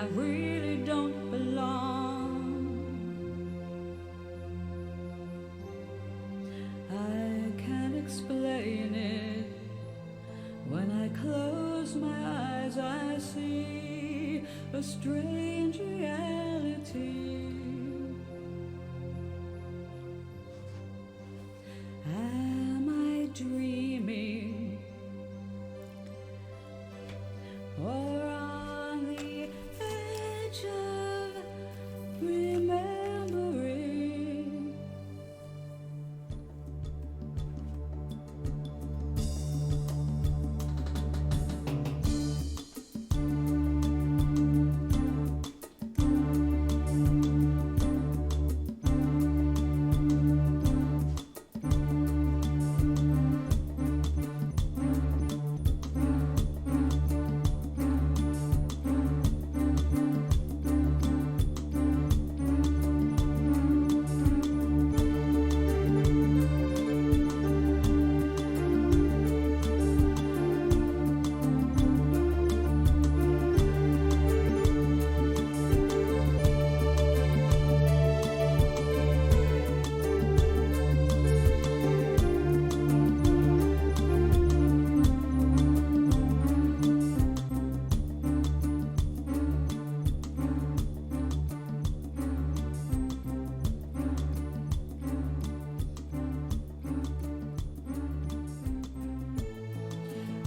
I really don't belong. I can't explain it. When I close my eyes, I see a strange reality. Am I dreaming? Or on the edge of remembering?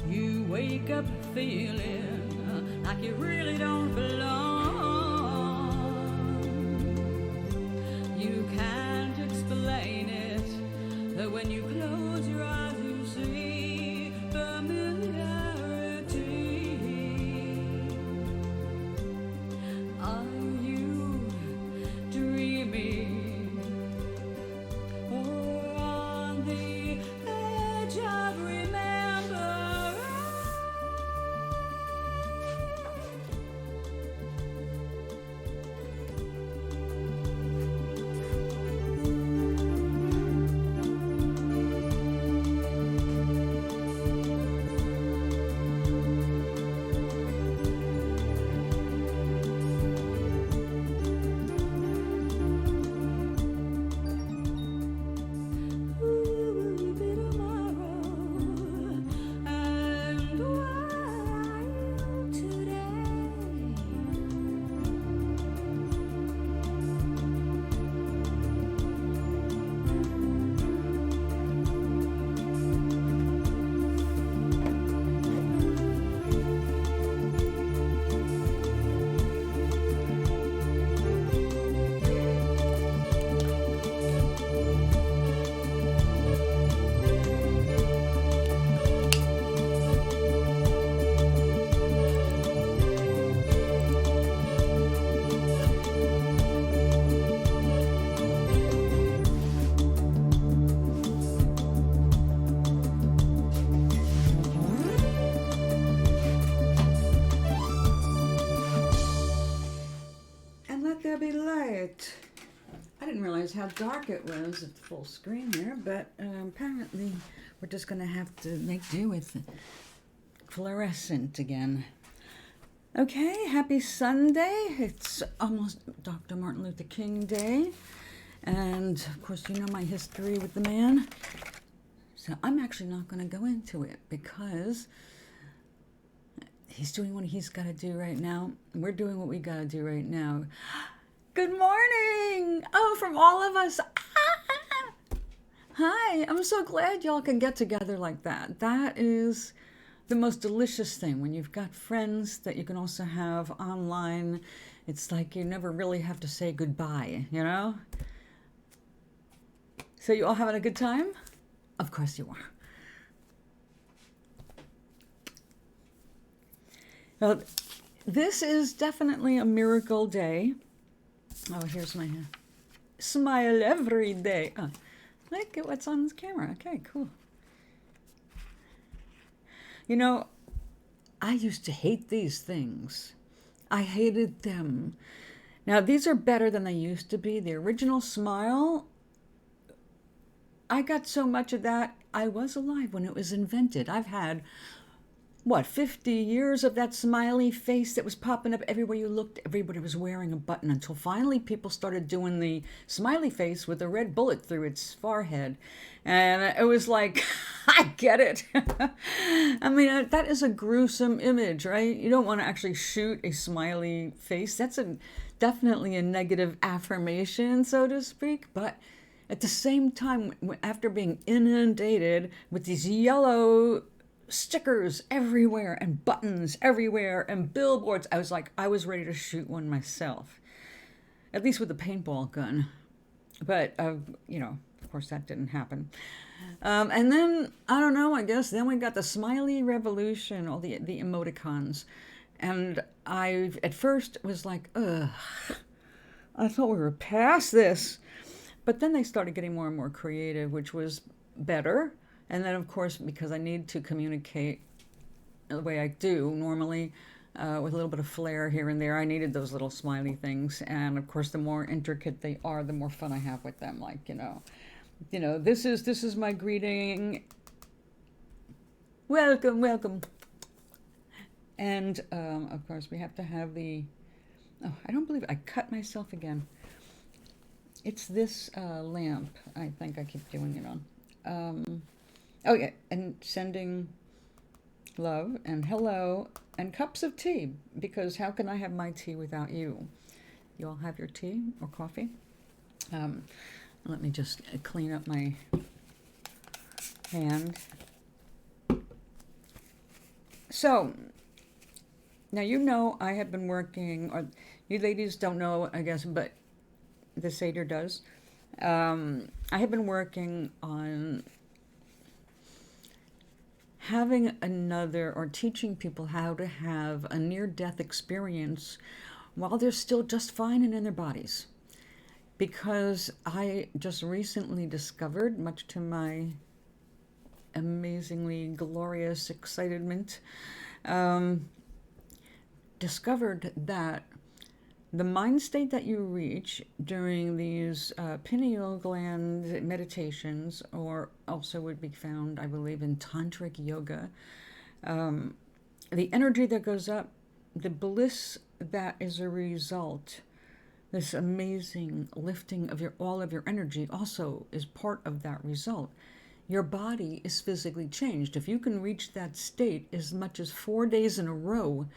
You wake up feeling like you really don't belong. You can't explain it, that when you close your eyes you see familiarity. Are you dreaming? Or on the edge of remembering? Who will you be tomorrow? And what are you today? And let there be light. I didn't realize how dark it was at the full screen there, but apparently we're just going to have to make do with fluorescent again. Okay, happy Sunday. It's almost Dr. Martin Luther King Day. And of course, you know my history with the man. So I'm actually not going to go into it because he's doing what he's got to do right now. We're doing what we got to do right now. Good morning! Oh, from all of us. Ah! Hi, I'm so glad y'all can get together like that. That is the most delicious thing when you've got friends that you can also have online. It's like you never really have to say goodbye, you know? So you all having a good time? Of course you are. Well, this is definitely a miracle day. Oh, here's my smile every day. Oh, look at what's on this camera. Okay, cool. You know, I used to hate these things. I hated them. Now, these are better than they used to be. The original smile, I got so much of that. I was alive when it was invented. I've had what, 50 years of that smiley face that was popping up everywhere you looked. Everybody was wearing a button until finally people started doing the smiley face with a red bullet through its forehead. And it was like, I get it. I mean, that is a gruesome image, right? You don't want to actually shoot a smiley face. That's definitely a negative affirmation, so to speak. But at the same time, after being inundated with these yellow stickers everywhere and buttons everywhere and billboards, I was like, I was ready to shoot one myself, at least with a paintball gun. But, of course that didn't happen. And then, I don't know, I guess then we got the smiley revolution, all the emoticons. And I, at first, was like, ugh, I thought we were past this. But then they started getting more and more creative, which was better. And then, of course, because I need to communicate the way I do normally, with a little bit of flair here and there, I needed those little smiley things. And of course, the more intricate they are, the more fun I have with them. Like, this is my greeting. Welcome, welcome. And of course, we have to have the. Oh, I don't believe it. I cut myself again. It's this lamp. I think I keep doing it on. Oh, yeah, and sending love and hello and cups of tea, because how can I have my tea without you? You all have your tea or coffee? Let me just clean up my hand. So, now I have been working, or you ladies don't know, I guess, but the Seder does. I have been working on having another, or teaching people how to have a near-death experience while they're still just fine and in their bodies. Because I just recently discovered, much to my amazingly glorious excitement, discovered that the mind state that you reach during these pineal gland meditations, or also would be found, I believe, in tantric yoga, the energy that goes up, the bliss that is a result, this amazing lifting of all of your energy also is part of that result. Your body is physically changed. If you can reach that state as much as 4 days in a row,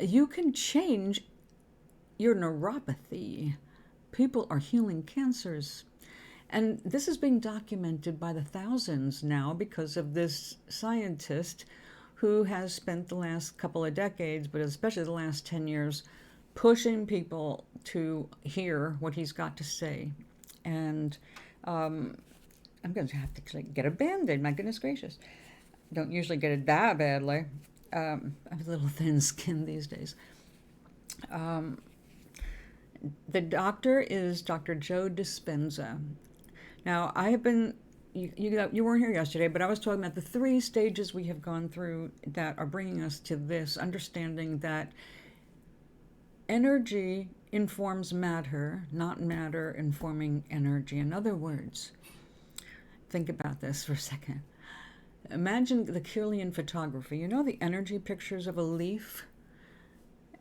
you can change your neuropathy. People are healing cancers. And this is being documented by the thousands now because of this scientist who has spent the last couple of decades, but especially the last 10 years, pushing people to hear what he's got to say. And I'm going to have to get a Band-Aid, my goodness gracious. Don't usually get it that badly. I have a little thin skin these days. The doctor is Dr. Joe Dispenza. Now, I have been, you weren't here yesterday, but I was talking about the 3 stages we have gone through that are bringing us to this understanding that energy informs matter, not matter informing energy. In other words, think about this for a second. Imagine the Kirlian photography. You know the energy pictures of a leaf?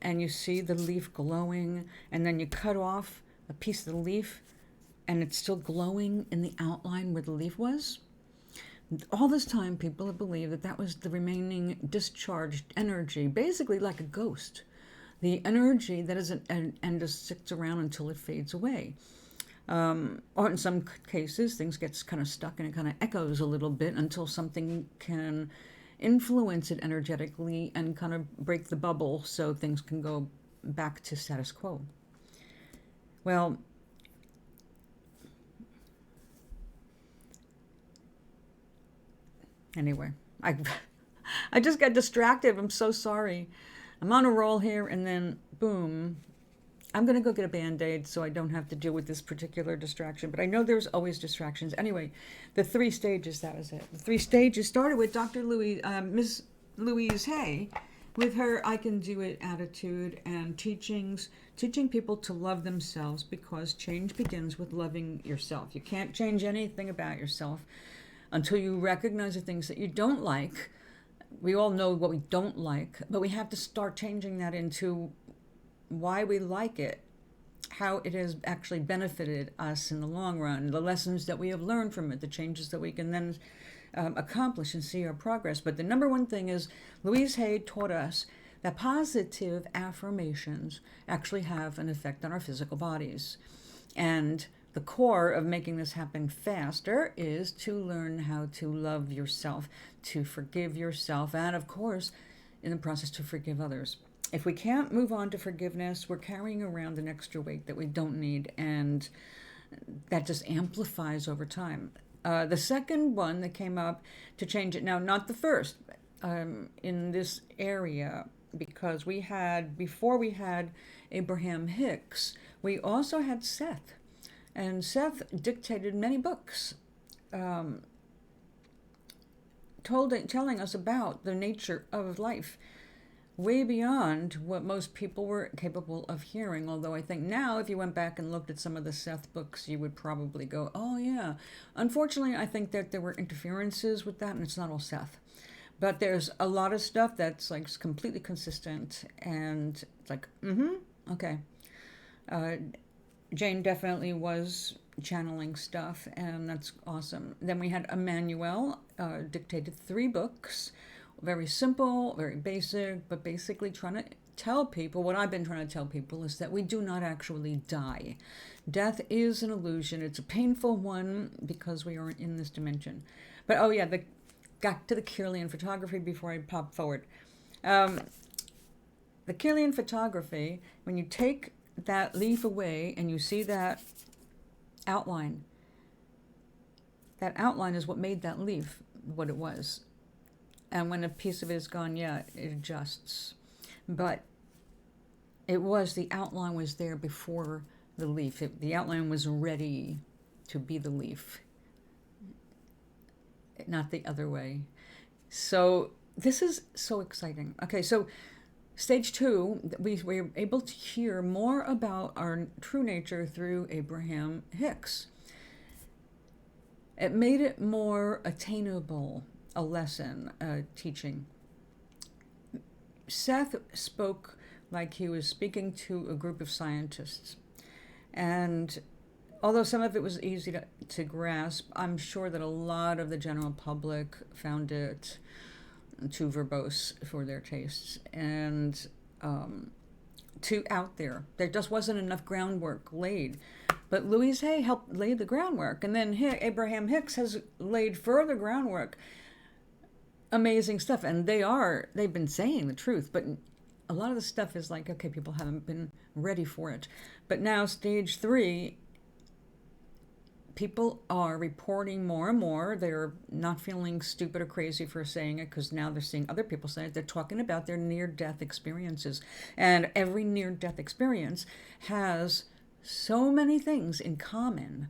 And you see the leaf glowing, and then you cut off a piece of the leaf, and it's still glowing in the outline where the leaf was. All this time, people have believed that that was the remaining discharged energy, basically like a ghost. The energy that isn't and just sits around until it fades away. Or in some cases, things gets kind of stuck and it kind of echoes a little bit until something can influence it energetically and kind of break the bubble so things can go back to status quo. Well, anyway, I just got distracted. I'm so sorry. I'm on a roll here, and then boom. I'm going to go get a Band-Aid so I don't have to deal with this particular distraction. But I know there's always distractions. Anyway, the 3 stages, that was it. The 3 stages started with Dr. Miss Louise Hay, with her I Can Do It attitude and teaching people to love themselves, because change begins with loving yourself. You can't change anything about yourself until you recognize the things that you don't like, we all know what we don't like, but we have to start changing that into why we like it, how it has actually benefited us in the long run, the lessons that we have learned from it, the changes that we can then accomplish and see our progress. But the number one thing is Louise Hay taught us that positive affirmations actually have an effect on our physical bodies. And the core of making this happen faster is to learn how to love yourself, to forgive yourself, and of course, in the process, to forgive others. If we can't move on to forgiveness, we're carrying around an extra weight that we don't need, and that just amplifies over time. The second one that came up to change it, now not the first, in this area, because before we had Abraham Hicks, we also had Seth. And Seth dictated many books, telling us about the nature of life, way beyond what most people were capable of hearing. Although I think now, if you went back and looked at some of the Seth books, you would probably go, oh yeah. Unfortunately, I think that there were interferences with that, and it's not all Seth. But there's a lot of stuff that's like completely consistent, and it's like, okay. Jane definitely was channeling stuff, and that's awesome. Then we had Emmanuel, dictated 3 books, very simple, very basic, but basically trying to tell people, what I've been trying to tell people is that we do not actually die. Death is an illusion. It's a painful one because we aren't in this dimension. But oh yeah, back to the Kirlian photography before I pop forward. The Kirlian photography, when you take that leaf away and you see that outline is what made that leaf what it was. And when a piece of it is gone, yeah, it adjusts. But the outline was there before the leaf. The outline was ready to be the leaf, not the other way. So this is so exciting. Okay, so Stage 2, we were able to hear more about our true nature through Abraham Hicks. It made it more attainable, a lesson, a teaching. Seth spoke like he was speaking to a group of scientists. And although some of it was easy to grasp, I'm sure that a lot of the general public found it too verbose for their tastes, and too out there. There just wasn't enough groundwork laid. But Louise Hay helped lay the groundwork, and then Abraham Hicks has laid further groundwork. Amazing stuff, and they've been saying the truth, but a lot of the stuff is like, okay, people haven't been ready for it. But now, Stage 3, people are reporting more and more. They're not feeling stupid or crazy for saying it, because now they're seeing other people say it. They're talking about their near-death experiences. And every near-death experience has so many things in common.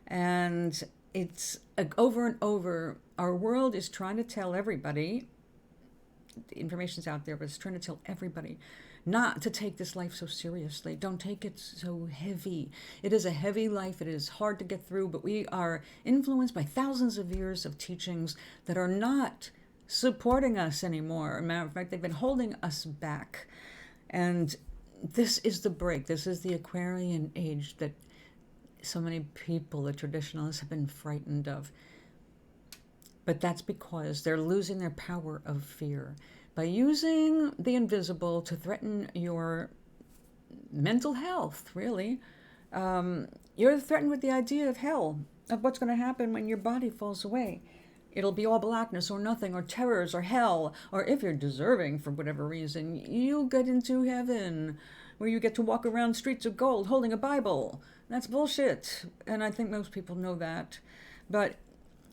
And it's over and over. Our world is trying to tell everybody, the information's out there, but it's trying to tell everybody not to take this life so seriously. Don't take it so heavy. It is a heavy life. It is hard to get through, but we are influenced by thousands of years of teachings that are not supporting us anymore. As a matter of fact, they've been holding us back. And this is the break. This is the Aquarian age that so many people, the traditionalists, have been frightened of. But that's because they're losing their power of fear. By using the invisible to threaten your mental health, really, you're threatened with the idea of hell, of what's going to happen when your body falls away. It'll be all blackness or nothing, or terrors or hell, or if you're deserving for whatever reason, you'll get into heaven, where you get to walk around streets of gold holding a Bible. That's bullshit, and I think most people know that. But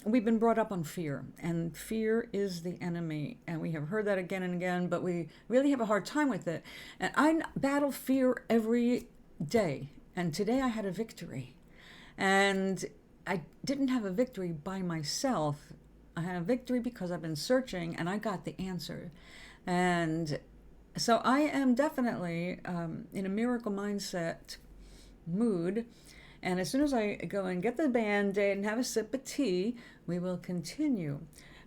we've been brought up on fear, and fear is the enemy, and we have heard that again and again, but we really have a hard time with it. And I battle fear every day, and today I had a victory. And I didn't have a victory by myself. I had a victory because I've been searching, and I got the answer. And so I am definitely in a miracle mindset mood. And as soon as I go and get the Band-Aid and have a sip of tea, we will continue.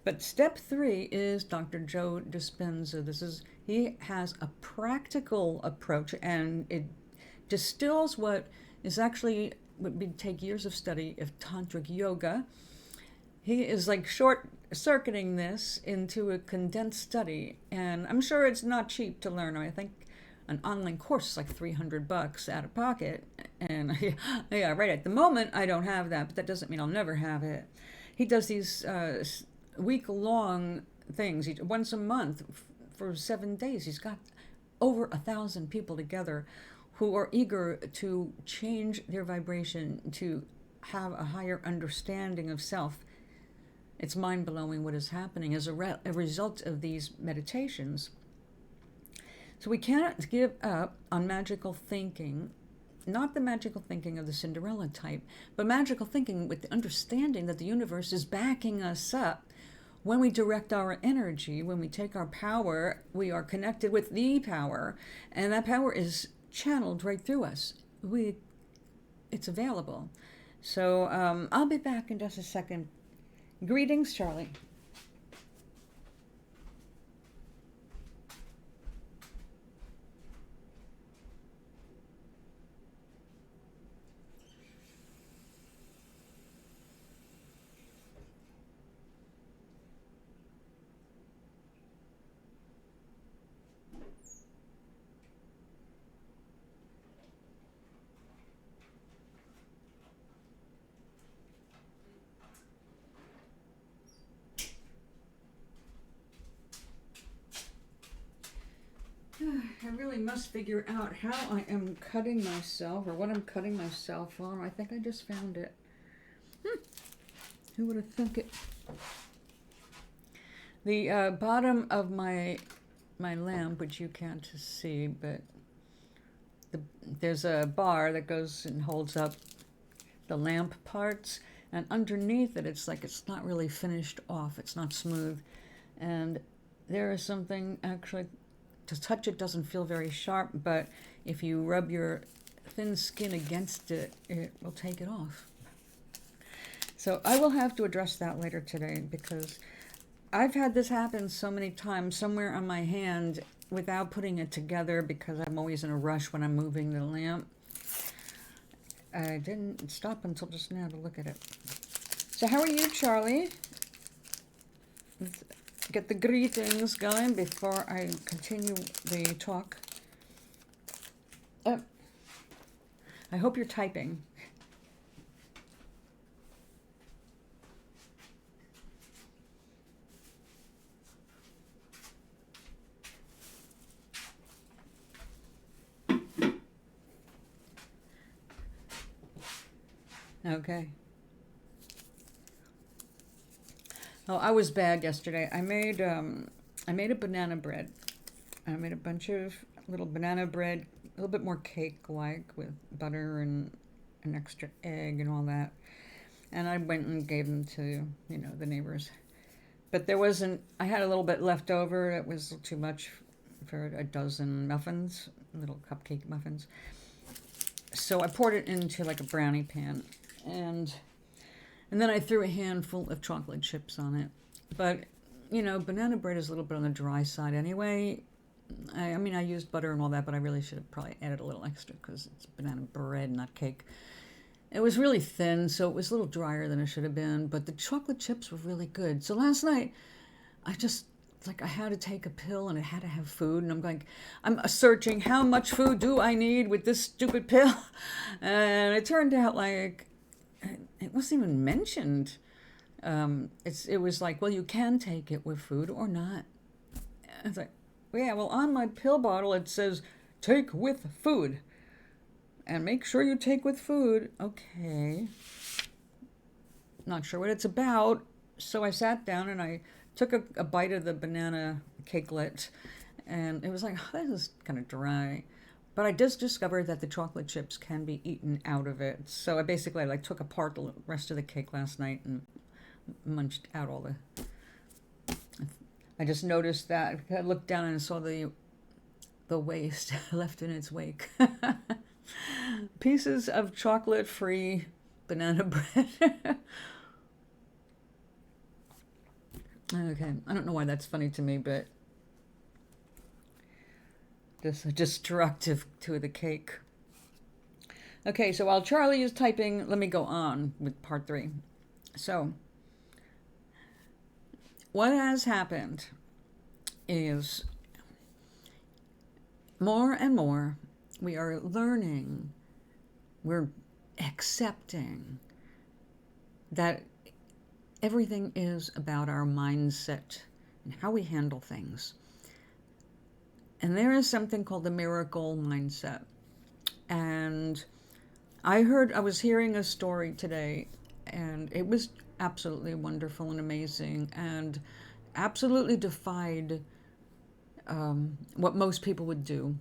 But step 3 is Dr. Joe Dispenza. He has a practical approach, and it distills what is actually would take years of study of tantric yoga. He is like short circuiting this into a condensed study, and I'm sure it's not cheap to learn. I think an online course is like $300 out of pocket, and yeah, right at the moment I don't have that, but that doesn't mean I'll never have it. He does these week-long things once a month for 7 days. He's got over 1,000 people together who are eager to change their vibration, to have a higher understanding of self. It's mind-blowing what is happening as a result of these meditations. So we cannot give up on magical thinking, not the magical thinking of the Cinderella type, but magical thinking with the understanding that the universe is backing us up. When we direct our energy, when we take our power, we are connected with the power, and that power is channeled right through us. It's available. So I'll be back in just a second. Greetings, Charlie. I really must figure out how I am cutting myself, or what I'm cutting myself on. I think I just found it. Who would have thunk it? The bottom of my lamp, which you can't see, but there's a bar that goes and holds up the lamp parts, and underneath it, it's like it's not really finished off. It's not smooth, and there is something actually. To touch it doesn't feel very sharp, but if you rub your thin skin against it, it will take it off. So I will have to address that later today, because I've had this happen so many times somewhere on my hand without putting it together, because I'm always in a rush when I'm moving the lamp. I didn't stop until just now to look at it. So how are you, Charlie? Let's get the greetings going before I continue the talk. I hope you're typing. Okay. Oh, I was bad yesterday. I made a banana bread. I made a bunch of little banana bread, a little bit more cake-like with butter and an extra egg and all that. And I went and gave them to, the neighbors. But I had a little bit left over. It was too much for a dozen muffins, little cupcake muffins. So I poured it into like a brownie pan, and then I threw a handful of chocolate chips on it. But, banana bread is a little bit on the dry side anyway. I used butter and all that, but I really should have probably added a little extra because it's banana bread, not cake. It was really thin, so it was a little drier than it should have been, but the chocolate chips were really good. So last night, I had to take a pill and I had to have food, and I'm searching how much food do I need with this stupid pill? And it turned out like it wasn't even mentioned. It was like, well, you can take it with food or not. It's like, yeah, well, on my pill bottle it says take with food, and make sure you take with food. Okay, not sure what it's about. So I sat down and I took a bite of the banana cakelet, and it was like, oh, this is kind of dry. But I just discovered that the chocolate chips can be eaten out of it. So I basically took apart the rest of the cake last night and munched out all I just noticed that. I looked down and saw the waste left in its wake. Pieces of chocolate-free banana bread. Okay, I don't know why that's funny to me, but this is destructive to the cake. Okay, so while Charlie is typing, let me go on with part 3. So, what has happened is more and more we are learning, we're accepting that everything is about our mindset and how we handle things. And there is something called the miracle mindset. And I was hearing a story today, and it was absolutely wonderful and amazing, and absolutely defied what most people would do.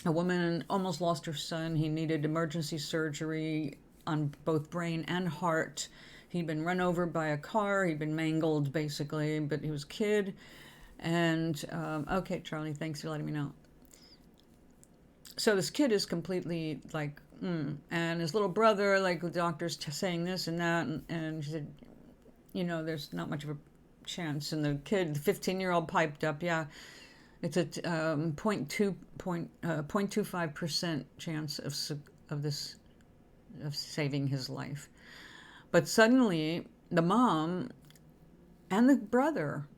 A woman almost lost her son. He needed emergency surgery on both brain and heart. He'd been run over by a car. He'd been mangled, basically, but he was a kid. And, okay, Charlie, thanks for letting me know. So this kid is completely like, and his little brother, like the doctor's saying this and that, and she said, there's not much of a chance. And the kid, the 15-year-old, piped up, yeah, it's a 0.25% chance of saving his life. But suddenly, the mom and the brother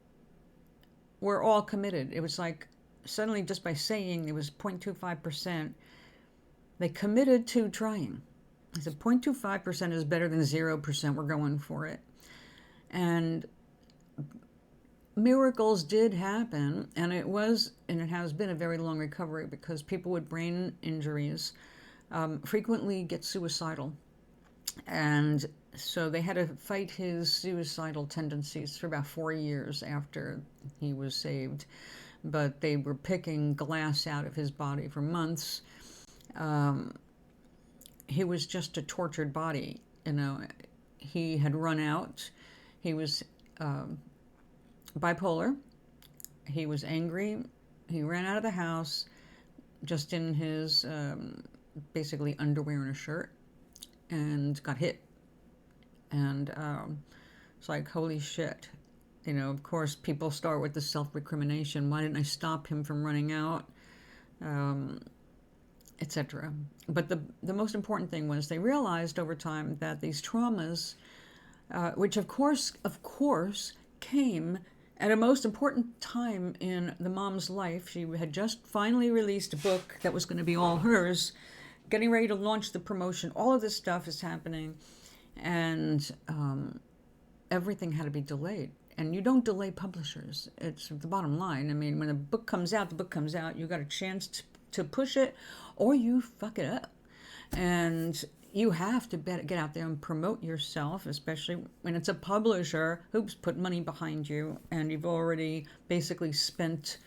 were all committed. It was like suddenly, just by saying it was 0.25%, they committed to trying. I said 0.25% is better than 0%. We're going for it. And miracles did happen, and it has been a very long recovery, because people with brain injuries frequently get suicidal. And so they had to fight his suicidal tendencies for about 4 years after he was saved. But they were picking glass out of his body for months. He was just a tortured body. He had run out. He was bipolar. He was angry. He ran out of the house just in his basically underwear and a shirt, and got hit. And it's like, holy shit. Of course, people start with the self-recrimination. Why didn't I stop him from running out? Etc. But the most important thing was they realized over time that these traumas, which of course came at a most important time in the mom's life. She had just finally released a book that was going to be all hers, getting ready to launch the promotion. All of this stuff is happening, and everything had to be delayed. And you don't delay publishers. It's the bottom line. I mean, when a book comes out, the book comes out. You got a chance to push it, or you fuck it up. And you have to get out there and promote yourself, especially when it's a publisher who's put money behind you, and you've already basically spent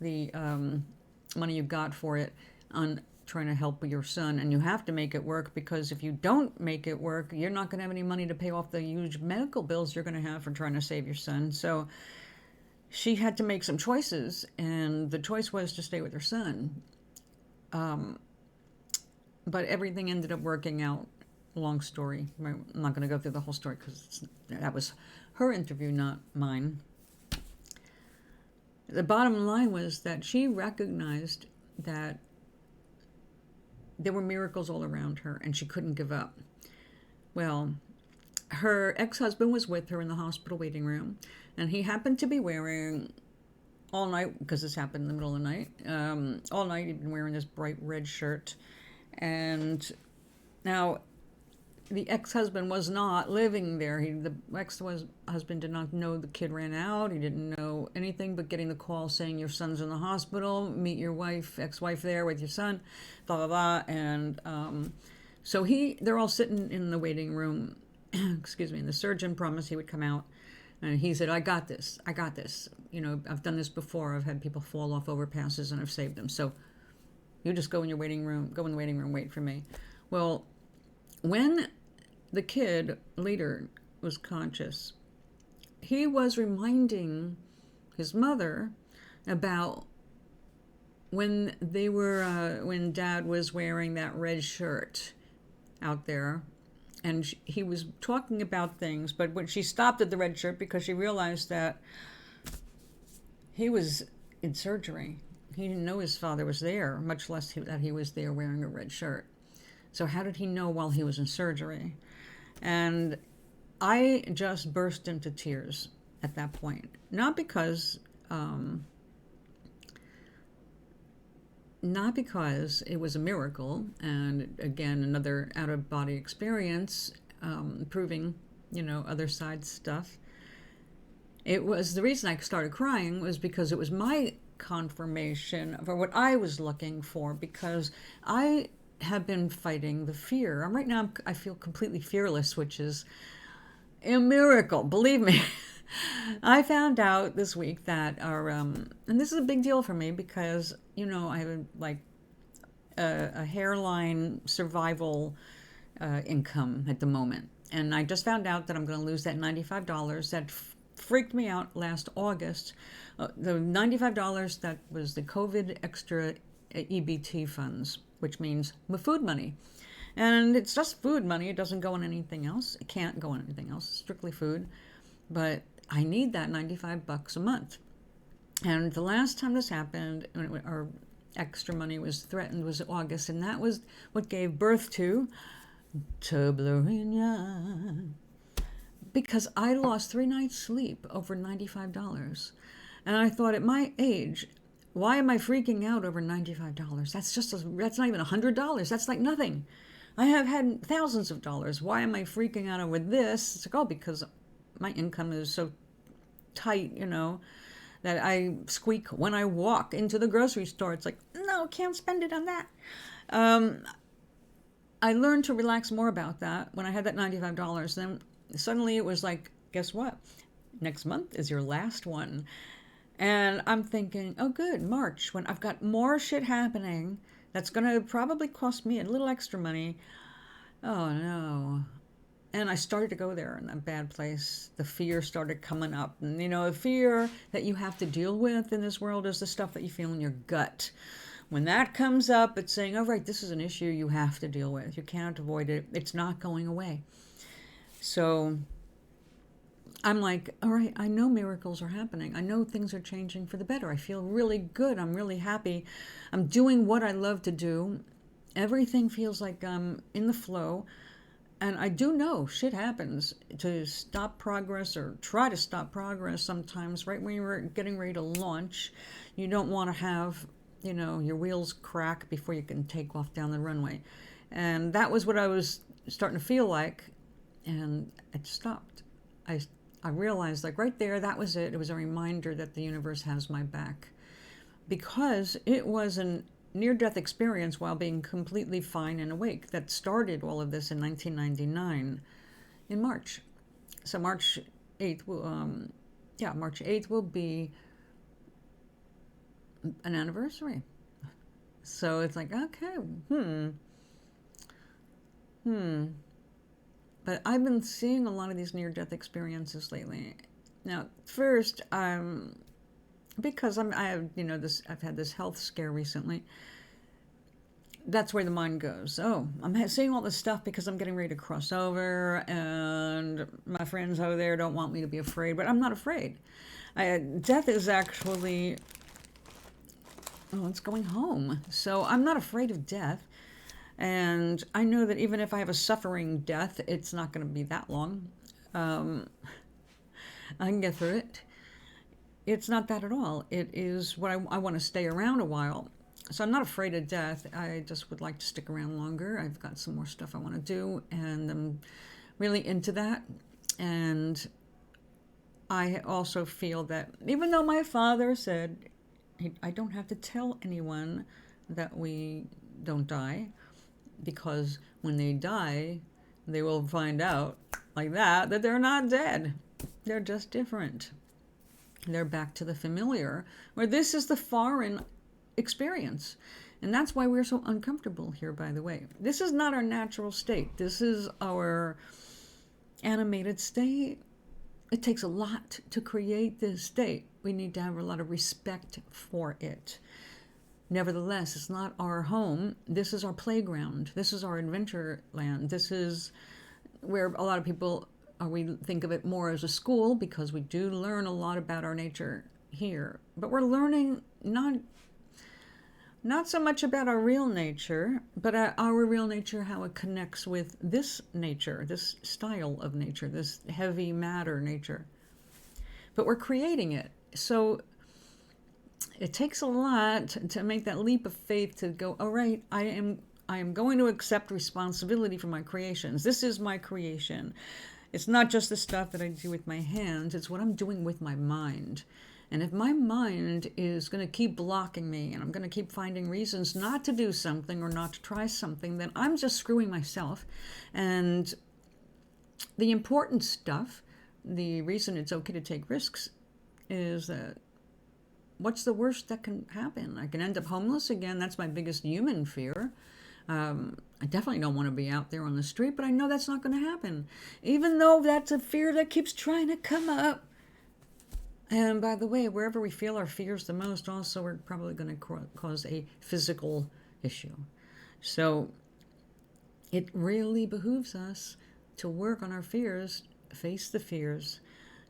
the money you got for it on trying to help your son. And you have to make it work, because if you don't make it work, you're not going to have any money to pay off the huge medical bills you're going to have for trying to save your son. So she had to make some choices, and the choice was to stay with her son. But everything ended up working out. Long story. I'm not going to go through the whole story, because that was her interview, not mine. The bottom line was that she recognized that there were miracles all around her, and she couldn't give up. Well, her ex-husband was with her in the hospital waiting room, and he happened to be wearing, all night, because this happened in the middle of the night, all night he'd been wearing this bright red shirt. And now the ex-husband was not living there. The ex-husband did not know the kid ran out. He didn't know anything but getting the call saying your son's in the hospital. Meet your ex-wife there with your son, blah, blah, blah. And so they're all sitting in the waiting room, excuse me, and the surgeon promised he would come out. And he said, I got this. I've done this before. I've had people fall off overpasses, and I've saved them. So you just go in the waiting room, wait for me. Well, when the kid later was conscious, he was reminding his mother about when Dad was wearing that red shirt out there, and he was talking about things, but when she stopped at the red shirt because she realized that he was in surgery. He didn't know his father was there, much less that he was there wearing a red shirt. So how did he know while he was in surgery? And I just burst into tears at that point. Not because it was a miracle, and again, another out-of-body experience, proving, other side stuff. It was the reason I started crying was because it was my confirmation for what I was looking for, because I have been fighting the fear. Right now, I feel completely fearless, which is a miracle, believe me. I found out this week that and this is a big deal for me because, I have a hairline survival income at the moment. And I just found out that I'm going to lose that $95 that freaked me out last August. The $95 that was the COVID extra EBT funds, which means food money. And it's just food money. It doesn't go on anything else. It can't go on anything else. It's strictly food. But I need that $95 a month. And the last time this happened, or extra money was threatened, was August. And that was what gave birth to Toblerone. Because I lost 3 nights sleep over $95. And I thought, at my age, why am I freaking out over $95? That's not even $100. That's like nothing. I have had thousands of dollars. Why am I freaking out over this? It's like, because my income is so tight, that I squeak when I walk into the grocery store. It's like, no, can't spend it on that. I learned to relax more about that when I had that $95. Then suddenly it was like, guess what? Next month is your last one. And I'm thinking, oh, good, March, when I've got more shit happening that's going to probably cost me a little extra money. Oh, no. And I started to go there in that bad place. The fear started coming up. And, the fear that you have to deal with in this world is the stuff that you feel in your gut. When that comes up, it's saying, oh, right, this is an issue you have to deal with. You can't avoid it. It's not going away. So I'm like, all right, I know miracles are happening. I know things are changing for the better. I feel really good. I'm really happy. I'm doing what I love to do. Everything feels like I'm in the flow. And I do know shit happens to stop progress or try to stop progress sometimes. Right when you're getting ready to launch, you don't want to have, your wheels crack before you can take off down the runway. And that was what I was starting to feel like. And it stopped. I realized, right there, that was it. It was a reminder that the universe has my back. Because it was a near-death experience while being completely fine and awake that started all of this in 1999 in March. So March 8th March 8th will be an anniversary. So it's like, okay, But I've been seeing a lot of these near-death experiences lately. Now, first, because I've had this health scare recently. That's where the mind goes. Oh, I'm seeing all this stuff because I'm getting ready to cross over, and my friends over there don't want me to be afraid, but I'm not afraid. Death is actually, it's going home. So I'm not afraid of death. And I know that even if I have a suffering death, it's not going to be that long. I can get through it. It's not that at all. It is what I want to stay around a while. So I'm not afraid of death. I just would like to stick around longer. I've got some more stuff I want to do, and I'm really into that. And I also feel that even though my father said I don't have to tell anyone that we don't die, because when they die, they will find out like that they're not dead. They're just different. They're back to the familiar, where this is the foreign experience. And that's why we're so uncomfortable here, by the way. This is not our natural state. This is our animated state. It takes a lot to create this state. We need to have a lot of respect for it. Nevertheless, it's not our home. This is our playground. This is our adventure land. This is where a lot of people, we think of it more as a school, because we do learn a lot about our nature here, but we're learning not so much about our real nature, but our real nature, how it connects with this nature, this style of nature, this heavy matter nature. But we're creating it. So it takes a lot to make that leap of faith, to go, all right, I am going to accept responsibility for my creations. This is my creation. It's not just the stuff that I do with my hands, it's what I'm doing with my mind. And if my mind is going to keep blocking me, and I'm going to keep finding reasons not to do something or not to try something, then I'm just screwing myself. And the important stuff, the reason it's okay to take risks, is that what's the worst that can happen? I can end up homeless again. That's my biggest human fear. I definitely don't want to be out there on the street, but I know that's not going to happen. Even though that's a fear that keeps trying to come up. And by the way, wherever we feel our fears the most, also we're probably going to cause a physical issue. So it really behooves us to work on our fears, face the fears.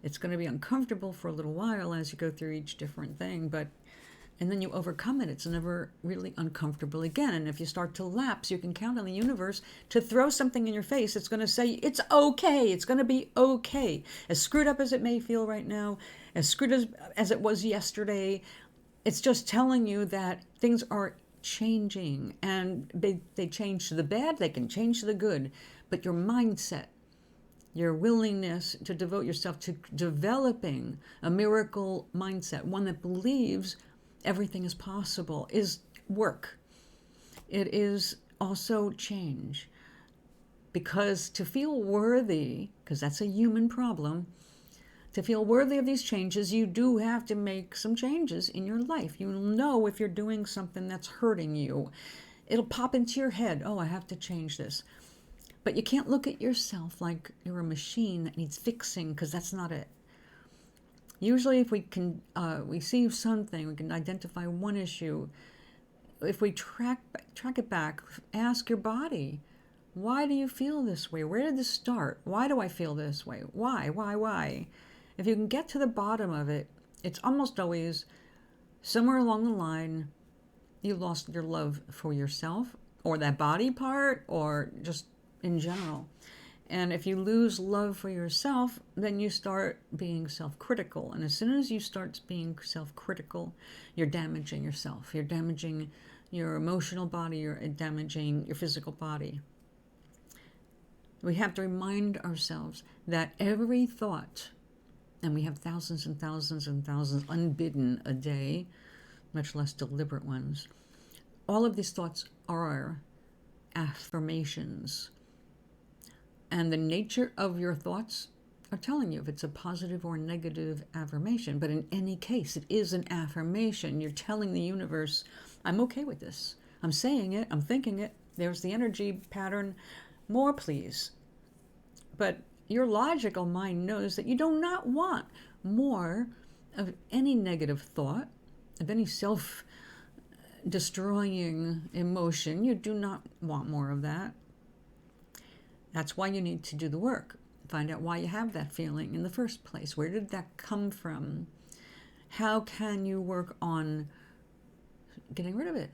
It's going to be uncomfortable for a little while as you go through each different thing, and then you overcome it. It's never really uncomfortable again. And if you start to lapse, you can count on the universe to throw something in your face. It's going to say, it's okay. It's going to be okay. As screwed up as it may feel right now, as screwed as it was yesterday, it's just telling you that things are changing. And they change to the bad, they can change to the good. But your mindset, your willingness to devote yourself to developing a miracle mindset, one that believes everything is possible, is work. It is also change. Because to feel worthy, because that's a human problem, to feel worthy of these changes, you do have to make some changes in your life. You'll know if you're doing something that's hurting you. It'll pop into your head, oh, I have to change this. But you can't look at yourself like you're a machine that needs fixing, because that's not it. Usually if we see something, we can identify one issue. If we track it back, ask your body, why do you feel this way? Where did this start? Why do I feel this way? Why? If you can get to the bottom of it, it's almost always somewhere along the line, you lost your love for yourself, or that body part, or just in general. And if you lose love for yourself, then you start being self-critical. And as soon as you start being self-critical, you're damaging yourself. You're damaging your emotional body. You're damaging your physical body. We have to remind ourselves that every thought, and we have thousands and thousands and thousands unbidden a day, much less deliberate ones, all of these thoughts are affirmations. And the nature of your thoughts are telling you if it's a positive or negative affirmation. But in any case, it is an affirmation. You're telling the universe, I'm okay with this. I'm saying it. I'm thinking it. There's the energy pattern. More, please. But your logical mind knows that you do not want more of any negative thought, of any self-destroying emotion. You do not want more of that. That's why you need to do the work. Find out why you have that feeling in the first place. Where did that come from? How can you work on getting rid of it?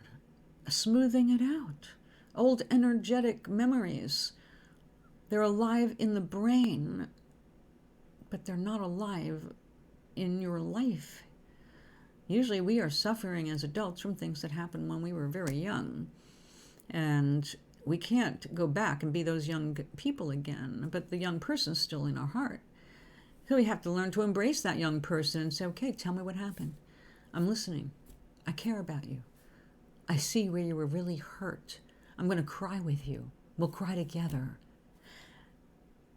Smoothing it out. Old energetic memories. They're alive in the brain, but they're not alive in your life. Usually we are suffering as adults from things that happened when we were very young. And we can't go back and be those young people again, but the young person's still in our heart. So we have to learn to embrace that young person and say, okay, tell me what happened. I'm listening. I care about you. I see where you were really hurt. I'm going to cry with you. We'll cry together.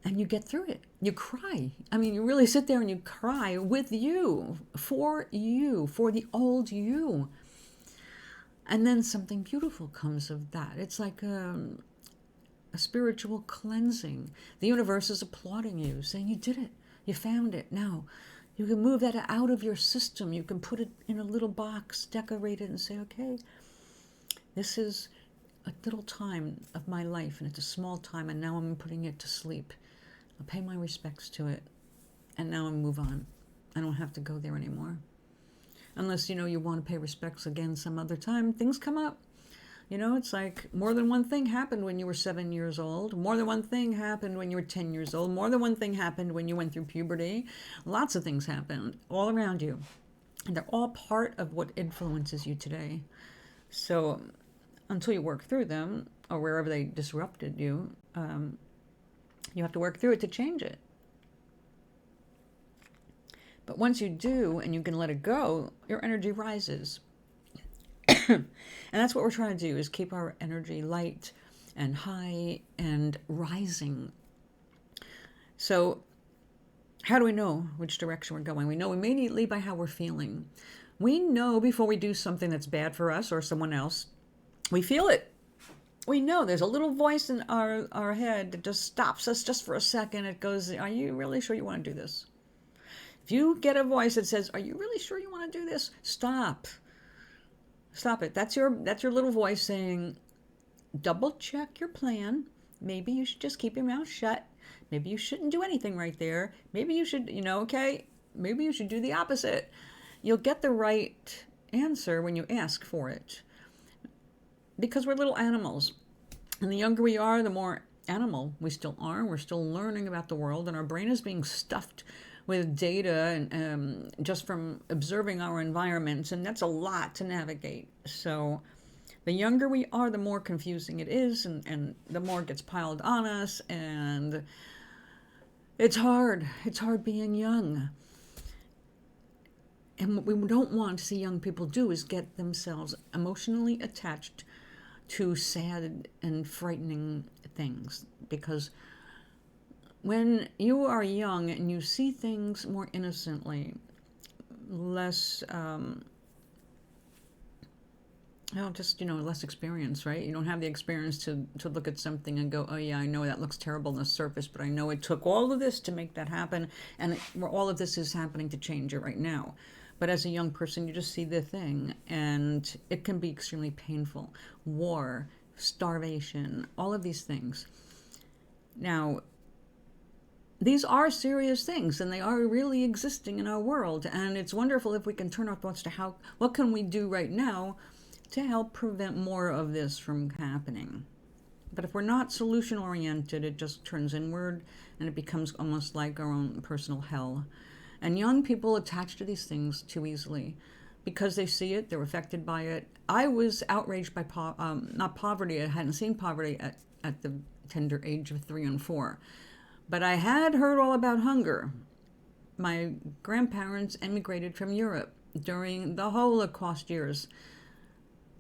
And you get through it. You cry. I mean, you really sit there and you cry with you, for the old you. And then something beautiful comes of that. It's like a spiritual cleansing. The universe is applauding you, saying you did it. You found it. Now, you can move that out of your system. You can put it in a little box, decorate it, and say, okay, this is a little time of my life, and it's a small time, and now I'm putting it to sleep. I'll pay my respects to it, and now I move on. I don't have to go there anymore. Unless, you want to pay respects again some other time, things come up. It's like more than one thing happened when you were 7 years old. More than one thing happened when you were 10 years old. More than one thing happened when you went through puberty. Lots of things happened all around you. And they're all part of what influences you today. So until you work through them, or wherever they disrupted you, you have to work through it to change it. But once you do, and you can let it go, your energy rises. And that's what we're trying to do, is keep our energy light and high and rising. So how do we know which direction we're going? We know immediately by how we're feeling. We know before we do something that's bad for us or someone else. We feel it. We know there's a little voice in our head that just stops us just for a second. It goes, are you really sure you want to do this? If you get a voice that says, are you really sure you want to do this? Stop. Stop it. That's your little voice saying, double check your plan. Maybe you should just keep your mouth shut. Maybe you shouldn't do anything right there. Maybe you should, okay, maybe you should do the opposite. You'll get the right answer when you ask for it. Because we're little animals. And the younger we are, the more animal we still are. We're still learning about the world, and our brain is being stuffed with data and just from observing our environments, and that's a lot to navigate. So the younger we are, the more confusing it is, and the more it gets piled on us, and it's hard. It's hard being young. And what we don't want to see young people do is get themselves emotionally attached to sad and frightening things, because when you are young and you see things more innocently, less, less experience, right? You don't have the experience to look at something and go, oh yeah, I know that looks terrible on the surface, but I know it took all of this to make that happen, and all of this is happening to change it right now. But as a young person, you just see the thing, and it can be extremely painful. War, starvation, all of these things. Now, these are serious things, and they are really existing in our world, and it's wonderful if we can turn our thoughts to what can we do right now to help prevent more of this from happening. But if we're not solution oriented, it just turns inward, and it becomes almost like our own personal hell. And young people attach to these things too easily because they see it, they're affected by it. I was outraged by not poverty. I hadn't seen poverty at the tender age of 3 and 4. But I had heard all about hunger. My grandparents emigrated from Europe during the Holocaust years.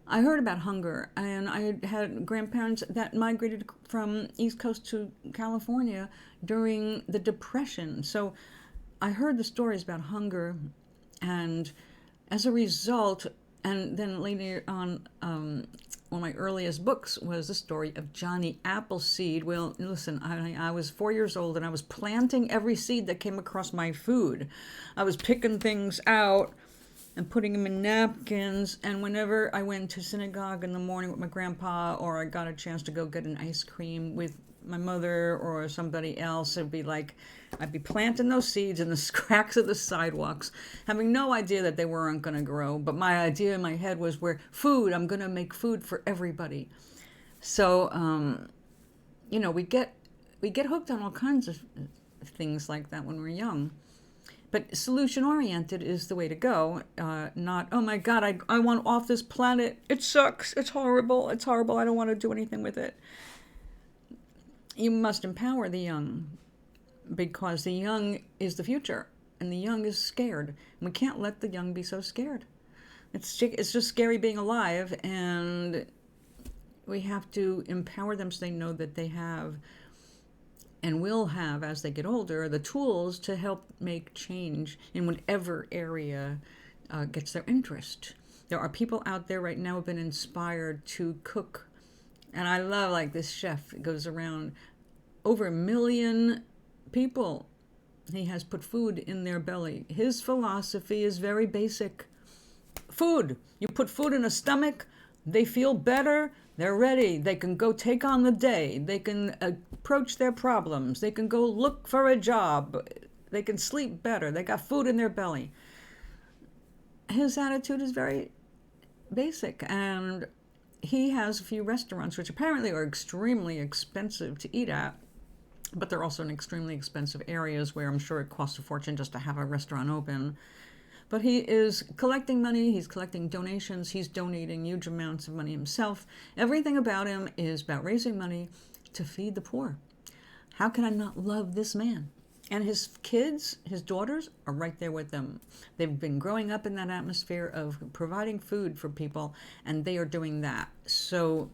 I heard about hunger, and I had grandparents that migrated from East Coast to California during the Depression. So I heard the stories about hunger, and as a result, and then later on, one of my earliest books was the story of Johnny Appleseed. Well, listen, I was 4 years old, and I was planting every seed that came across my food. I was picking things out and putting them in napkins, and whenever I went to synagogue in the morning with my grandpa, or I got a chance to go get an ice cream with my mother or somebody else, it'd be like I'd be planting those seeds in the cracks of the sidewalks, having no idea that they weren't going to grow. But my idea in my head was, I'm going to make food for everybody. So, we get hooked on all kinds of things like that when we're young. But solution-oriented is the way to go, not, oh my God, I want off this planet. It sucks. It's horrible. I don't want to do anything with it. You must empower the young, because the young is the future, and the young is scared. And we can't let the young be so scared. It's just scary being alive, and we have to empower them so they know that they have and will have, as they get older, the tools to help make change in whatever area gets their interest. There are people out there right now who have been inspired to cook. And I love, like, this chef goes around over 1 million people. He has put food in their belly. His philosophy is very basic. Food. You put food in a stomach, they feel better, they're ready. They can go take on the day. They can approach their problems. They can go look for a job. They can sleep better. They got food in their belly. His attitude is very basic, and he has a few restaurants which apparently are extremely expensive to eat at, but they're also in extremely expensive areas where I'm sure it costs a fortune just to have a restaurant open. But he is collecting money, he's collecting donations, he's donating huge amounts of money himself. Everything about him is about raising money to feed the poor. How can I not love this man? And his kids, his daughters, are right there with them. They've been growing up in that atmosphere of providing food for people, and they are doing that. So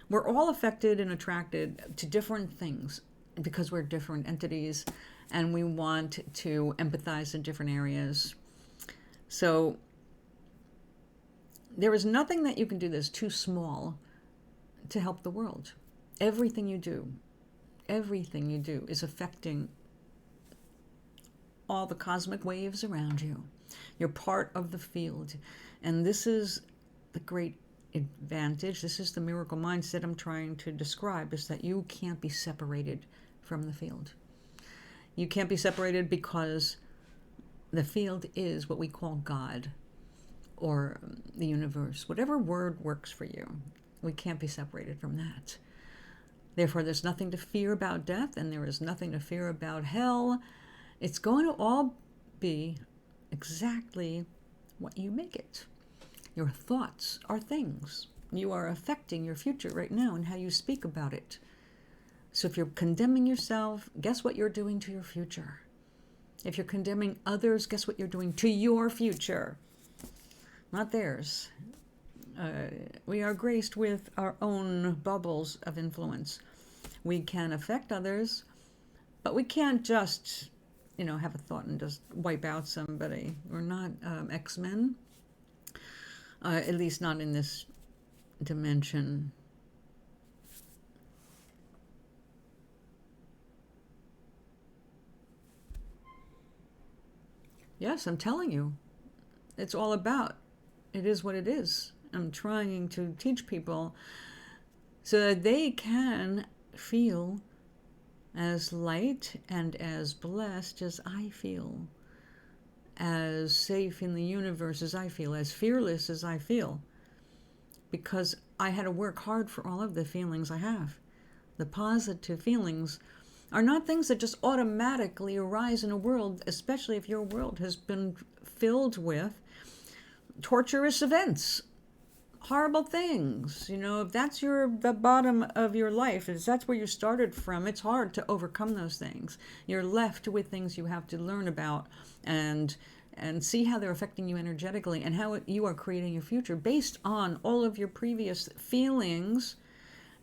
we're all affected and attracted to different things because we're different entities, and we want to empathize in different areas. So there is nothing that you can do that's too small to help the world. Everything you do is affecting all the cosmic waves around you. You're part of the field. And this is the great advantage. This is the miracle mindset I'm trying to describe, is that you can't be separated from the field. You can't be separated because the field is what we call God or the universe. Whatever word works for you, we can't be separated from that. Therefore, there's nothing to fear about death, and there is nothing to fear about hell. It's going to all be exactly what you make it. Your thoughts are things. You are affecting your future right now and how you speak about it. So if you're condemning yourself, guess what you're doing to your future? If you're condemning others, guess what you're doing to your future? Not theirs. We are graced with our own bubbles of influence. We can affect others, but we can't just, have a thought and just wipe out somebody. We're not X-Men, at least not in this dimension. Yes, I'm telling you, it's all about, it is what it is. I'm trying to teach people so that they can feel as light and as blessed as I feel, as safe in the universe as I feel, as fearless as I feel, because I had to work hard for all of the feelings I have. The positive feelings are not things that just automatically arise in a world, especially if your world has been filled with torturous events, horrible things. If that's the bottom of your life, if that's where you started from, it's hard to overcome those things. You're left with things you have to learn about and see how they're affecting you energetically and how you are creating your future based on all of your previous feelings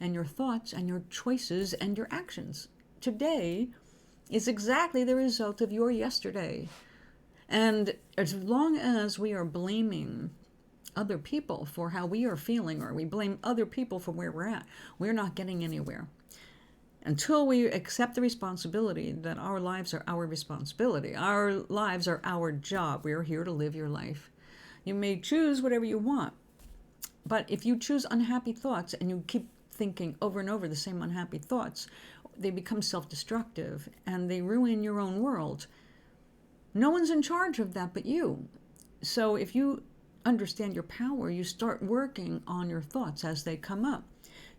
and your thoughts and your choices and your actions. Today is exactly the result of your yesterday. And as long as we are blaming other people for how we are feeling, or we blame other people for where we're at, we're not getting anywhere. Until we accept the responsibility that our lives are our responsibility, our lives are our job. We are here to live your life. You may choose whatever you want, but if you choose unhappy thoughts and you keep thinking over and over the same unhappy thoughts, they become self-destructive and they ruin your own world. No one's in charge of that but you. So if you understand your power, you start working on your thoughts as they come up.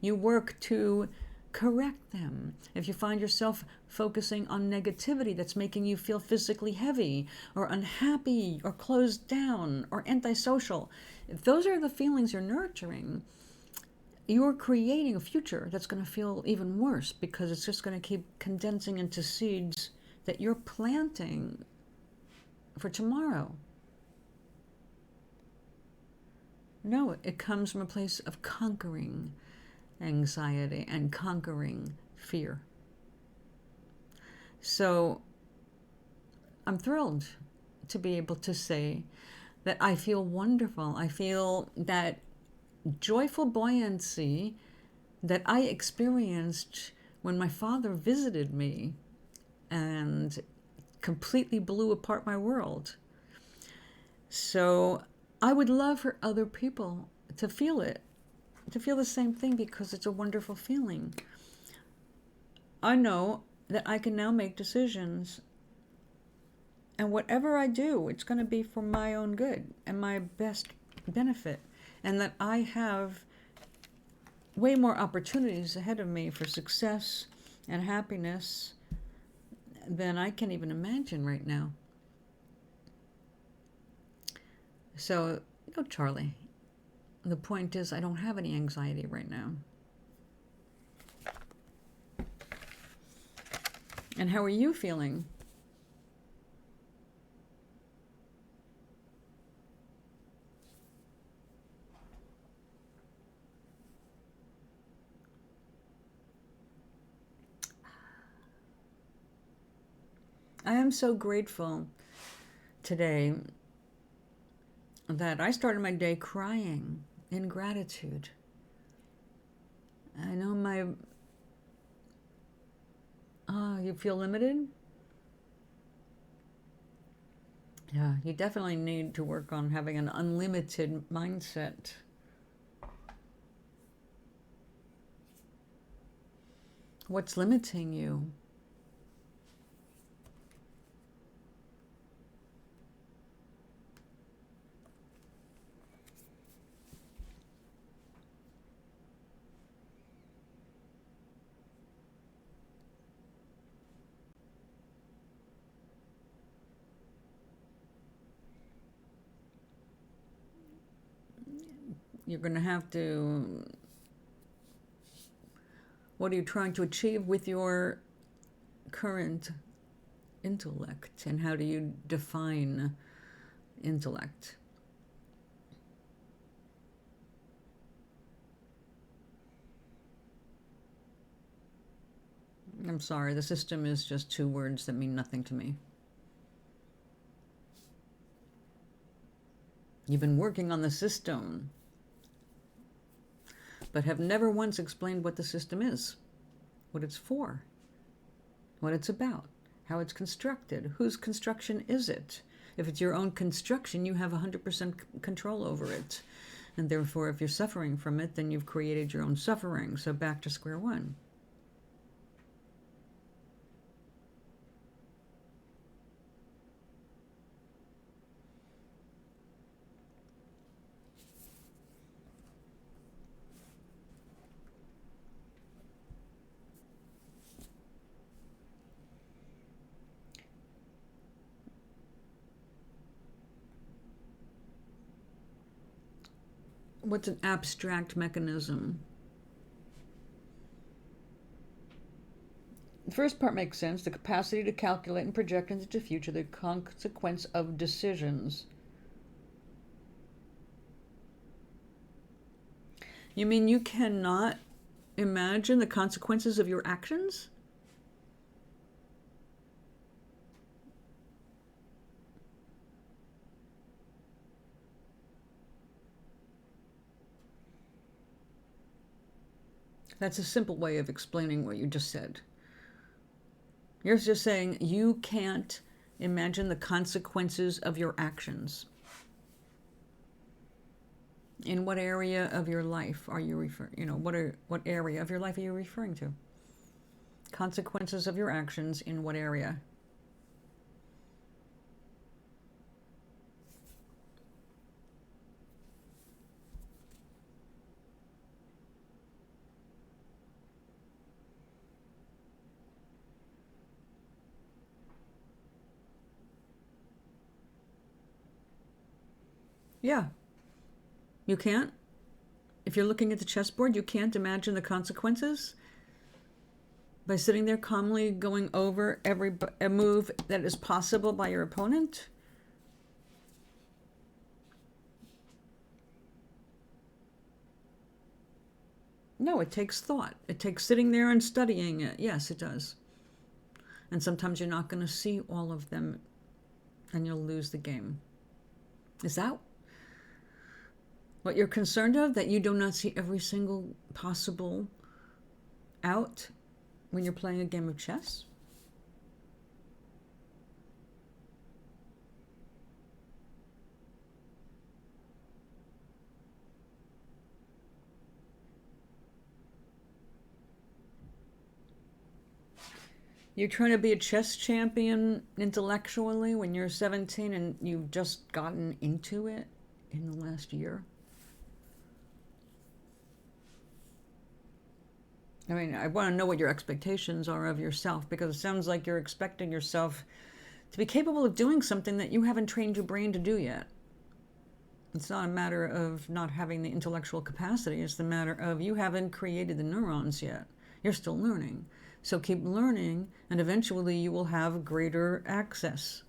You work to correct them. If you find yourself focusing on negativity that's making you feel physically heavy or unhappy or closed down or antisocial, if those are the feelings you're nurturing, you're creating a future that's going to feel even worse because it's just going to keep condensing into seeds that you're planting for tomorrow. No, it comes from a place of conquering anxiety and conquering fear. So I'm thrilled to be able to say that I feel wonderful. I feel that joyful buoyancy that I experienced when my father visited me and completely blew apart my world. So I would love for other people to feel it, to feel the same thing, because it's a wonderful feeling. I know that I can now make decisions. And whatever I do, it's going to be for my own good and my best benefit. And that I have way more opportunities ahead of me for success and happiness than I can even imagine right now. So, Charlie, the point is I don't have any anxiety right now. And how are you feeling? I am so grateful today that I started my day crying in gratitude. I know you feel limited? Yeah, you definitely need to work on having an unlimited mindset. What's limiting you? You're going to have to. What are you trying to achieve with your current intellect? And how do you define intellect? I'm sorry, the system is just two words that mean nothing to me. You've been working on the system, but have never once explained what the system is, what it's for, what it's about, how it's constructed, whose construction is it. If it's your own construction, you have 100% control over it. And therefore, if you're suffering from it, then you've created your own suffering. So back to square one. What's an abstract mechanism? The first part makes sense. The capacity to calculate and project into the future the consequence of decisions. You mean you cannot imagine the consequences of your actions? That's a simple way of explaining what you just said. You're just saying you can't imagine the consequences of your actions. In what area of your life are you referring? What area of your life are you referring to? Consequences of your actions in what area? Yeah. You can't? If you're looking at the chessboard, you can't imagine the consequences? By sitting there calmly going over every move that is possible by your opponent? No, it takes thought. It takes sitting there and studying it. Yes, it does. And sometimes you're not going to see all of them and you'll lose the game. Is that what you're concerned of? That you do not see every single possible out when you're playing a game of chess? You're trying to be a chess champion intellectually when you're 17 and you've just gotten into it in the last year. I mean, I want to know what your expectations are of yourself, because it sounds like you're expecting yourself to be capable of doing something that you haven't trained your brain to do yet. It's not a matter of not having the intellectual capacity. It's the matter of you haven't created the neurons yet. You're still learning. So keep learning, and eventually you will have greater access.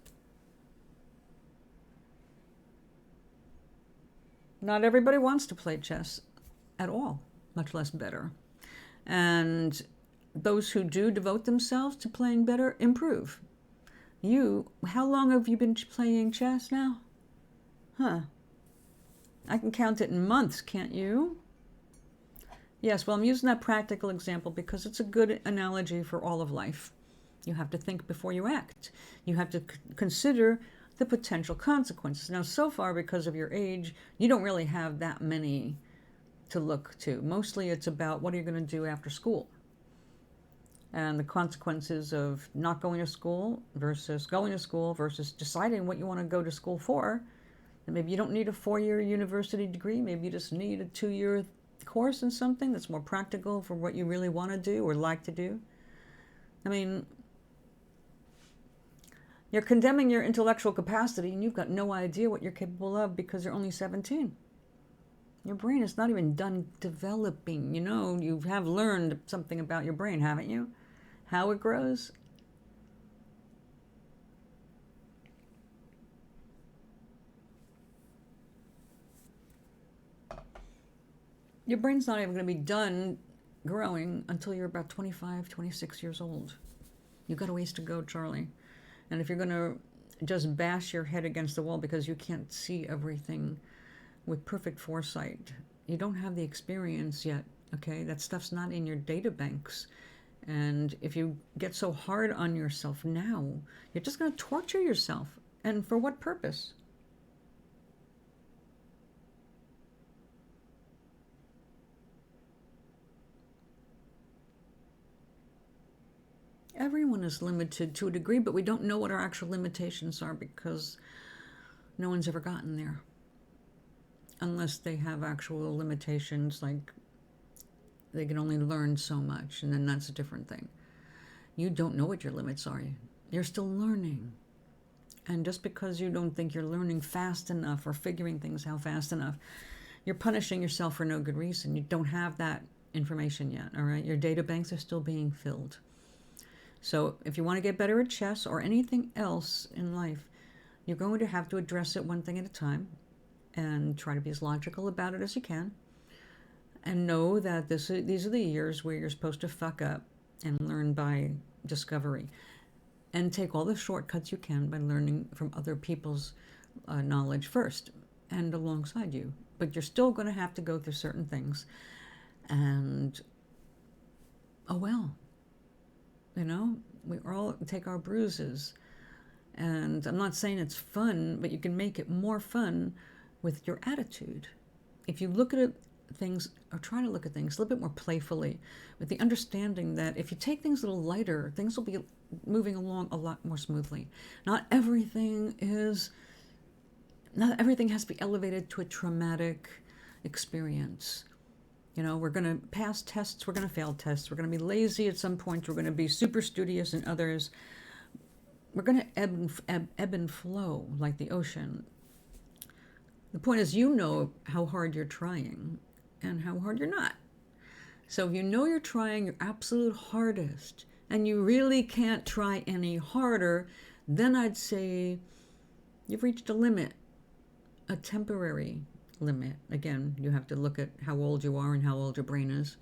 Not everybody wants to play chess at all, much less better. And those who do devote themselves to playing better improve. How long have you been playing chess now? Huh. I can count it in months, can't you? Yes, well, I'm using that practical example because it's a good analogy for all of life. You have to think before you act. You have to consider the potential consequences. Now, so far, because of your age, you don't really have that many to look to. Mostly it's about what are you going to do after school, and the consequences of not going to school versus going to school versus deciding what you want to go to school for. And maybe you don't need a 4-year university degree. Maybe you just need a 2-year course in something that's more practical for what you really want to do or like to do. I mean, you're condemning your intellectual capacity and you've got no idea what you're capable of because you're only 17. Your brain is not even done developing. You have learned something about your brain, haven't you? How it grows. Your brain's not even going to be done growing until you're about 25, 26 years old. You've got a ways to go, Charlie. And if you're going to just bash your head against the wall because you can't see everything with perfect foresight, you don't have the experience yet, okay? That stuff's not in your data banks. And if you get so hard on yourself now, you're just going to torture yourself. And for what purpose? Everyone is limited to a degree, but we don't know what our actual limitations are because no one's ever gotten there. Unless they have actual limitations, like they can only learn so much, and then that's a different thing. You don't know what your limits are. You're still learning. And just because you don't think you're learning fast enough or figuring things out fast enough, you're punishing yourself for no good reason. You don't have that information yet, all right? Your data banks are still being filled. So if you want to get better at chess or anything else in life, you're going to have to address it one thing at a time and try to be as logical about it as you can. And know that these are the years where you're supposed to fuck up and learn by discovery. And take all the shortcuts you can by learning from other people's knowledge first and alongside you. But you're still going to have to go through certain things. And, oh well. We all take our bruises. And I'm not saying it's fun, but you can make it more fun with your attitude. If you look at things, or try to look at things a little bit more playfully, with the understanding that if you take things a little lighter, things will be moving along a lot more smoothly. Not everything has to be elevated to a traumatic experience. We're going to pass tests, we're going to fail tests, we're going to be lazy at some points, we're going to be super studious in others. We're going to ebb and flow like the ocean. The point is, how hard you're trying and how hard you're not. So if you're trying your absolute hardest and you really can't try any harder, then I'd say you've reached a limit, a temporary limit. Again, you have to look at how old you are and how old your brain is.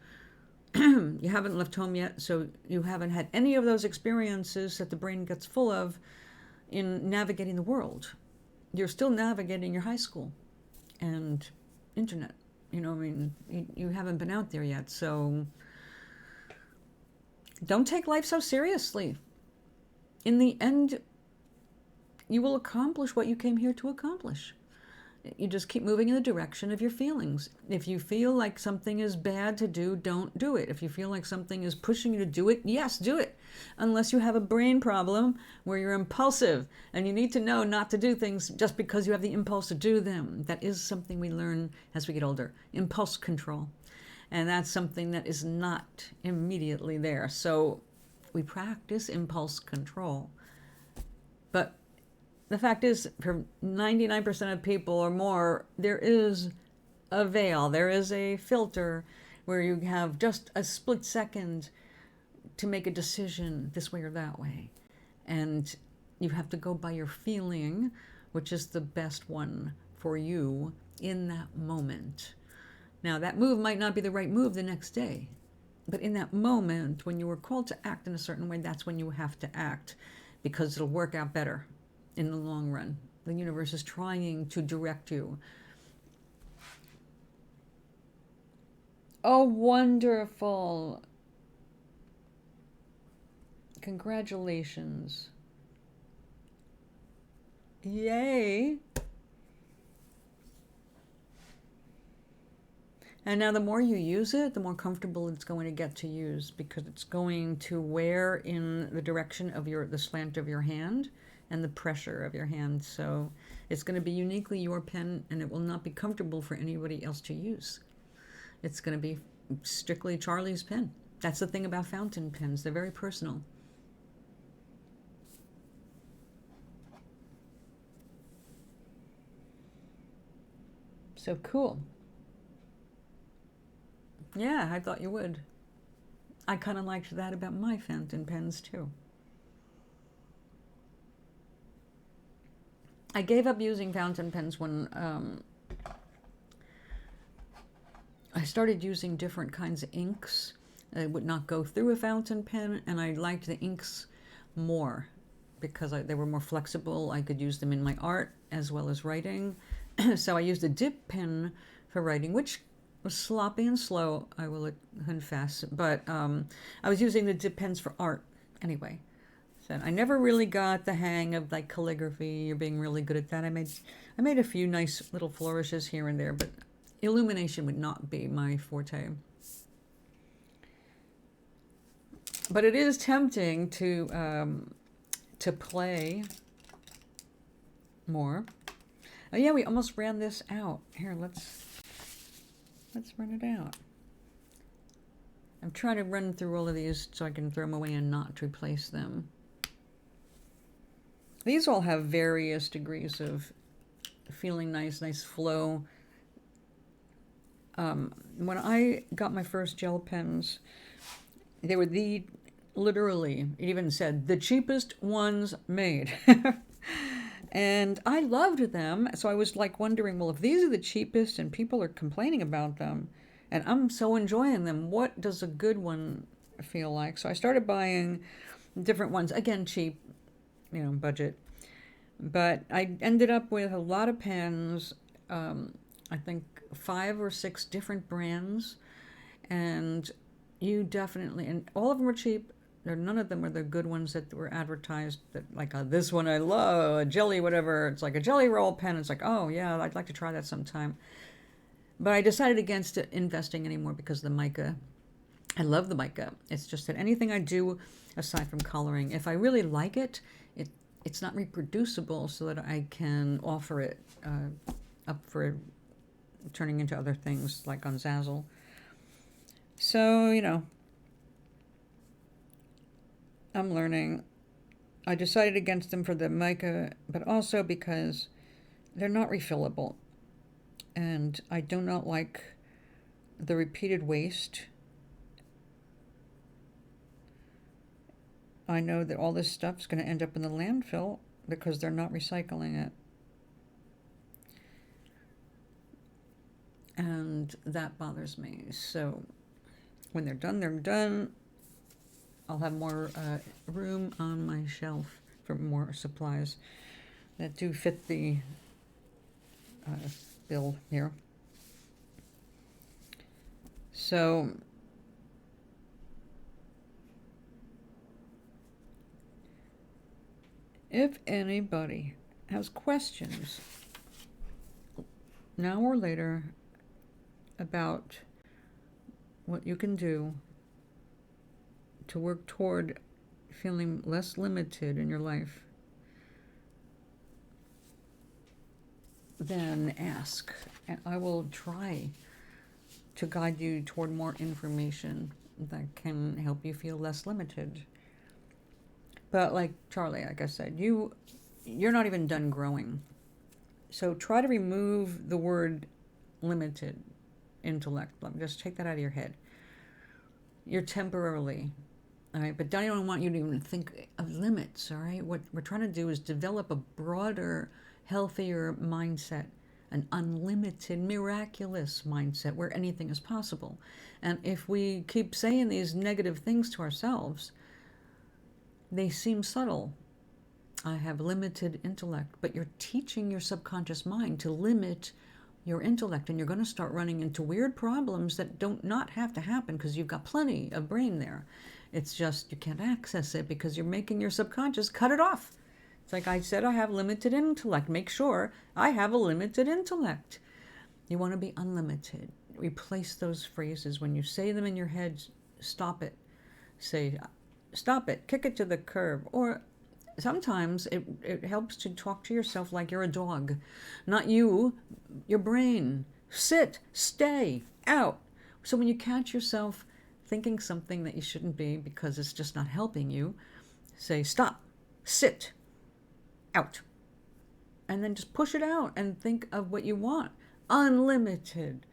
You haven't left home yet, so you haven't had any of those experiences that the brain gets full of in navigating the world. You're still navigating your high school and internet. You haven't been out there yet, so don't take life so seriously. In the end, you will accomplish what you came here to accomplish. You just keep moving in the direction of your feelings. If you feel like something is bad to do, don't do it. If you feel like something is pushing you to do it, yes, do it. Unless you have a brain problem where you're impulsive and you need to know not to do things just because you have the impulse to do them. That is something we learn as we get older. Impulse control. And that's something that is not immediately there. So we practice impulse control. But the fact is, for 99% of people or more, there is a veil, there is a filter where you have just a split second to make a decision this way or that way. And you have to go by your feeling, which is the best one for you in that moment. Now, that move might not be the right move the next day, but in that moment, when you were called to act in a certain way, that's when you have to act, because it'll work out better in the long run. The universe is trying to direct you. Oh, wonderful. Congratulations. Yay. And now the more you use it, the more comfortable it's going to get to use, because it's going to wear in the direction of the slant of your hand and the pressure of your hand. So it's going to be uniquely your pen, and it will not be comfortable for anybody else to use. It's going to be strictly Charlie's pen. That's the thing about fountain pens. They're very personal. So cool. Yeah, I thought you would. I kind of liked that about my fountain pens too. I gave up using fountain pens when I started using different kinds of inks. I would not go through a fountain pen, and I liked the inks more because they were more flexible. I could use them in my art as well as writing. So I used a dip pen for writing, which was sloppy and slow, I will confess. But I was using the dip pens for art anyway. So I never really got the hang of like calligraphy or being really good at that. I made a few nice little flourishes here and there, but illumination would not be my forte. But it is tempting to play more. Oh yeah, we almost ran this out. Here, let's run it out. I'm trying to run through all of these so I can throw them away and not replace them. These all have various degrees of feeling nice flow. When I got my first gel pens, they were literally, it even said, the cheapest ones made. And I loved them. So I was like wondering, well, if these are the cheapest and people are complaining about them, and I'm so enjoying them, what does a good one feel like? So I started buying different ones. Again, cheap, budget. But I ended up with a lot of pens, I think 5 or 6 different brands. And and all of them were cheap. None of them were the good ones that were advertised, that like this one I love, a jelly whatever. It's like a jelly roll pen. It's like, oh yeah, I'd like to try that sometime. But I decided against investing anymore because of the mica. I love the mica. It's just that anything I do aside from coloring, if I really like it, it's not reproducible so that I can offer it up for turning into other things like on Zazzle. So, I'm learning. I decided against them for the mica, but also because they're not refillable. And I do not like the repeated waste. I know that all this stuff's going to end up in the landfill because they're not recycling it. And that bothers me. So when they're done, they're done. I'll have more room on my shelf for more supplies that do fit the bill here. So if anybody has questions, now or later about what you can do to work toward feeling less limited in your life, then ask, and I will try to guide you toward more information that can help you feel less limited. But like Charlie, like I said, you're not even done growing. So try to remove the word limited intellect. Just take that out of your head. You're temporarily, all right? But I don't want you to even think of limits, all right? What we're trying to do is develop a broader, healthier mindset, an unlimited, miraculous mindset where anything is possible. And if we keep saying these negative things to ourselves, they seem subtle. I have limited intellect, but you're teaching your subconscious mind to limit your intellect, and you're going to start running into weird problems that don't not have to happen because you've got plenty of brain there. It's just you can't access it because you're making your subconscious cut it off. It's like I said, I have limited intellect. Make sure I have a limited intellect. You want to be unlimited. Replace those phrases. When you say them in your head, stop it. Say, stop it, kick it to the curb. Or sometimes it helps to talk to yourself like you're a dog. Not you, your brain. Sit, stay, out. So when you catch yourself thinking something that you shouldn't be because it's just not helping you, say stop, sit, out. And then just push it out and think of what you want. Unlimited.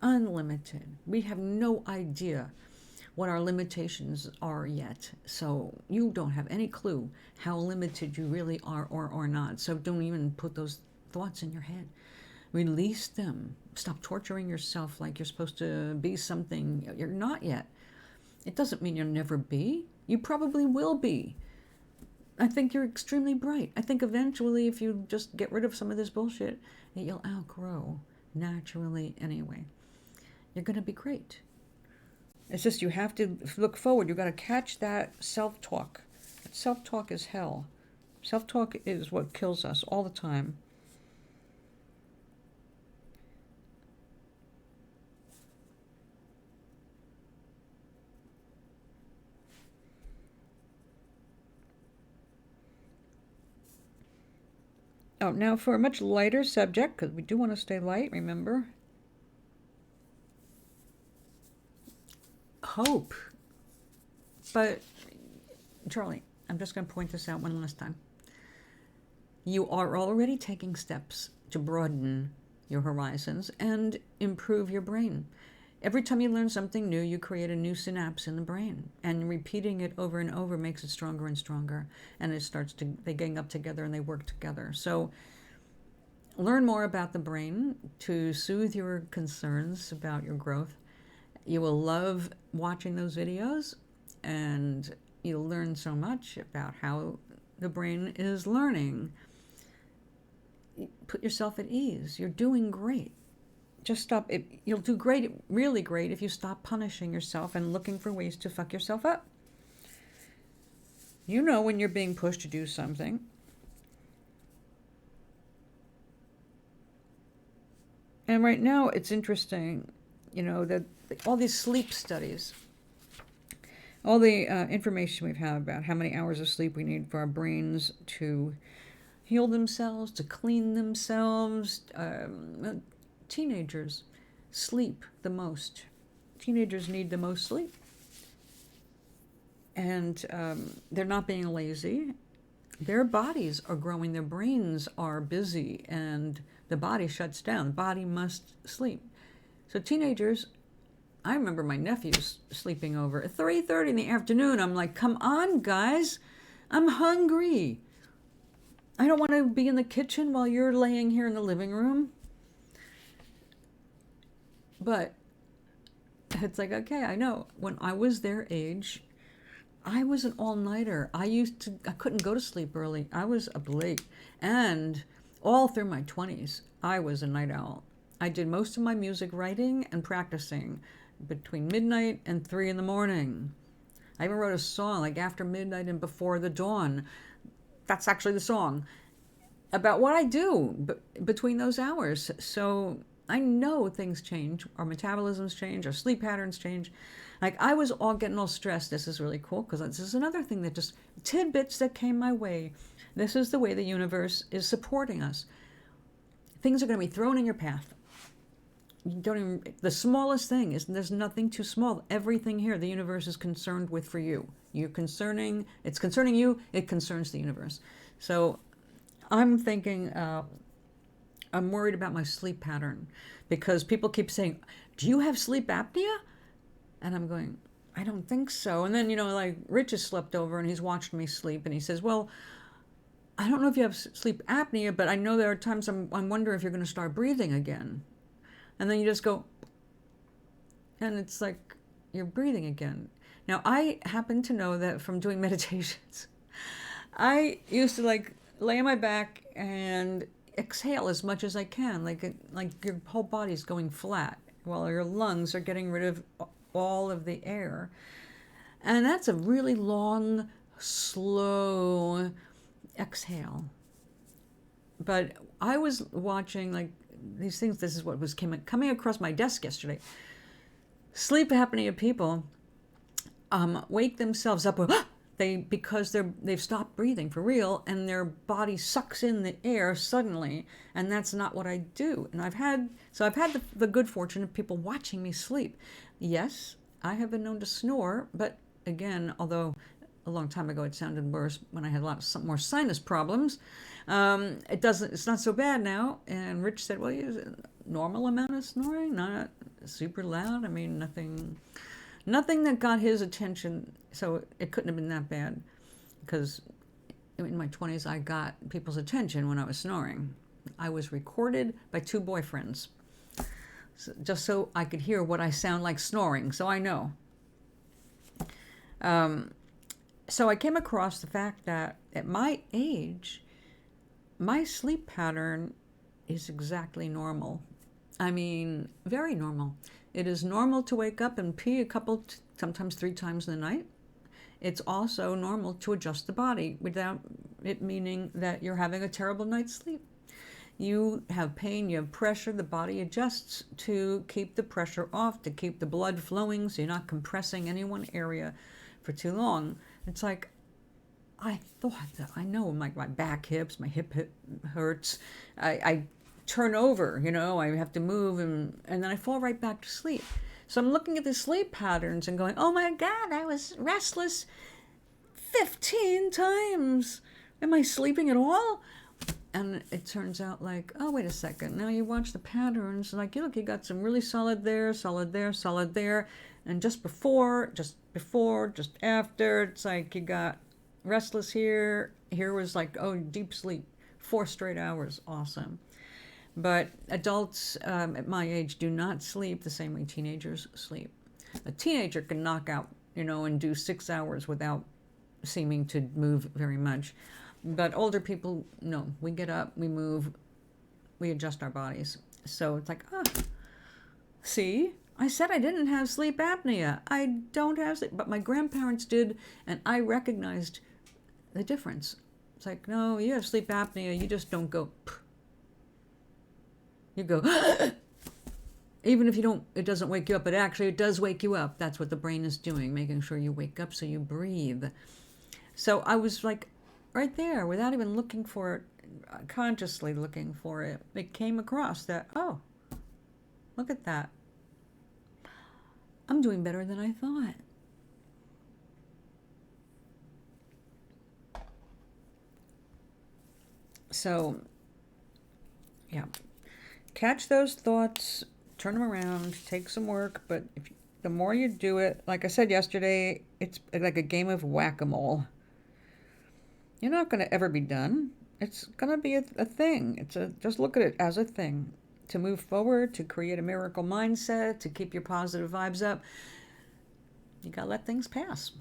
Unlimited. We have no idea what our limitations are yet. So you don't have any clue how limited you really are or not. So don't even put those thoughts in your head. Release them. Stop torturing yourself like you're supposed to be something you're not yet. It doesn't mean you'll never be. You probably will be. I think you're extremely bright. I think eventually if you just get rid of some of this bullshit, you'll outgrow naturally anyway. You're going to be great. It's just you have to look forward. You've got to catch that self-talk. Self-talk is hell. Self-talk is what kills us all the time. Oh, now for a much lighter subject, because we do want to stay light, remember? Hope. But, Charlie, I'm just going to point this out one last time. You are already taking steps to broaden your horizons and improve your brain. Every time you learn something new, you create a new synapse in the brain, and repeating it over and over makes it stronger and stronger, and they gang up together and they work together. So learn more about the brain to soothe your concerns about your growth. You will love watching those videos, and you'll learn so much about how the brain is learning. Put yourself at ease. You're doing great. Just stop it. You'll do great, really great, if you stop punishing yourself and looking for ways to fuck yourself up. You know when you're being pushed to do something. And right now it's interesting, that all these sleep studies, all the information we've had about how many hours of sleep we need for our brains to heal themselves, to clean themselves. Teenagers sleep the most. Teenagers need the most sleep. And they're not being lazy. Their bodies are growing. Their brains are busy. And the body shuts down. The body must sleep. So teenagers, I remember my nephews sleeping over at 3:30 in the afternoon. I'm like, come on, guys. I'm hungry. I don't want to be in the kitchen while you're laying here in the living room. But it's like, okay, I know. When I was their age, I was an all-nighter. I couldn't go to sleep early. I was up late. And all through my 20s, I was a night owl. I did most of my music writing and practicing between midnight and 3 in the morning. I even wrote a song like After Midnight and Before the Dawn. That's actually the song. about what I do between those hours. So I know things change, our metabolisms change, our sleep patterns change. Like I was all getting all stressed. This is really cool because this is another thing that just tidbits that came my way. This is the way the universe is supporting us. Things are going to be thrown in your path. You don't even, the smallest thing is, there's nothing too small. Everything here the universe is concerned with for you. It's concerning you, it concerns the universe. So I'm thinking, I'm worried about my sleep pattern because people keep saying, do you have sleep apnea? And I'm going, I don't think so. And then, like Rich has slept over and he's watched me sleep and he says, well, I don't know if you have sleep apnea, but I know there are times I'm wondering if you're going to start breathing again. And then you just go, and it's like you're breathing again. Now, I happen to know that from doing meditations. I used to like lay on my back and exhale as much as I can, like your whole body's going flat while your lungs are getting rid of all of the air. And that's a really long, slow exhale. But I was watching like these things. This is what was coming across my desk yesterday. Sleep apnea people wake themselves up with because they've stopped breathing for real, and their body sucks in the air suddenly, and that's not what I do. And I've had the good fortune of people watching me sleep. Yes, I have been known to snore, but again, although a long time ago it sounded worse when I had a lot of more sinus problems, it's not so bad now. And Rich said, well, you normal amount of snoring, not super loud. I mean, nothing that got his attention, so it couldn't have been that bad, because in my 20s I got people's attention when I was snoring. I was recorded by 2 boyfriends, just so I could hear what I sound like snoring, so I know. So I came across the fact that at my age, my sleep pattern is exactly normal. I mean, very normal. It is normal to wake up and pee sometimes 3 times in the night. It's also normal to adjust the body without it meaning that you're having a terrible night's sleep. You have pain, you have pressure, the body adjusts to keep the pressure off, to keep the blood flowing so you're not compressing any one area for too long. It's like, I thought that I know my back, hips, my hip hurts. I turn over, I have to move, and then I fall right back to sleep. So I'm looking at the sleep patterns and going, oh my God, I was restless 15 times. Am I sleeping at all? And it turns out like, oh, wait a second. Now you watch the patterns, like, look, you got some really solid there, solid there, solid there. And just before, just after, it's like you got restless here. Here was like, oh, deep sleep, 4 straight hours. Awesome. But adults at my age do not sleep the same way teenagers sleep. A teenager can knock out, and do 6 hours without seeming to move very much. But older people, no, we get up, we move, we adjust our bodies. So it's like, see, I said I didn't have sleep apnea. I don't have sleep, but my grandparents did, and I recognized the difference. It's like, no, you have sleep apnea, you just don't go, you go, even if it doesn't wake you up, but actually it does wake you up. That's what the brain is doing, making sure you wake up so you breathe. So I was like, right there, without even looking for it, consciously looking for it, it came across that, oh, look at that. I'm doing better than I thought. So, yeah, catch those thoughts, turn them around, take some work, but the more you do it, like I said yesterday, it's like a game of whack-a-mole. You're not going to ever be done. It's going to be a thing. Just look at it as a thing. To move forward, to create a miracle mindset, to keep your positive vibes up, you got to let things pass.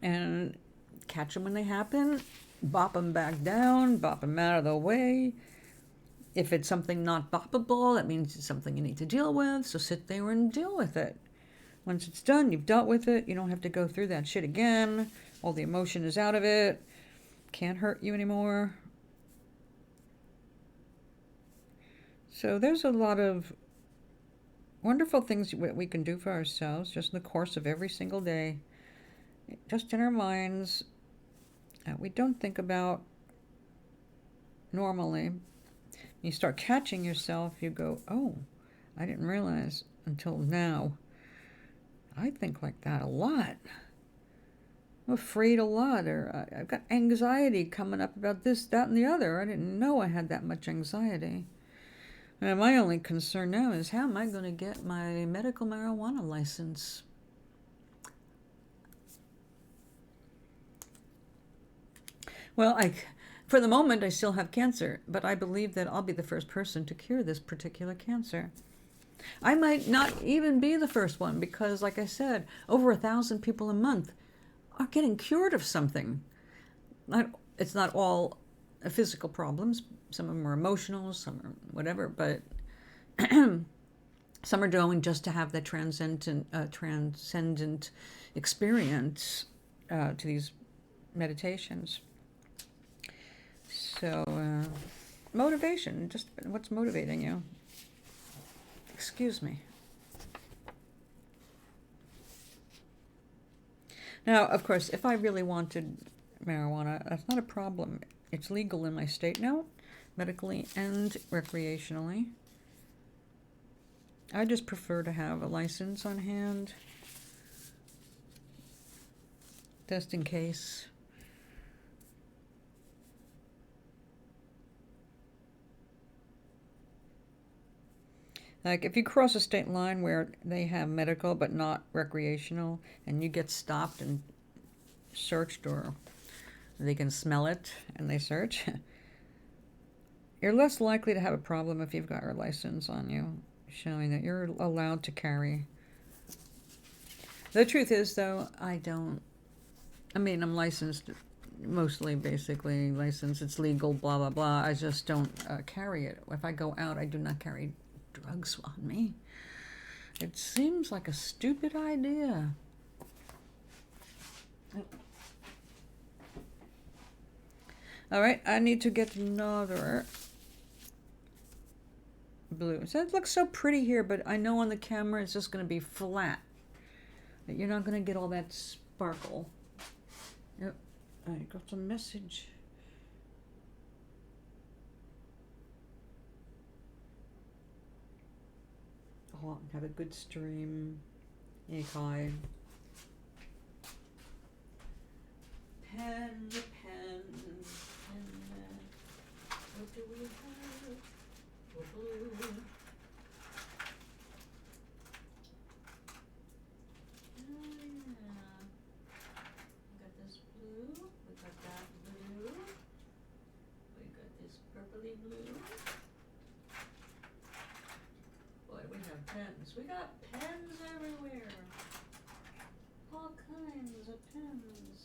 And catch them when they happen, bop them back down, bop them out of the way. If it's something not boppable, that means it's something you need to deal with, so sit there and deal with it. Once it's done, you've dealt with it, you don't have to go through that shit again. All the emotion is out of it. Can't hurt you anymore. So there's a lot of wonderful things we can do for ourselves just in the course of every single day, just in our minds, that we don't think about normally. You start catching yourself, you go, oh, I didn't realize until now. I think like that a lot. I'm afraid a lot, or I've got anxiety coming up about this, that, and the other. I didn't know I had that much anxiety. And my only concern now is how am I going to get my medical marijuana license? Well, for the moment, I still have cancer, but I believe that I'll be the first person to cure this particular cancer. I might not even be the first one because, like I said, over 1,000 people a month are getting cured of something. It's not all physical problems. Some of them are emotional, some are whatever, but some are going just to have that transcendent experience to these meditations. So, motivation, just what's motivating you? Excuse me. Now, of course, if I really wanted marijuana, that's not a problem. It's legal in my state now, medically and recreationally. I just prefer to have a license on hand, just in case. Like if you cross a state line where they have medical but not recreational, and you get stopped and searched, or they can smell it and they search, you're less likely to have a problem if you've got your license on you, showing that you're allowed to carry. The truth is, though, I'm licensed, mostly, basically licensed. It's legal, blah, blah, blah. I just don't carry it. If I go out, I do not carry drugs on me. It seems like a stupid idea. All right, I need to get another blue. So it looks so pretty here, but I know on the camera it's just going to be flat. You're not going to get all that sparkle. Yep, I got a message. Oh, have a good stream. Ekai. Pen. What do we have? Blue. We got this blue. We got that blue. We got this purpley blue. Boy, we have pens. We got pens everywhere. All kinds of pens.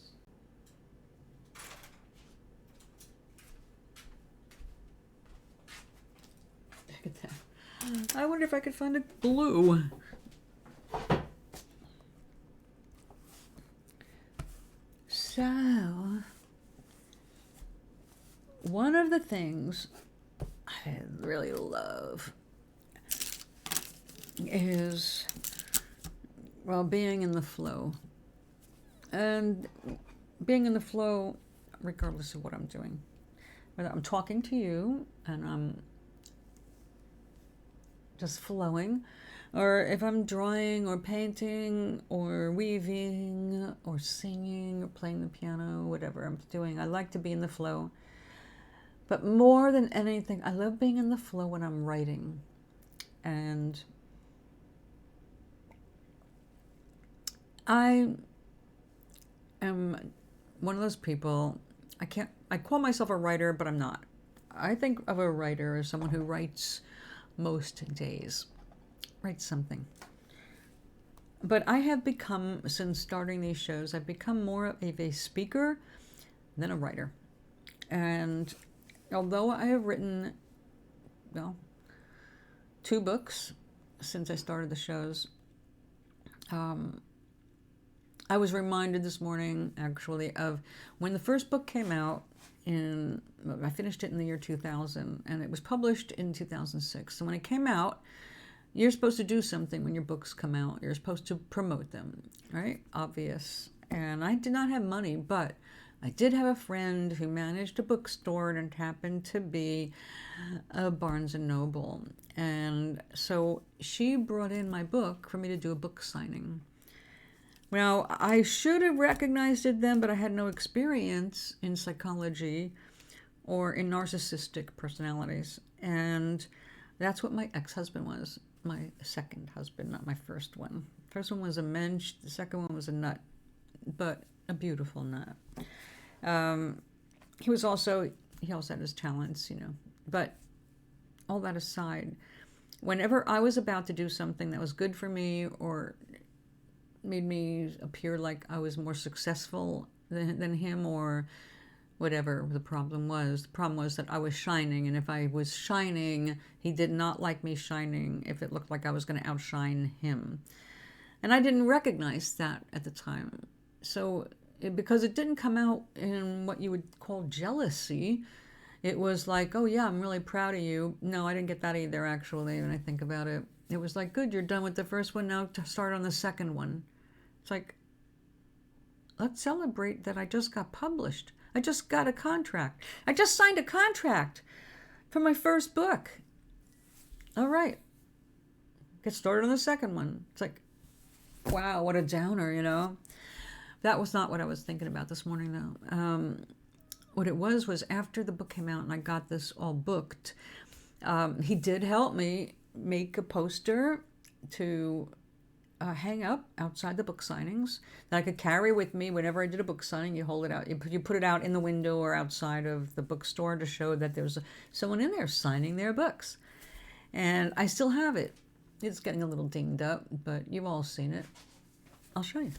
Look at that. I wonder if I could find a blue. So, one of the things I really love is, well, being in the flow. And being in the flow regardless of what I'm doing. Whether I'm talking to you and I'm just flowing, or if I'm drawing or painting or weaving or singing or playing the piano, whatever I'm doing, I like to be in the flow. But more than anything, I love being in the flow when I'm writing. And I am one of those people, I call myself a writer, but I'm not. I think of a writer as someone who writes most days, writes something. But I have become, since starting these shows, I've become more of a speaker than a writer. And although I have written, 2 books since I started the shows, I was reminded this morning, actually, of when the first book came out. I finished it in the year 2000, and it was published in 2006. So when it came out, you're supposed to do something when your books come out. You're supposed to promote them, right? Obvious. And I did not have money, but I did have a friend who managed a bookstore, and it happened to be a Barnes and Noble. And so she brought in my book for me to do a book signing. Now, I should have recognized it then, but I had no experience in psychology or in narcissistic personalities. And that's what my ex-husband was. My second husband, not my first one. First one was a mensch, the second one was a nut, but a beautiful nut. He also had his talents, But all that aside, whenever I was about to do something that was good for me or made me appear like I was more successful than him or whatever the problem was. The problem was that I was shining, and if I was shining, he did not like me shining if it looked like I was going to outshine him. And I didn't recognize that at the time. So because it didn't come out in what you would call jealousy, it was like, oh yeah, I'm really proud of you. No, I didn't get that either, actually, when I think about it. It was like, good, you're done with the first one, now to start on the second one. It's like, let's celebrate that I just got published. I just got a contract. I just signed a contract for my first book. All right. Get started on the second one. It's like, wow, what a downer, That was not what I was thinking about this morning, though. What it was after the book came out and I got this all booked, he did help me make a poster to hang up outside the book signings that I could carry with me whenever I did a book signing. You hold it out, you put it out in the window or outside of the bookstore to show that there's someone in there signing their books. And I still have it. It's getting a little dinged up, but you've all seen it. I'll show you.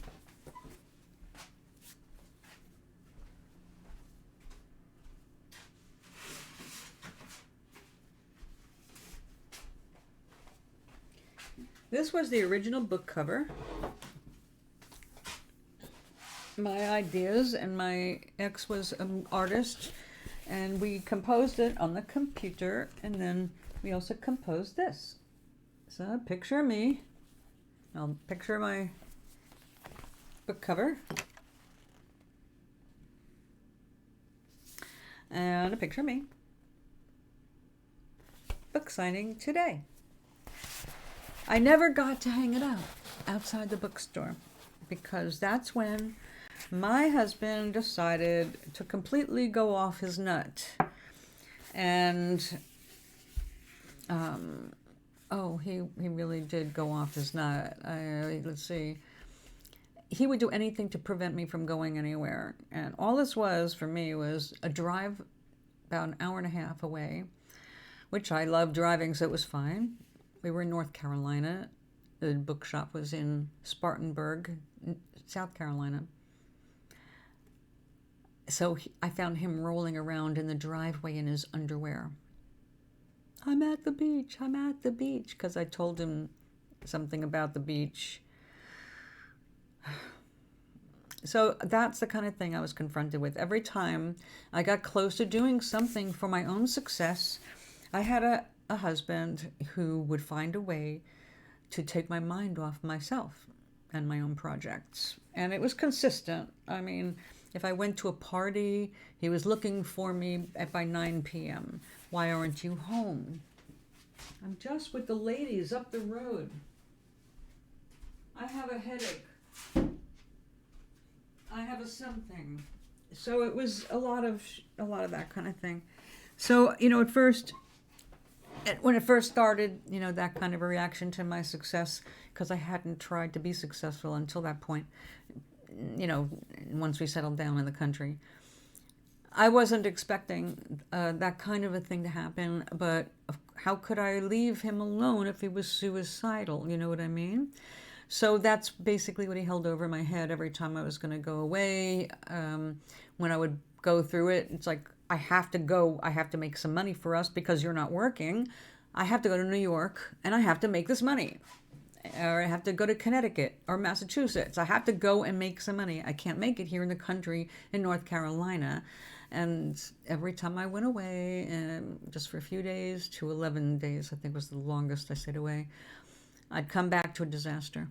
This was the original book cover. My ideas, and my ex was an artist, and we composed it on the computer, and then we also composed this. So picture me. I'll picture my book cover. And a picture of me. Book signing today. I never got to hang it out outside the bookstore because that's when my husband decided to completely go off his nut. And, he really did go off his nut. Let's see. He would do anything to prevent me from going anywhere. And all this was, for me, was a drive about an hour and a half away, which I love driving, so it was fine. We were in North Carolina. The bookshop was in Spartanburg, South Carolina. So I found him rolling around in the driveway in his underwear. I'm at the beach, because I told him something about the beach. So that's the kind of thing I was confronted with. Every time I got close to doing something for my own success, I had a husband who would find a way to take my mind off myself and my own projects. And it was consistent. I mean, if I went to a party, he was looking for me by 9 p.m. Why aren't you home? I'm just with the ladies up the road. I have a headache. I have a something. So it was a lot of that kind of thing. So, at first, when it first started, that kind of a reaction to my success, because I hadn't tried to be successful until that point, once we settled down in the country. I wasn't expecting that kind of a thing to happen, but how could I leave him alone if he was suicidal? You know what I mean? So that's basically what he held over my head every time I was going to go away. When I would go through it, it's like, I have to go. I have to make some money for us because you're not working. I have to go to New York and I have to make this money. or I have to go to Connecticut or Massachusetts. I have to go and make some money. I can't make it here in the country in North Carolina. And every time I went away, and just for a few days, to 11 days, I think was the longest I stayed away, I'd come back to a disaster.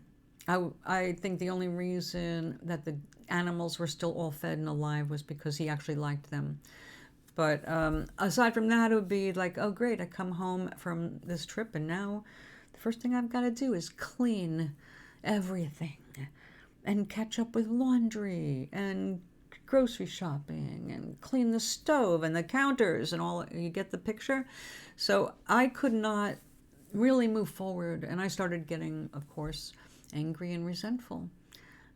I think the only reason that the animals were still all fed and alive was because he actually liked them. But aside from that, it would be like, oh, great, I come home from this trip, and now the first thing I've got to do is clean everything and catch up with laundry and grocery shopping and clean the stove and the counters and all. You get the picture? So I could not really move forward, and I started getting, of course, angry and resentful.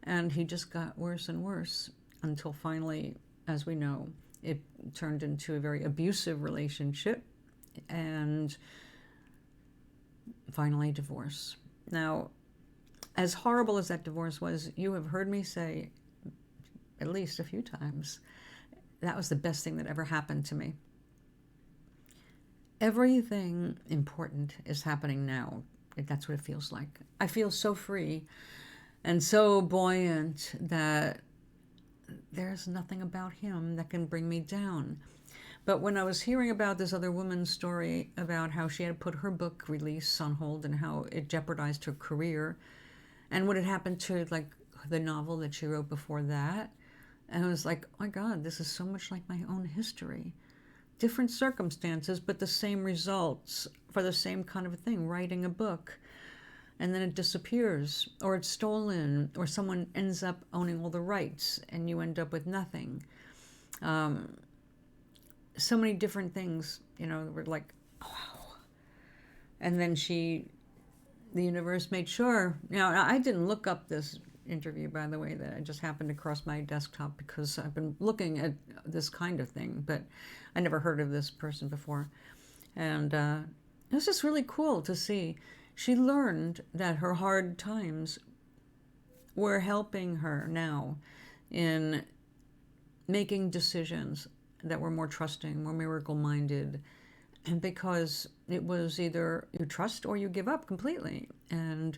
And he just got worse and worse until finally, as we know, it turned into a very abusive relationship and finally divorce. Now, as horrible as that divorce was, you have heard me say at least a few times, that was the best thing that ever happened to me. Everything important is happening now. That's what it feels like. I feel so free and so buoyant that there's nothing about him that can bring me down. But when I was hearing about this other woman's story about how she had put her book release on hold and how it jeopardized her career, and what had happened to like the novel that she wrote before that, and I was like, oh my God, this is so much like my own history. Different circumstances, but the same results for the same kind of thing, writing a book. And then it disappears, or it's stolen, or someone ends up owning all the rights, and you end up with nothing. So many different things, were like, oh, wow. And then the universe made sure. Now, I didn't look up this interview, by the way, that I just happened to cross my desktop because I've been looking at this kind of thing, but I never heard of this person before. And it was just really cool to see. She learned that her hard times were helping her now in making decisions that were more trusting, more miracle-minded, and because it was either you trust or you give up completely. And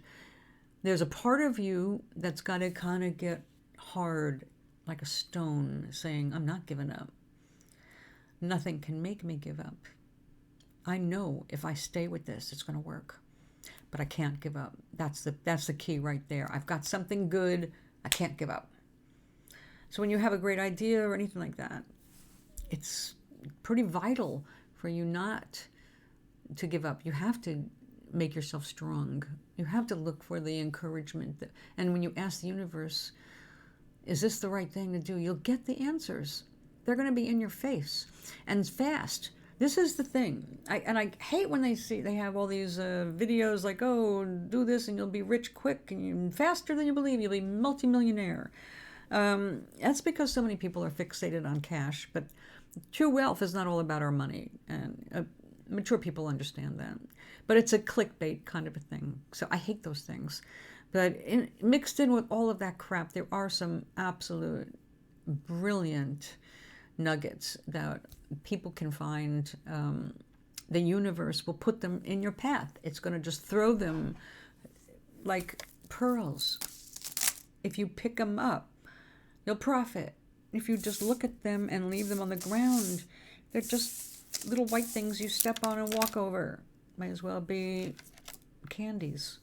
there's a part of you that's got to kind of get hard like a stone, saying, I'm not giving up. Nothing can make me give up. I know if I stay with this, it's going to work. But I can't give up. That's the key right there. I've got something good. I can't give up. So when you have a great idea or anything like that, it's pretty vital for you not to give up. You have to make yourself strong. You have to look for the encouragement. And when you ask the universe, is this the right thing to do? You'll get the answers. They're going to be in your face and fast. This is the thing. I hate when they have all these videos like, oh, do this and you'll be rich quick and faster than you believe. You'll be multimillionaire. That's because so many people are fixated on cash. But true wealth is not all about our money. And mature people understand that. But it's a clickbait kind of a thing. So I hate those things. But mixed in with all of that crap, there are some absolute brilliant nuggets that people can find. The universe will put them in your path. It's going to just throw them like pearls. If you pick them up, you'll profit. If you just look at them and leave them on the ground, they're just little white things you step on and walk over. Might as well be candies.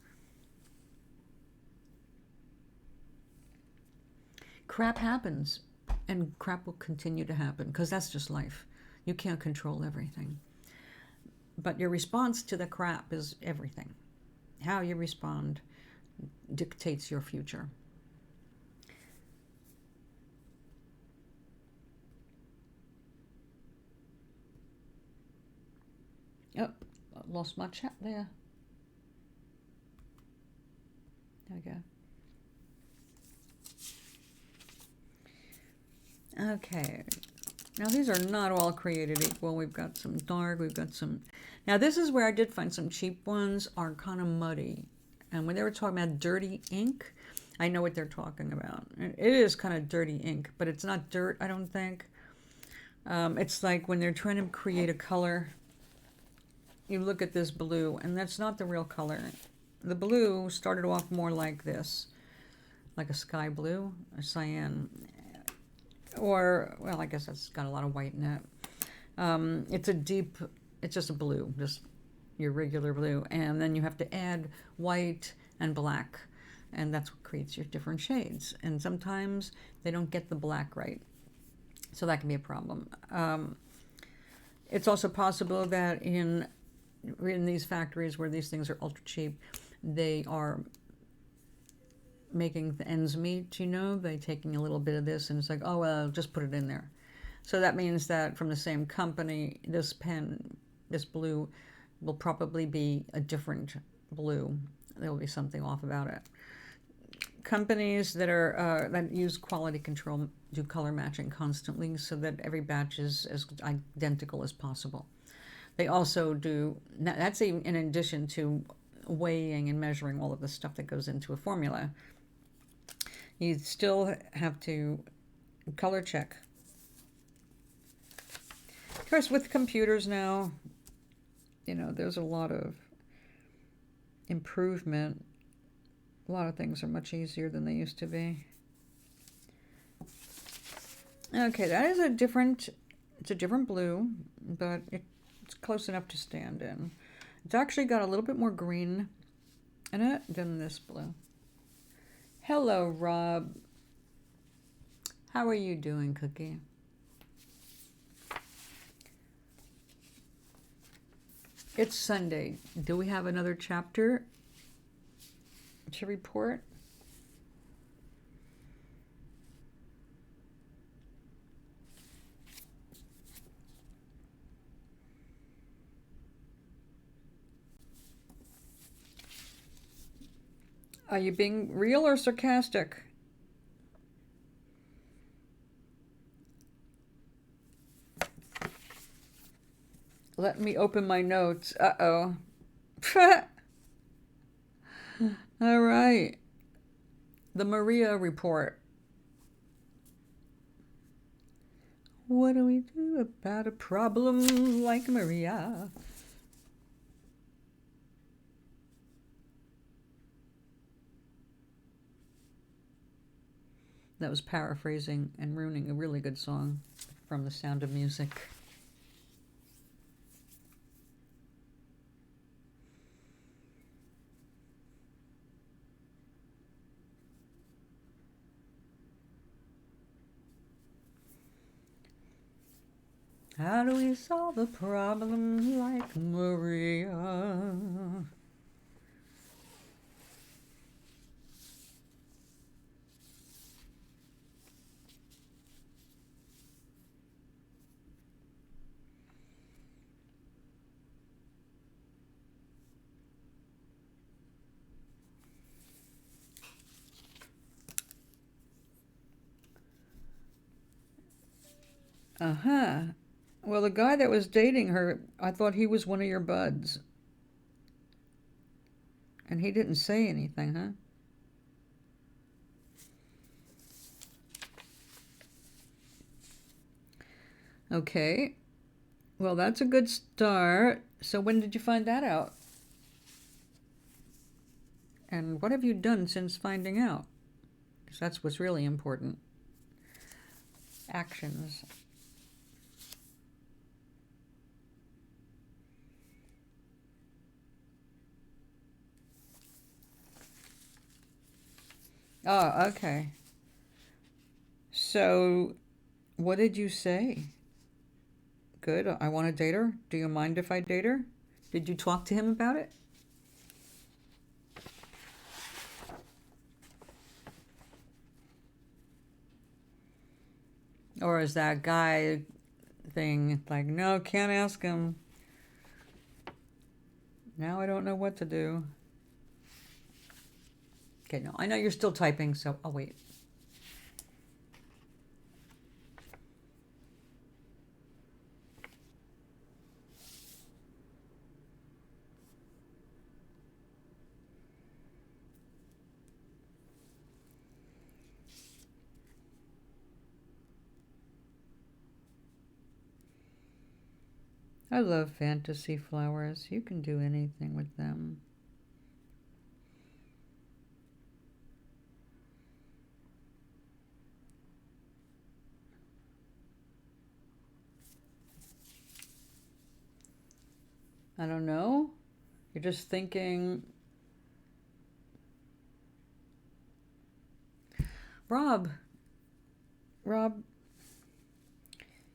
Crap happens. And crap will continue to happen because that's just life. You can't control everything. But your response to the crap is everything. How you respond dictates your future. Oh, I lost my chat there. There we go. Okay, now these are not all created equal. We've got some dark, we've got some... Now this is where I did find some cheap ones are kind of muddy. And when they were talking about dirty ink, I know what they're talking about. It is kind of dirty ink, but it's not dirt, I don't think. It's like when they're trying to create a color, you look at this blue, and that's not the real color. the blue started off more like this, like a sky blue, a cyan, or, well, I guess that's got a lot of white in it. It's just a blue, just your regular blue. And then you have to add white and black. And that's what creates your different shades. And sometimes they don't get the black right. So that can be a problem. It's also possible that in these factories where these things are ultra cheap, they are making the ends meet, They're taking a little bit of this and it's like, oh, well, just put it in there. So that means that from the same company, this blue will probably be a different blue. There will be something off about it. Companies that that use quality control do color matching constantly so that every batch is as identical as possible. They also do, that's even in addition to weighing and measuring all of the stuff that goes into a formula. You still have to color check. Of course, with computers now, there's a lot of improvement. A lot of things are much easier than they used to be. Okay, that is it's a different blue, but it's close enough to stand in. It's actually got a little bit more green in it than this blue. Hello, Rob. How are you doing, Cookie? It's Sunday. Do we have another chapter to report? Are you being real or sarcastic? Let me open my notes. Uh-oh. All right. The Maria report. What do we do about a problem like Maria? That was paraphrasing and ruining a really good song from The Sound of Music. How do we solve a problem like Maria? Uh-huh. Well, the guy that was dating her, I thought he was one of your buds. And he didn't say anything, huh? Okay. Well, that's a good start. So when did you find that out? And what have you done since finding out? Because that's what's really important. Actions. Oh, okay. So, what did you say? Good. I want to date her. Do you mind if I date her? Did you talk to him about it? Or is that guy thing like, no, can't ask him. Now I don't know what to do. Okay, no, I know you're still typing, so I'll wait. I love fantasy flowers. You can do anything with them. I don't know. You're just thinking, Rob, Rob,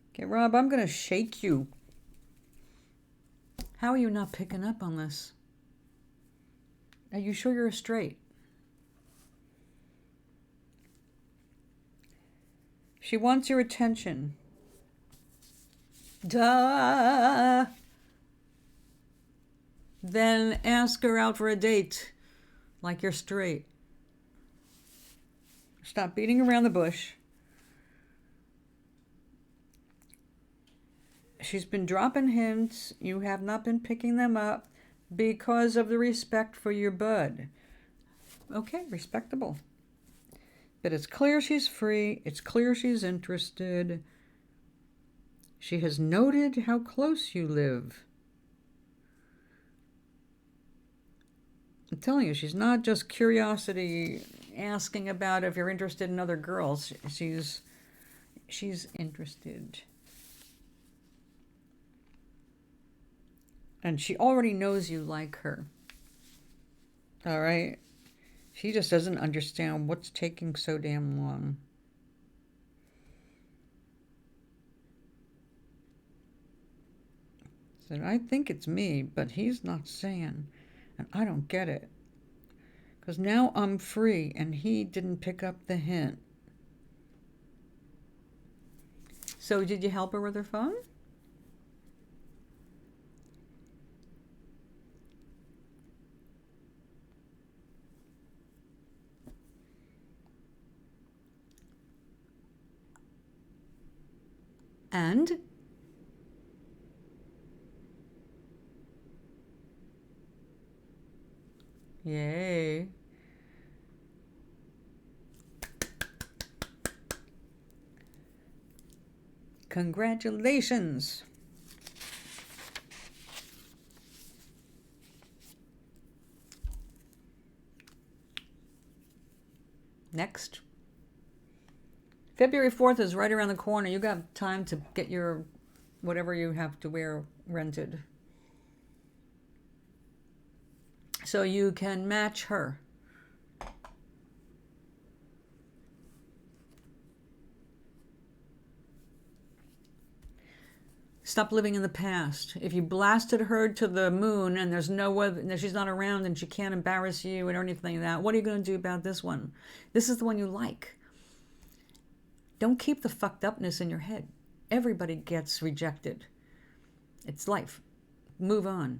okay, Rob, I'm going to shake you. How are you not picking up on this? Are you sure you're straight? She wants your attention. Duh. Then ask her out for a date like you're straight. Stop beating around the bush. She's been dropping hints. You have not been picking them up because of the respect for your bud. Okay, respectable. But it's clear she's free. It's clear she's interested. She has noted how close you live. I'm telling you, she's not just curiosity asking about if you're interested in other girls. She's interested. And she already knows you like her. All right? She just doesn't understand what's taking so damn long. Said, I think it's me, but he's not saying. And I don't get it. Because now I'm free, and he didn't pick up the hint. So did you help her with her phone? And? Yay. Congratulations. Next. February 4th is right around the corner. You got time to get your whatever you have to wear rented. So you can match her. Stop living in the past. If you blasted her to the moon and there's no way, she's not around and she can't embarrass you or anything like that, what are you going to do about this one? This is the one you like. Don't keep the fucked upness in your head. Everybody gets rejected. It's life. Move on.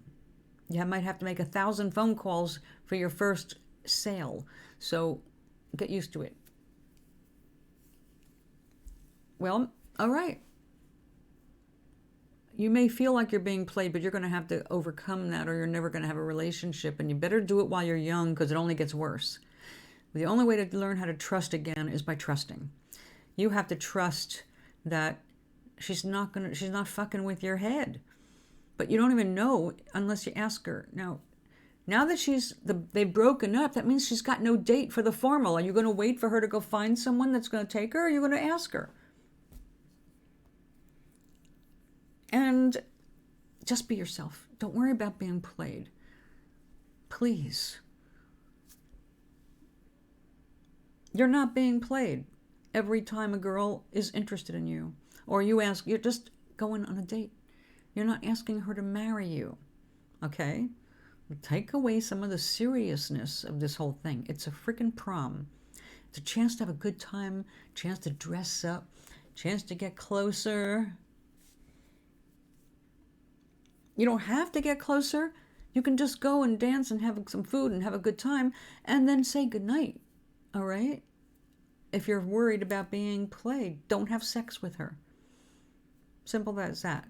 You might have to make 1,000 phone calls for your first sale. So get used to it. Well, all right. You may feel like you're being played, but you're going to have to overcome that or you're never going to have a relationship. And you better do it while you're young because it only gets worse. The only way to learn how to trust again is by trusting. You have to trust that she's not fucking with your head. But you don't even know unless you ask her. Now that they've broken up, that means she's got no date for the formal. Are you going to wait for her to go find someone that's going to take her, or are you going to ask her? And just be yourself. Don't worry about being played. Please. You're not being played every time a girl is interested in you. Or you ask, you're just going on a date. You're not asking her to marry you. Okay? Take away some of the seriousness of this whole thing. It's a freaking prom. It's a chance to have a good time, chance to dress up, chance to get closer. You don't have to get closer. You can just go and dance and have some food and have a good time and then say goodnight. All right? If you're worried about being played, don't have sex with her. Simple as that.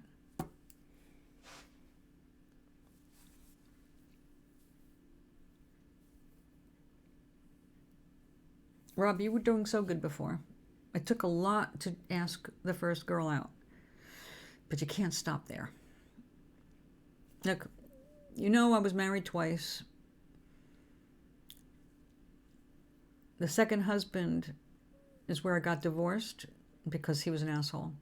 Rob, you were doing so good before. It took a lot to ask the first girl out. But you can't stop there. Look, you know I was married twice. The second husband is where I got divorced because he was an asshole.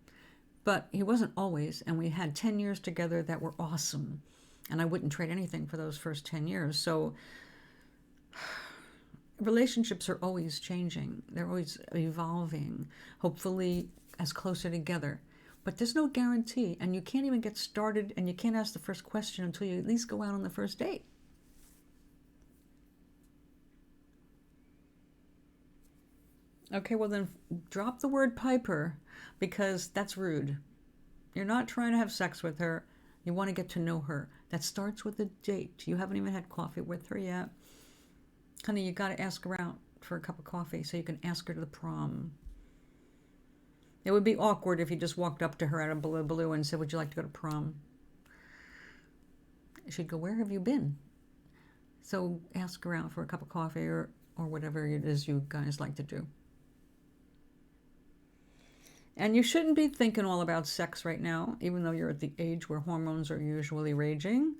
But he wasn't always, and we had 10 years together that were awesome. And I wouldn't trade anything for those first 10 years. So relationships are always changing. They're always evolving, hopefully as closer together. But there's no guarantee. And you can't even get started and you can't ask the first question until you at least go out on the first date. Okay, well then drop the word Piper because that's rude. You're not trying to have sex with her. You want to get to know her. That starts with a date. You haven't even had coffee with her yet. Honey, you got to ask her out for a cup of coffee so you can ask her to the prom. It would be awkward if you just walked up to her at a Baloo and said, would you like to go to prom? She'd go, where have you been? So ask her out for a cup of coffee or whatever it is you guys like to do. And you shouldn't be thinking all about sex right now, even though you're at the age where hormones are usually raging.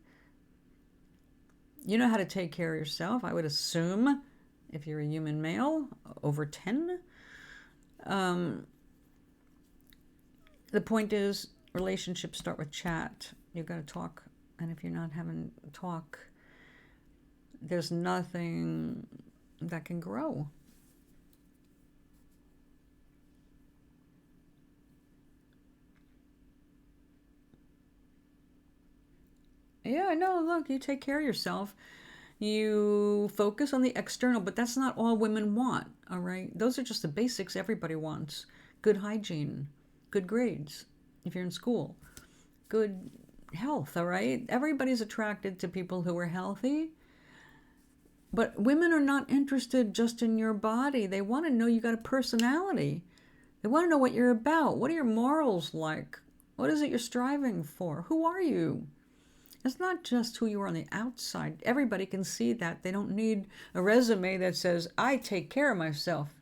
You know how to take care of yourself, I would assume, if you're a human male, over 10. The point is, relationships start with chat. You've got to talk. And if you're not having talk, there's nothing that can grow. Yeah, no, look, you take care of yourself. You focus on the external, but that's not all women want, all right? Those are just the basics everybody wants. Good hygiene, good grades if you're in school, good health, all right? Everybody's attracted to people who are healthy. But women are not interested just in your body. They want to know you got a personality. They want to know what you're about. What are your morals like? What is it you're striving for? Who are you? It's not just who you are on the outside. Everybody can see that. They don't need a resume that says, I take care of myself.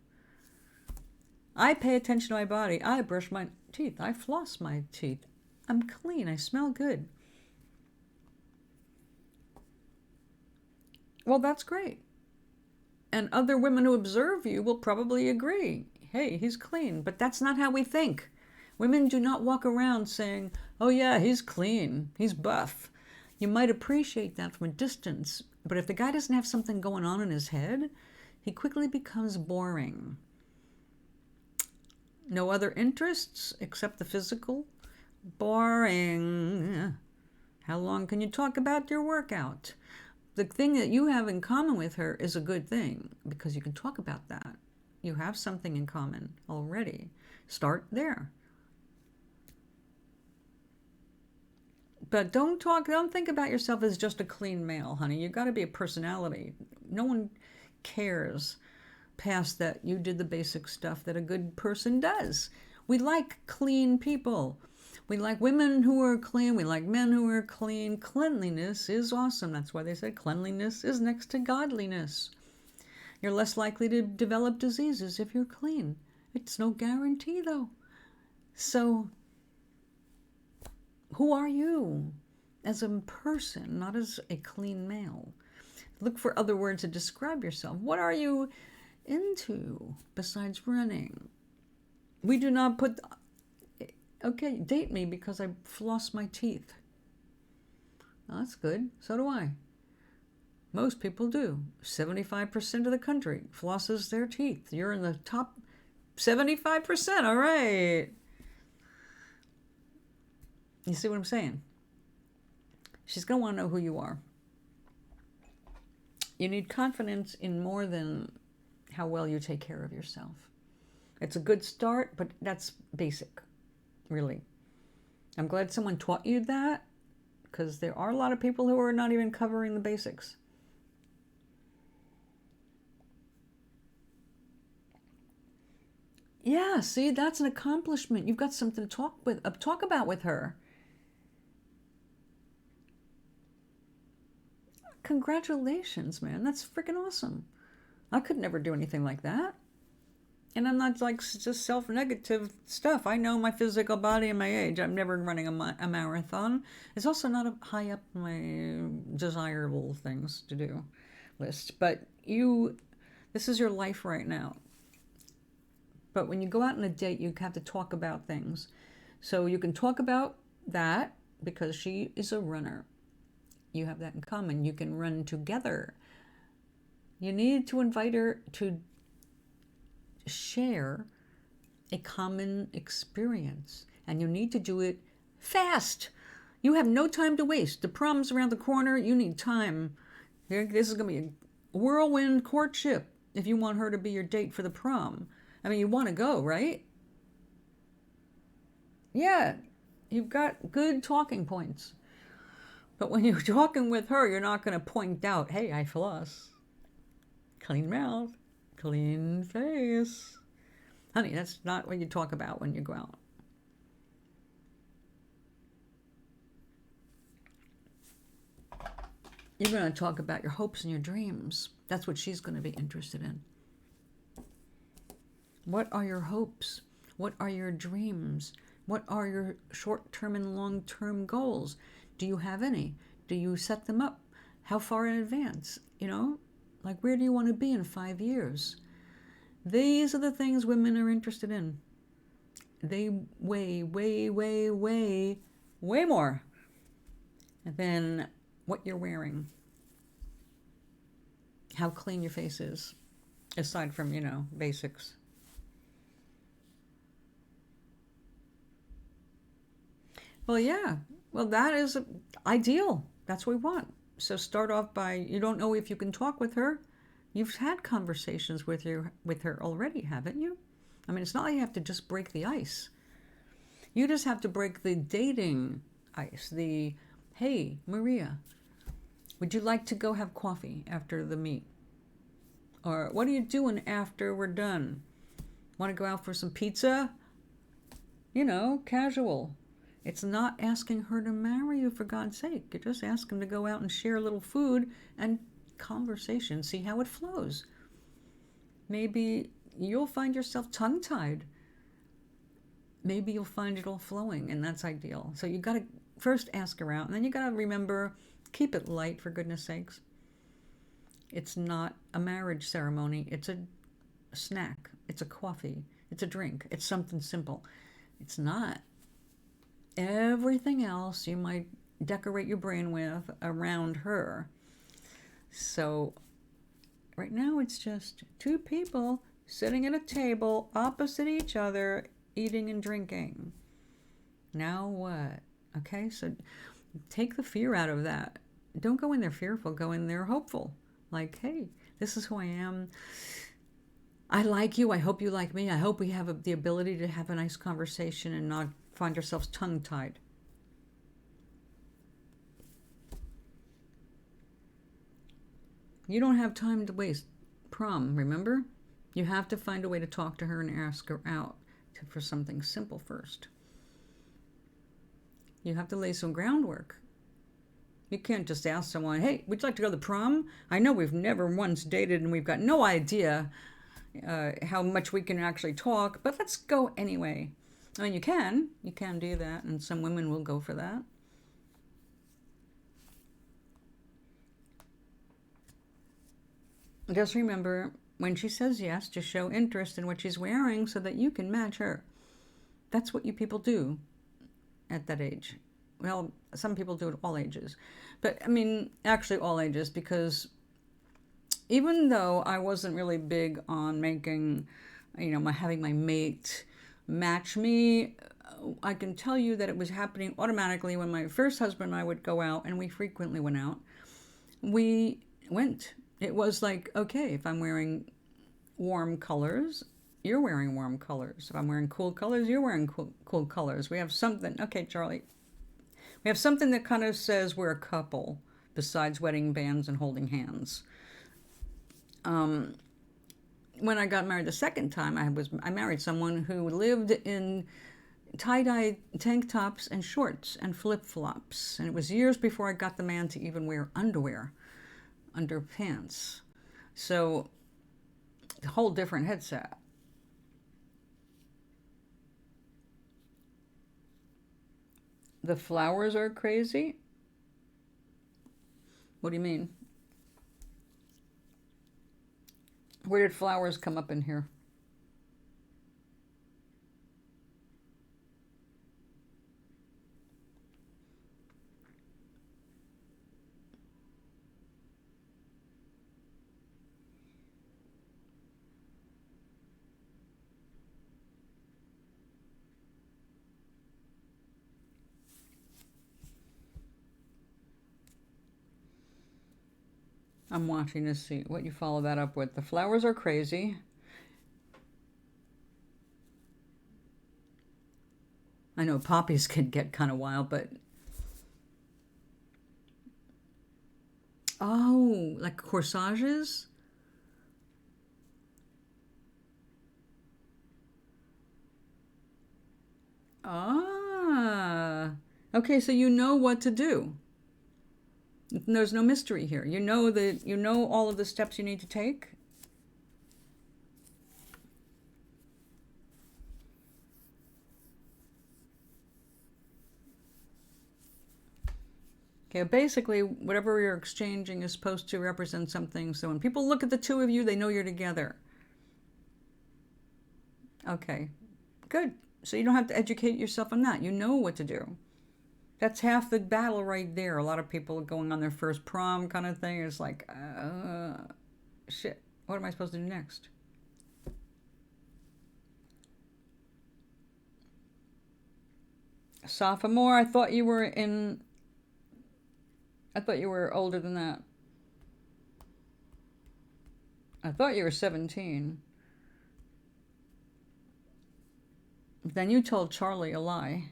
I pay attention to my body. I brush my teeth. I floss my teeth. I'm clean. I smell good. Well, that's great. And other women who observe you will probably agree. Hey, he's clean. But that's not how we think. Women do not walk around saying, oh yeah, he's clean. He's buff. You might appreciate that from a distance, but if the guy doesn't have something going on in his head, he quickly becomes boring. No other interests except the physical? Boring. How long can you talk about your workout? The thing that you have in common with her is a good thing because you can talk about that. You have something in common already. Start there. But don't think about yourself as just a clean male, honey. You got to be a personality. No one cares past that you did the basic stuff that a good person does. We like clean people. We like women who are clean. We like men who are clean. Cleanliness is awesome. That's why they said cleanliness is next to godliness. You're less likely to develop diseases if you're clean. It's no guarantee, though. So who are you as a person, not as a clean male? Look for other words to describe yourself. What are you into besides running? We do not put, okay, date me because I floss my teeth. Well, that's good. So do I. Most people do. 75% of the country flosses their teeth. You're in the top 75%. All right. You see what I'm saying? She's going to want to know who you are. You need confidence in more than how well you take care of yourself. It's a good start, but that's basic, really. I'm glad someone taught you that because there are a lot of people who are not even covering the basics. Yeah, see, that's an accomplishment. You've got something to talk about with her. Congratulations, man. That's freaking awesome. I could never do anything like that. And I'm not like just self-negative stuff. I know my physical body and my age. I'm never running a marathon. It's also not high up my desirable things to do list. But this is your life right now. But when you go out on a date, you have to talk about things. So you can talk about that because she is a runner. You have that in common. You can run together. You need to invite her to share a common experience, and you need to do it fast. You have no time to waste. The prom's around the corner. You need time. This is going to be a whirlwind courtship if you want her to be your date for the prom. I mean, you want to go, right? Yeah, you've got good talking points. But when you're talking with her, you're not going to point out, hey, I floss. Clean mouth, clean face. Honey, that's not what you talk about when you go out. You're going to talk about your hopes and your dreams. That's what she's going to be interested in. What are your hopes? What are your dreams? What are your short-term and long-term goals? Do you have any? Do you set them up? How far in advance? You know, like where do you want to be in 5 years? These are the things women are interested in. They weigh way more than what you're wearing. How clean your face is, aside from, basics. Well, yeah. Well, that is ideal. That's what we want. So start off by, you don't know if you can talk with her. You've had conversations with her already, haven't you? I mean, it's not like you have to just break the ice. You just have to break the dating ice. Hey, Maria, would you like to go have coffee after the meet? Or what are you doing after we're done? Want to go out for some pizza? Casual. It's not asking her to marry you, for God's sake. You're just asking to go out and share a little food and conversation, see how it flows. Maybe you'll find yourself tongue-tied. Maybe you'll find it all flowing, and that's ideal. So you got to first ask her out, and then you got to remember, keep it light, for goodness sakes. It's not a marriage ceremony. It's a snack. It's a coffee. It's a drink. It's something simple. It's not everything else you might decorate your brain with around her. So right now it's just two people sitting at a table opposite each other, eating and drinking. Now what? Okay, so take the fear out of that. Don't go in there fearful, go in there hopeful. Like, hey, this is who I am. I like you. I hope you like me. I hope we have the ability to have a nice conversation and not find ourselves tongue-tied. You don't have time to waste. Prom, remember? You have to find a way to talk to her and ask her out for something simple first. You have to lay some groundwork. You can't just ask someone, hey, would you like to go to the prom? I know we've never once dated and we've got no idea how much we can actually talk, but let's go anyway. I mean, you can do that, and some women will go for that. Just remember, when she says yes, just show interest in what she's wearing so that you can match her. That's what you people do at that age. Well, some people do it all ages. But, I mean, actually all ages, because even though I wasn't really big on making, having my mate match me, I can tell you that it was happening automatically when my first husband and I would go out, and we frequently went out. We went. It was like, okay, if I'm wearing warm colors, you're wearing warm colors. If I'm wearing cool colors, you're wearing cool colors. We have something, okay, Charlie, we have something that kind of says we're a couple, besides wedding bands and holding hands. When I got married the second time, I married someone who lived in tie-dye tank tops and shorts and flip-flops. And it was years before I got the man to even wear underwear under pants. So, a whole different headset. The flowers are crazy? What do you mean? Where did flowers come up in here? I'm watching to see what you follow that up with. The flowers are crazy. I know poppies can get kind of wild, but... Oh, like corsages? Ah. Okay, so you know what to do. There's no mystery here. You know all of the steps you need to take. Okay, basically, whatever you're exchanging is supposed to represent something. So when people look at the two of you, they know you're together. Okay, good. So you don't have to educate yourself on that. You know what to do. That's half the battle right there. A lot of people going on their first prom kind of thing. It's like, shit, what am I supposed to do next? Sophomore, I thought you were older than that. I thought you were 17. Then you told Charlie a lie.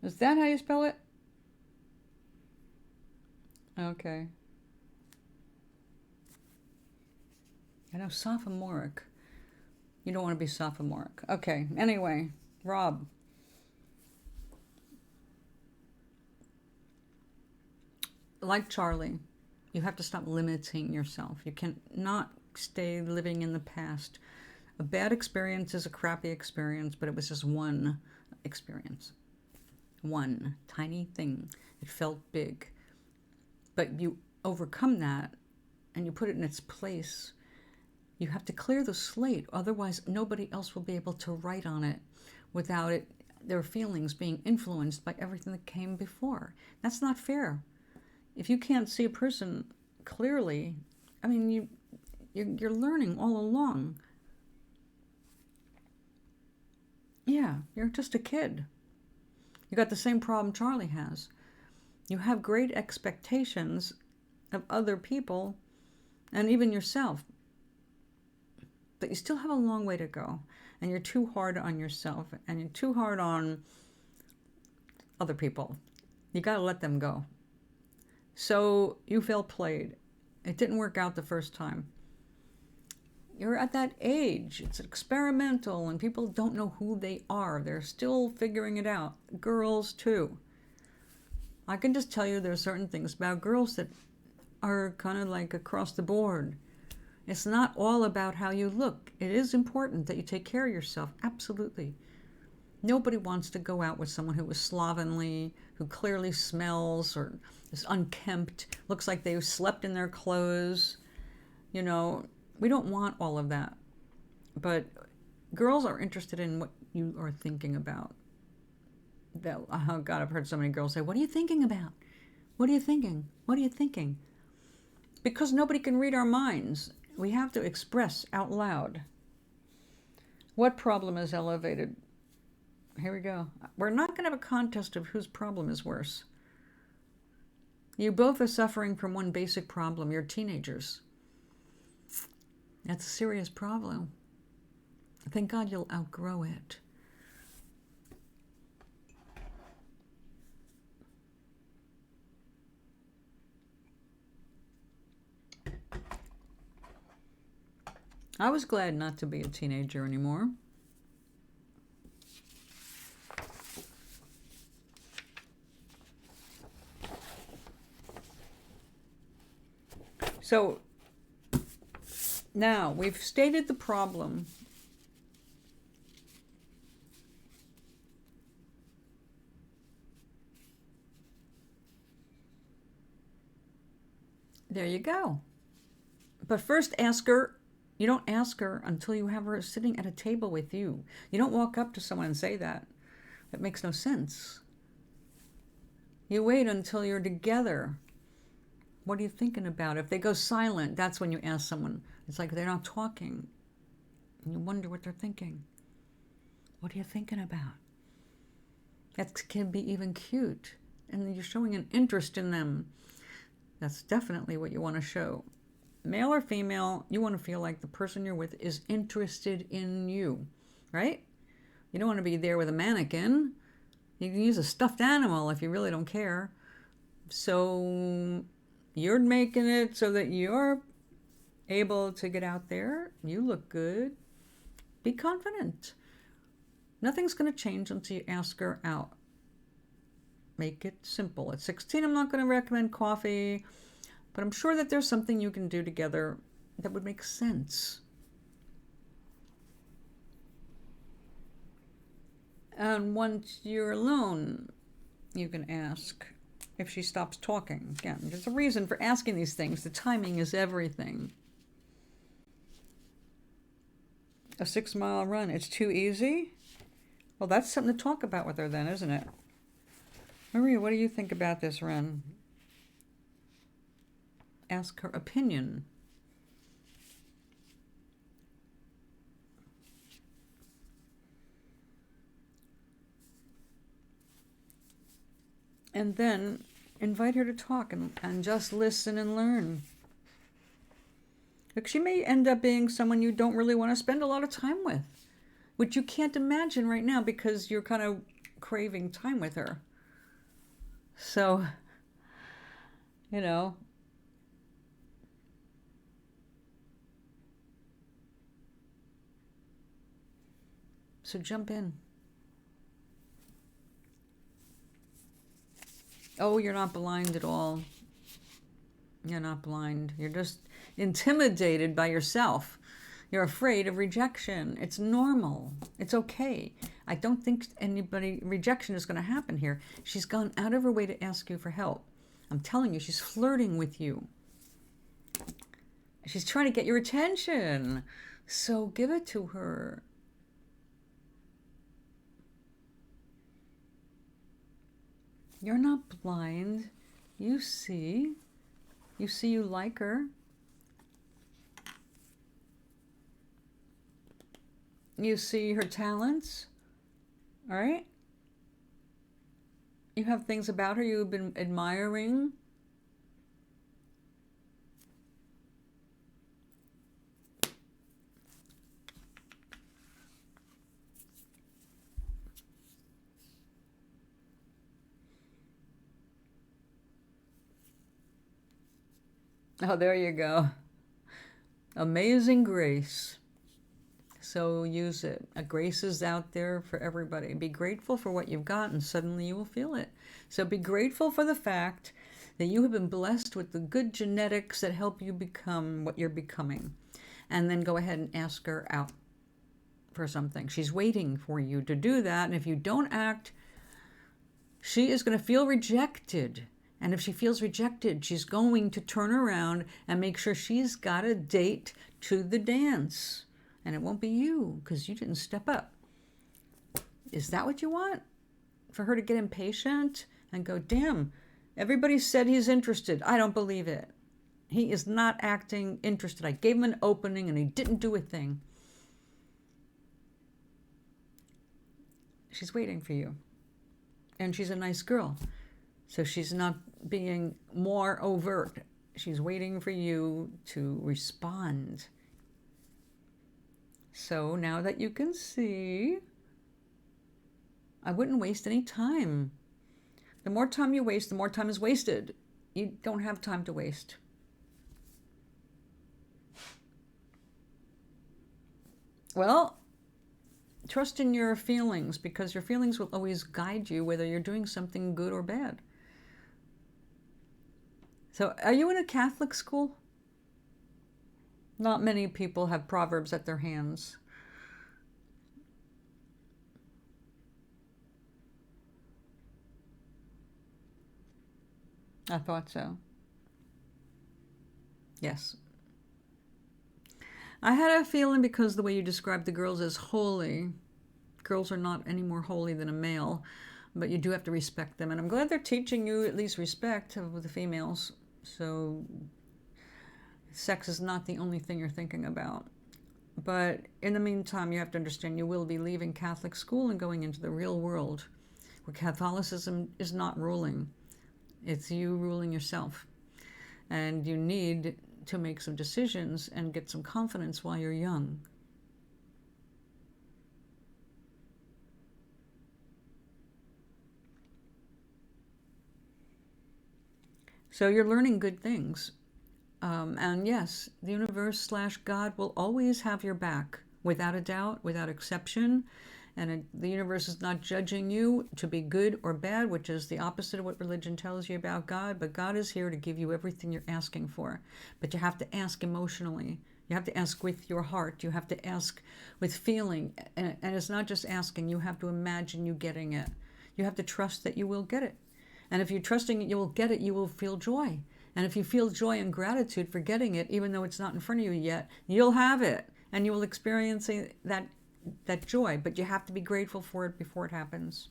Is that how you spell it? Okay. I know sophomoric. You don't want to be sophomoric. Okay, anyway, Rob. Like Charlie, you have to stop limiting yourself. You cannot stay living in the past. A bad experience is a crappy experience, but it was just one experience. One tiny thing. It felt big. But you overcome that and you put it in its place. You have to clear the slate, otherwise nobody else will be able to write on it without their feelings being influenced by everything that came before. That's not fair. If you can't see a person clearly, I mean, you're learning all along. Yeah, you're just a kid. You got the same problem Charlie has. You have great expectations of other people and even yourself, but you still have a long way to go, and you're too hard on yourself, and you're too hard on other people. You got to let them go. So you feel played. It didn't work out the first time. You're at that age. It's experimental, and people don't know who they are. They're still figuring it out. Girls, too. I can just tell you there's certain things about girls that are kind of like across the board. It's not all about how you look. It is important that you take care of yourself. Absolutely. Nobody wants to go out with someone who is slovenly, who clearly smells or is unkempt, looks like they've slept in their clothes. You know, we don't want all of that. But girls are interested in what you are thinking about. Oh God, I've heard so many girls say, "What are you thinking about? What are you thinking? What are you thinking?" Because nobody can read our minds. We have to express out loud. What problem is elevated? Here we go. We're not going to have a contest of whose problem is worse. You both are suffering from one basic problem. You're teenagers. That's a serious problem. Thank God you'll outgrow it. I was glad not to be a teenager anymore. So now we've stated the problem. There you go. But first ask her. You don't ask her until you have her sitting at a table with you. You don't walk up to someone and say that. That makes no sense. You wait until you're together. What are you thinking about? If they go silent, that's when you ask someone. It's like they're not talking. And you wonder what they're thinking. What are you thinking about? That can be even cute. and you're showing an interest in them. That's definitely what you want to show. Male or female, you want to feel like the person you're with is interested in you, right? You don't want to be there with a mannequin. You can use a stuffed animal if you really don't care. So you're making it so that you're able to get out there. You look good. Be confident. Nothing's going to change until you ask her out. Make it simple. At 16, I'm not going to recommend coffee, but I'm sure that there's something you can do together that would make sense. And once you're alone, you can ask if she stops talking. Again, there's a reason for asking these things. The timing is everything. A 6-mile run, it's too easy? Well, that's something to talk about with her then, isn't it? Maria, what do you think about this run? Ask her opinion. And then invite her to talk and just listen and learn. Look, she may end up being someone you don't really want to spend a lot of time with, which you can't imagine right now because you're kind of craving time with her. So, you know, so jump in. Oh, you're not blind at all. You're not blind. You're just intimidated by yourself. You're afraid of rejection. It's normal. It's okay. I don't think rejection is going to happen here. She's gone out of her way to ask you for help. I'm telling you, she's flirting with you. She's trying to get your attention. So give it to her. You're not blind. You see. You see you like her. You see her talents. All right? You have things about her you've been admiring. Oh, there you go. Amazing grace. So use it. A grace is out there for everybody. Be grateful for what you've got and suddenly you will feel it. So be grateful for the fact that you have been blessed with the good genetics that help you become what you're becoming. And then go ahead and ask her out for something. She's waiting for you to do that. And if you don't act, she is going to feel rejected. And if she feels rejected, she's going to turn around and make sure she's got a date to the dance. And it won't be you because you didn't step up. Is that what you want? For her to get impatient and go, damn, everybody said he's interested. I don't believe it. He is not acting interested. I gave him an opening and he didn't do a thing. She's waiting for you. And she's a nice girl. So she's not being more overt. She's waiting for you to respond. So now that you can see, I wouldn't waste any time. The more time you waste, the more time is wasted. You don't have time to waste. Well, trust in your feelings because your feelings will always guide you whether you're doing something good or bad. So are you in a Catholic school? Not many people have Proverbs at their hands. I thought so. Yes. I had a feeling because the way you described the girls as holy. Girls are not any more holy than a male, but you do have to respect them. And I'm glad they're teaching you at least respect with the females. So sex is not the only thing you're thinking about. But in the meantime, you have to understand you will be leaving Catholic school and going into the real world where Catholicism is not ruling. It's you ruling yourself. And you need to make some decisions and get some confidence while you're young. So you're learning good things. And yes, the universe/God will always have your back, without a doubt, without exception. And the universe is not judging you to be good or bad, which is the opposite of what religion tells you about God. But God is here to give you everything you're asking for. But you have to ask emotionally. You have to ask with your heart. You have to ask with feeling. And it's not just asking. You have to imagine you getting it. You have to trust that you will get it. And if you're trusting you will get it, you will feel joy. And if you feel joy and gratitude for getting it, even though it's not in front of you yet, you'll have it. And you will experience that joy. But you have to be grateful for it before it happens.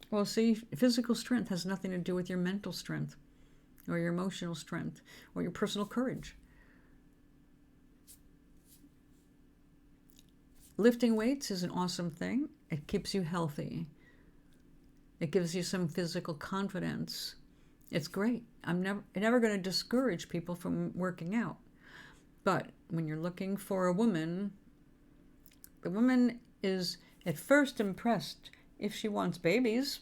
Well, see, physical strength has nothing to do with your mental strength or your emotional strength or your personal courage. Lifting weights is an awesome thing. It keeps you healthy. It gives you some physical confidence. It's great. I'm never going to discourage people from working out. But when you're looking for a woman, the woman is at first impressed if she wants babies.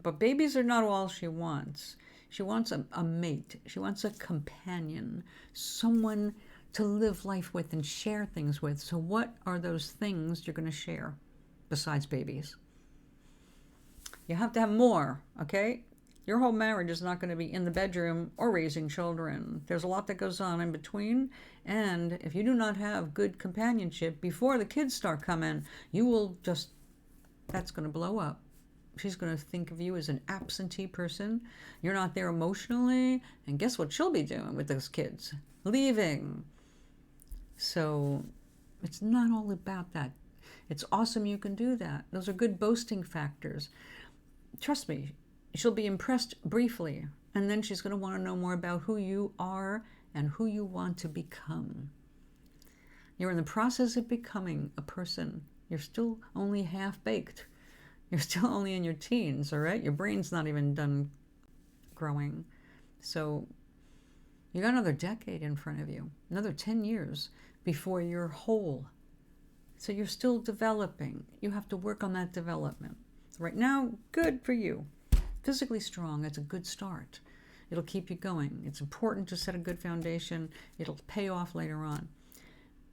But babies are not all she wants. She wants a mate. She wants a companion, someone to live life with and share things with. So what are those things you're going to share besides babies? You have to have more, okay? Your whole marriage is not going to be in the bedroom or raising children. There's a lot that goes on in between. And if you do not have good companionship before the kids start coming, you will just, that's going to blow up. She's going to think of you as an absentee person. You're not there emotionally. And guess what she'll be doing with those kids? Leaving. So it's not all about that. It's awesome you can do that. Those are good boasting factors. Trust me, she'll be impressed briefly. And then she's going to want to know more about who you are and who you want to become. You're in the process of becoming a person. You're still only half-baked. You're still only in your teens, all right? Your brain's not even done growing. So you got another decade in front of you, another 10 years before you're whole. So you're still developing. You have to work on that development. So right now, good for you. Physically strong, it's a good start. It'll keep you going. It's important to set a good foundation. It'll pay off later on.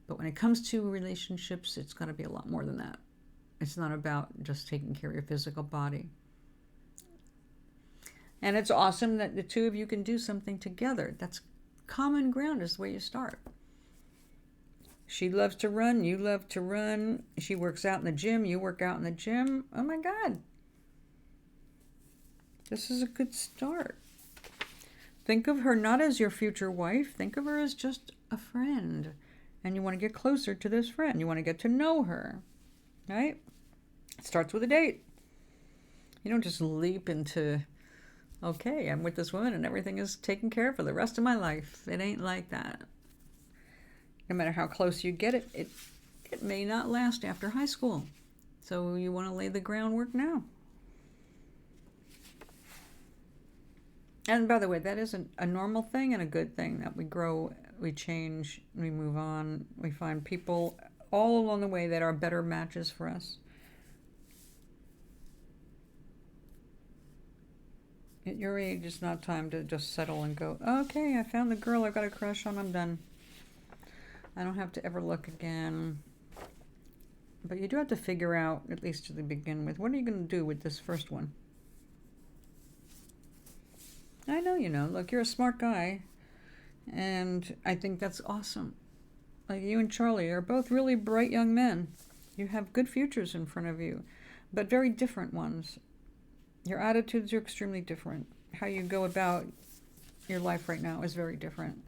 But when it comes to relationships, it's got to be a lot more than that. It's not about just taking care of your physical body. And it's awesome that the two of you can do something together. That's common ground is the way you start. She loves to run, you love to run. She works out in the gym, you work out in the gym. Oh my God. This is a good start. Think of her not as your future wife. Think of her as just a friend. And you want to get closer to this friend. You want to get to know her. Right? It starts with a date. You don't just leap into, okay, I'm with this woman and everything is taken care of for the rest of my life. It ain't like that. No matter how close you get it, it may not last after high school. So you want to lay the groundwork now. And by the way, that isn't a normal thing and a good thing, that we grow, we change, we move on, we find people all along the way that are better matches for us. At your age, it's not time to just settle and go, okay, I found the girl I've got a crush on, I'm done. I don't have to ever look again. But you do have to figure out, at least to begin with, what are you going to do with this first one? I know you know. Look, you're a smart guy. And I think that's awesome. Like you and Charlie are both really bright young men. You have good futures in front of you, but very different ones. Your attitudes are extremely different. How you go about your life right now is very different.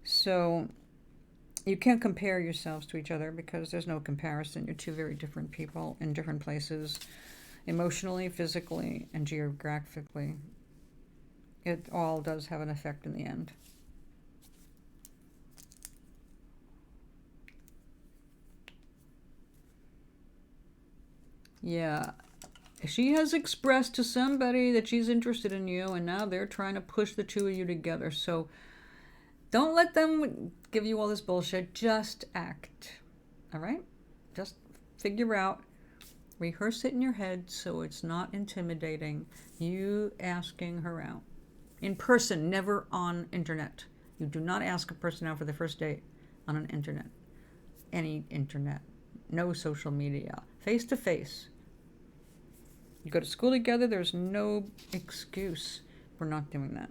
So you can't compare yourselves to each other because there's no comparison. You're two very different people in different places, emotionally, physically, and geographically. It all does have an effect in the end. Yeah. She has expressed to somebody that she's interested in you, and now they're trying to push the two of you together. So don't let them give you all this bullshit. Just act. All right? Just figure out, rehearse it in your head so it's not intimidating. You asking her out. In person, never on internet. You do not ask a person out for the first date on an internet. Any internet. No social media. Face to face. You go to school together, there's no excuse for not doing that.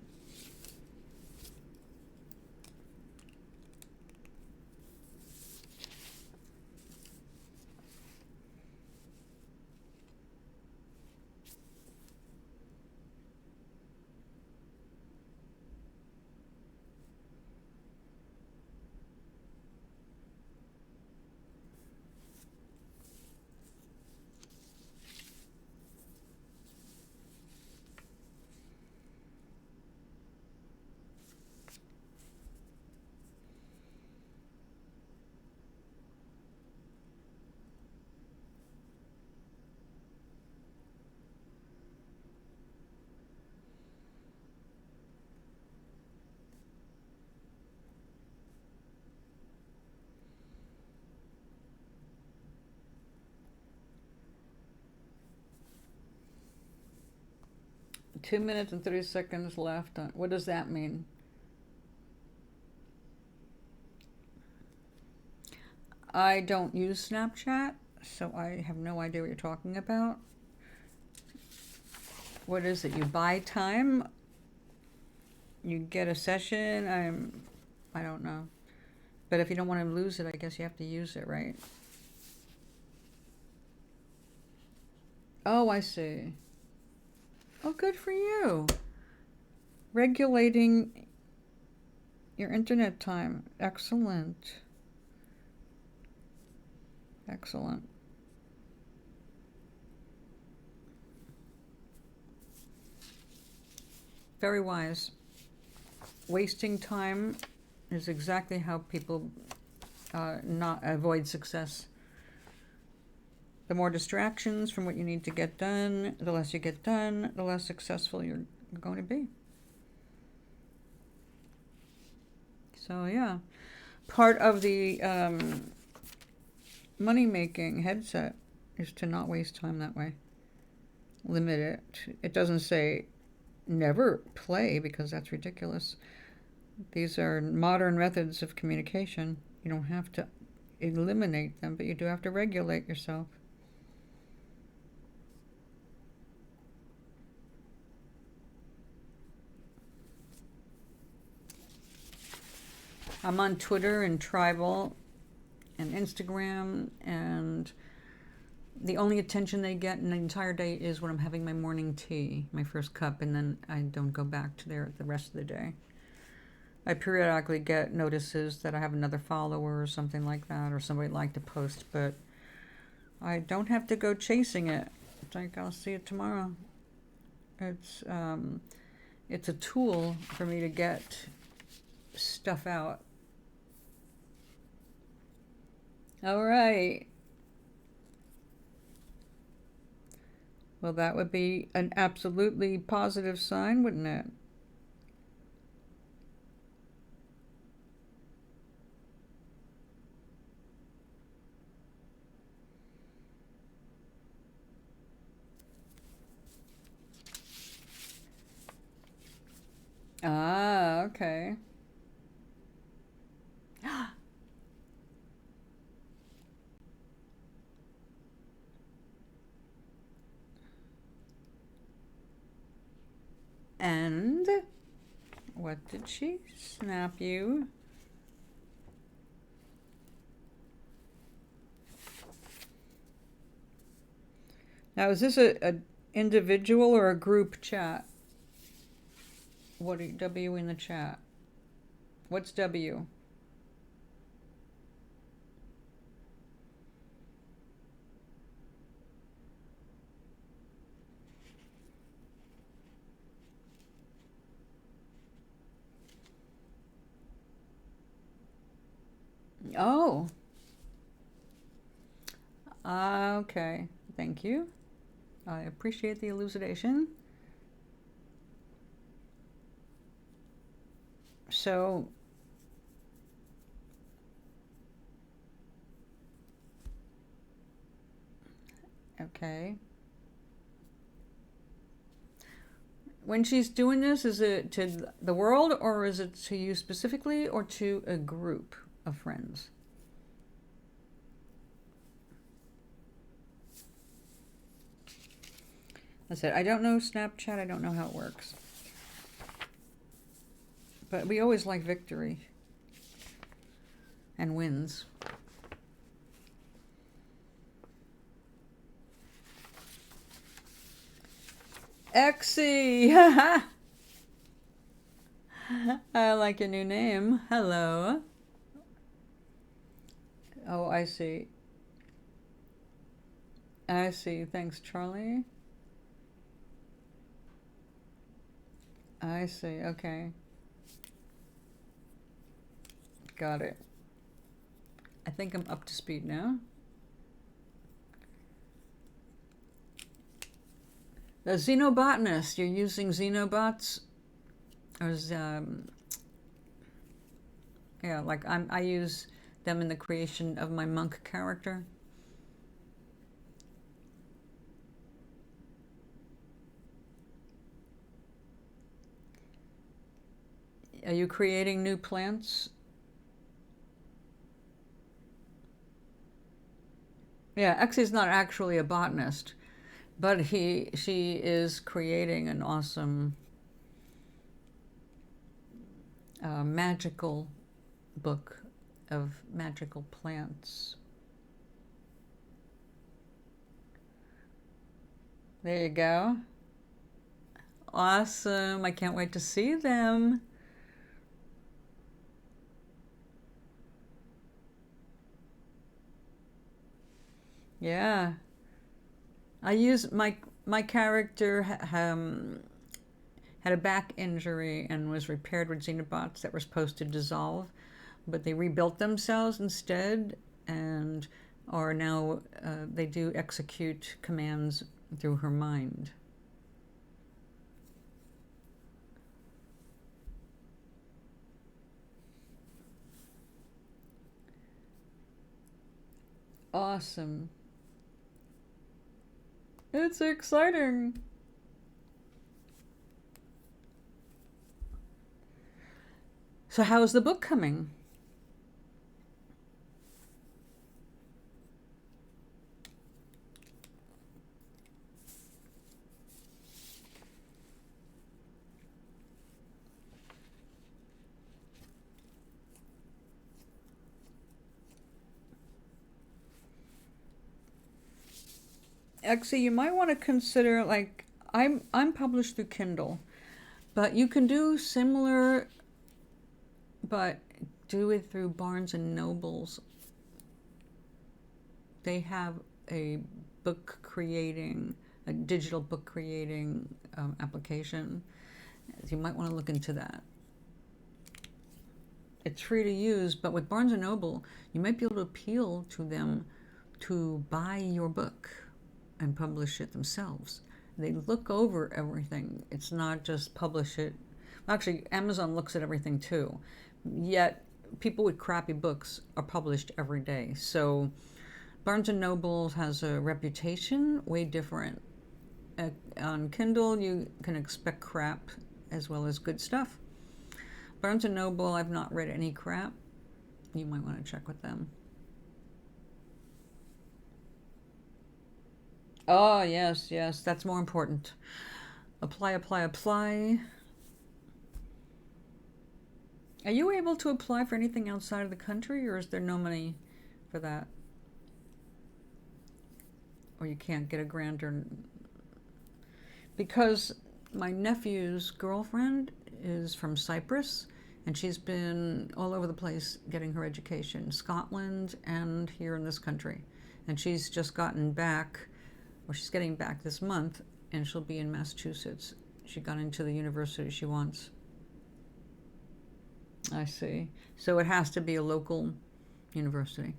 Two minutes and 30 seconds left. What does that mean? I don't use Snapchat, so I have no idea what you're talking about. What is it? You buy time? You get a session? I don't know. But if you don't want to lose it, I guess you have to use it, right? Oh, I see. Oh, good for you. Regulating your internet time. Excellent. Excellent. Very wise. Wasting time is exactly how people not avoid success. The more distractions from what you need to get done, the less you get done, the less successful you're going to be. So yeah, part of the money-making headset is to not waste time that way. Limit it. It doesn't say never play, because that's ridiculous. These are modern methods of communication. You don't have to eliminate them, but you do have to regulate yourself. I'm on Twitter and Tribal and Instagram, and the only attention they get in the entire day is when I'm having my morning tea, my first cup, and then I don't go back to there the rest of the day. I periodically get notices that I have another follower or something like that, or somebody like to post, but I don't have to go chasing it. It's like, I'll see it tomorrow. It's a tool for me to get stuff out. All right. Well, that would be an absolutely positive sign, wouldn't it? Ah, okay. And what did she snap you? Now, is this a individual or a group chat? What are W in the chat? What's W? Oh. Okay. Thank you. I appreciate the elucidation. So, okay. When she's doing this, is it to the world, or is it to you specifically, or to a group of friends? I said, I don't know Snapchat. I don't know how it works. But we always like victory and wins. Exy! I like your new name. Hello. Oh, I see. I see. Thanks, Charlie. I see. Okay. Got it. I think I'm up to speed now. The Xenobotanist. You're using Xenobots? Or yeah, like I use them in the creation of my monk character. Are you creating new plants? Yeah, Exy's not actually a botanist, but she is creating an awesome magical book of magical plants. There you go. Awesome. I can't wait to see them. Yeah. I use my character had a back injury and was repaired with Xenobots that were supposed to dissolve, but they rebuilt themselves instead, and are now they do execute commands through her mind. Awesome. It's exciting. So how's the book coming? Actually, you might want to consider, like, I'm published through Kindle, but you can do similar, but do it through Barnes and Nobles. They have a digital book creating application. You might want to look into that. It's free to use, but with Barnes and Noble, you might be able to appeal to them to buy your book and publish it themselves. They look over everything. It's not just publish it. Actually, Amazon looks at everything too. Yet, people with crappy books are published every day. So, Barnes and Noble has a reputation way different. On Kindle, you can expect crap as well as good stuff. Barnes and Noble, I've not read any crap. You might want to check with them. Oh, yes, yes, that's more important. Apply, apply, apply. Are you able to apply for anything outside of the country, or is there no money for that? Or you can't get a grant, or because my nephew's girlfriend is from Cyprus, and she's been all over the place getting her education, Scotland and here in this country. And she's just gotten back, or she's getting back this month, and she'll be in Massachusetts. She got into the university she wants. I see. So it has to be a local university.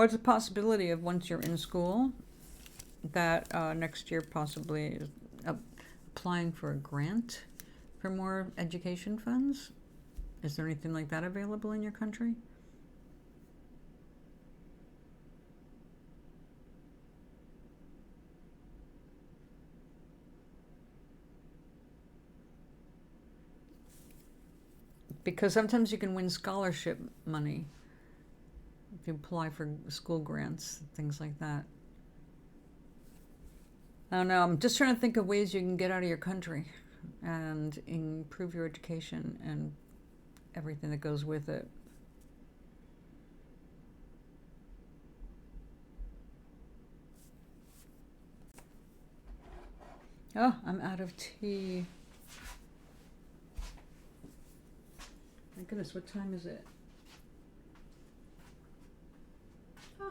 What's the possibility of once you're in school that next year possibly applying for a grant for more education funds? Is there anything like that available in your country? Because sometimes you can win scholarship money if you apply for school grants, things like that. I don't know. I'm just trying to think of ways you can get out of your country and improve your education and everything that goes with it. Oh, I'm out of tea. My goodness, what time is it? Huh.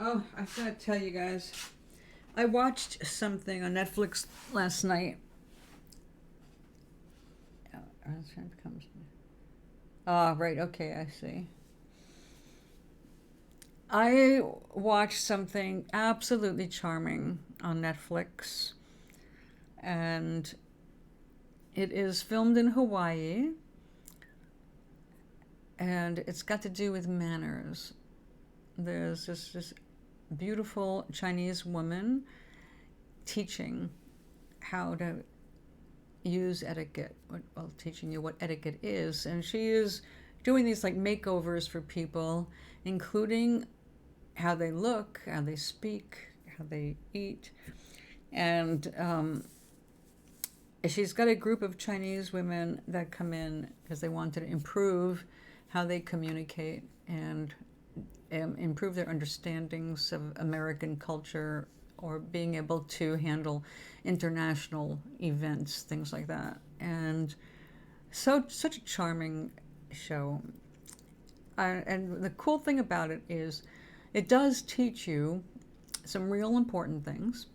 Oh, I gotta tell you guys, I watched something on Netflix last night. Ah, right, okay, I see. I watched something absolutely charming on Netflix, and it is filmed in Hawaii, and it's got to do with manners. There's this beautiful Chinese woman teaching how to use etiquette, well, teaching you what etiquette is. And she is doing these like makeovers for people, including how they look, how they speak, how they eat. And she's got a group of Chinese women that come in because they want to improve how they communicate and improve their understandings of American culture or being able to handle international events, things like that. And such a charming show. And the cool thing about it is it does teach you some real important things.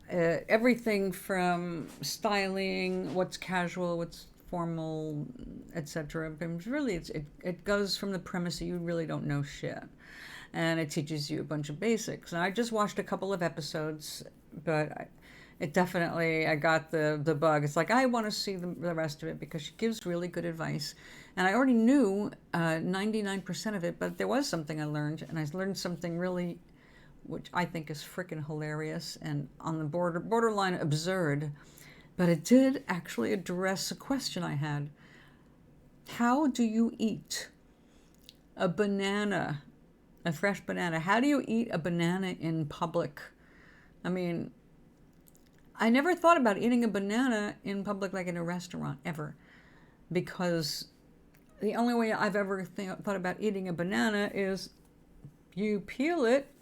Everything from styling, what's casual, what's formal, etc. But really, it goes from the premise that you really don't know shit, and it teaches you a bunch of basics. And I just watched a couple of episodes, but it definitely, I got the bug. It's like I want to see the rest of it because she gives really good advice, and I already knew 99% of it, but there was something I learned, and I learned something really, which I think is freaking hilarious and on the borderline absurd. But it did actually address a question I had. How do you eat a banana, a fresh banana? How do you eat a banana in public? I mean, I never thought about eating a banana in public, like in a restaurant, ever. Because the only way I've ever thought about eating a banana is you peel it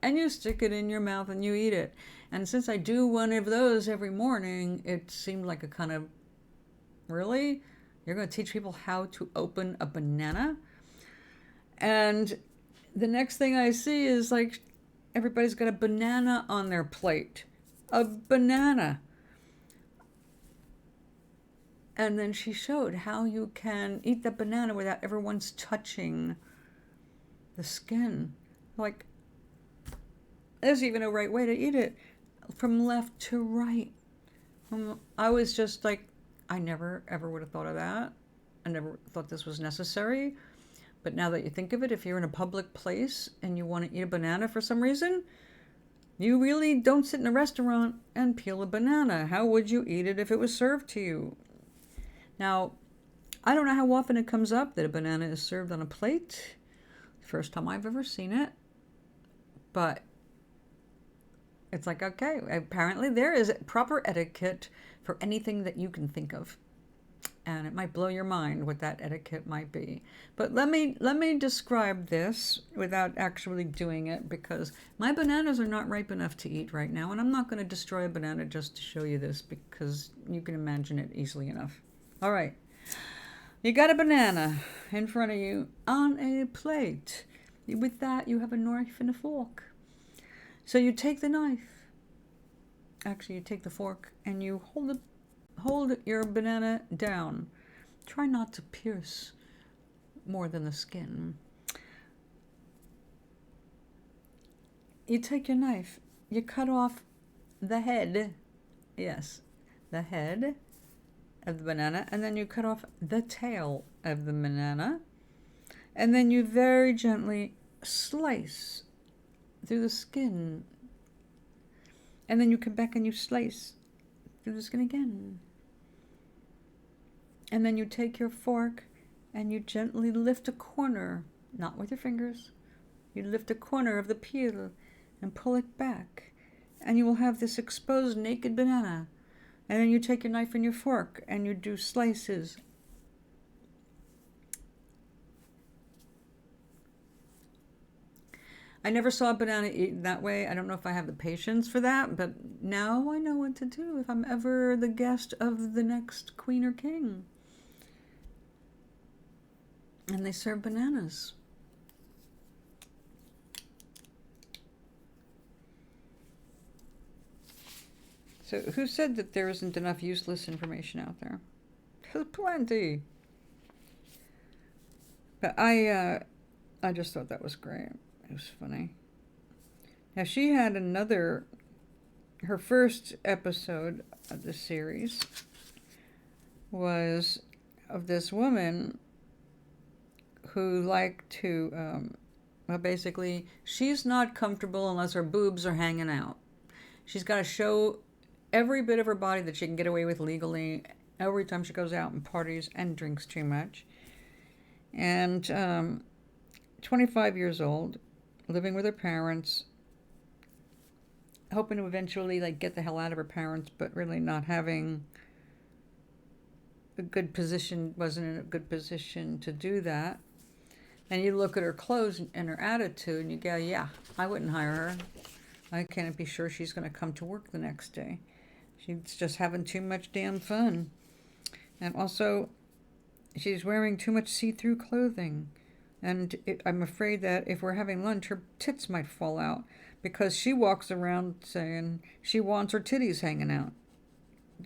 and you stick it in your mouth and you eat it. And since I do one of those every morning, it seemed like a kind of, really? You're going to teach people how to open a banana? And the next thing I see is like everybody's got a banana on their plate. A banana. And then she showed how you can eat the banana without ever once touching the skin. Like, there's even a right way to eat it. From left to right. I was just like, I never ever would have thought of that. I never thought this was necessary. But now that you think of it, if you're in a public place and you want to eat a banana for some reason, you really don't sit in a restaurant and peel a banana. How would you eat it if it was served to you? Now, I don't know how often it comes up that a banana is served on a plate. First time I've ever seen it. But it's like, okay, apparently there is proper etiquette for anything that you can think of. and it might blow your mind what that etiquette might be. But let me describe this without actually doing it, because my bananas are not ripe enough to eat right now, and I'm not going to destroy a banana just to show you this, because you can imagine it easily enough. All right. You got a banana in front of you on a plate. With that, you have a knife and a fork. So you take the knife. Actually, you take the fork and you hold your banana down. Try not to pierce more than the skin. You take your knife. You cut off the head. Yes, the head of the banana, and then you cut off the tail of the banana, and then you very gently slice through the skin, and then you come back and you slice through the skin again, and then you take your fork and you gently lift a corner, not with your fingers, you lift a corner of the peel and pull it back, and you will have this exposed naked banana. And then you take your knife and your fork and you do slices. I never saw a banana eaten that way. I don't know if I have the patience for that, but now I know what to do if I'm ever the guest of the next queen or king. And they serve bananas. So who said that there isn't enough useless information out there? There's plenty. But I just thought that was great. It was funny. Now she had her first episode of the series was of this woman who liked to, well, basically, she's not comfortable unless her boobs are hanging out. She's got to show every bit of her body that she can get away with legally every time she goes out and parties and drinks too much. And 25 years old, living with her parents, hoping to eventually get the hell out of her parents, but really not having a good position, wasn't in a good position to do that. And you look at her clothes and her attitude and you go, yeah, I wouldn't hire her. I can't be sure she's going to come to work the next day. She's just having too much damn fun. And also, she's wearing too much see-through clothing. And I'm afraid that if we're having lunch, her tits might fall out. Because she walks around saying she wants her titties hanging out.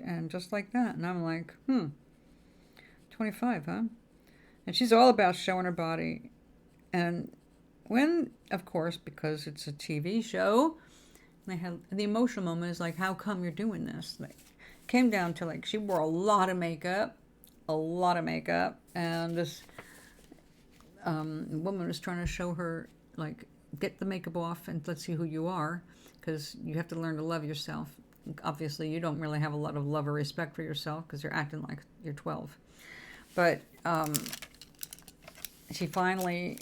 And just like that. And I'm like, 25, huh? And she's all about showing her body. And when, of course, because it's a TV show, they had the emotional moment is like, how come you're doing this? Came down to she wore a lot of makeup, and this woman was trying to show her get the makeup off and let's see who you are, because you have to learn to love yourself. Obviously, you don't really have a lot of love or respect for yourself because you're acting like you're 12. But she finally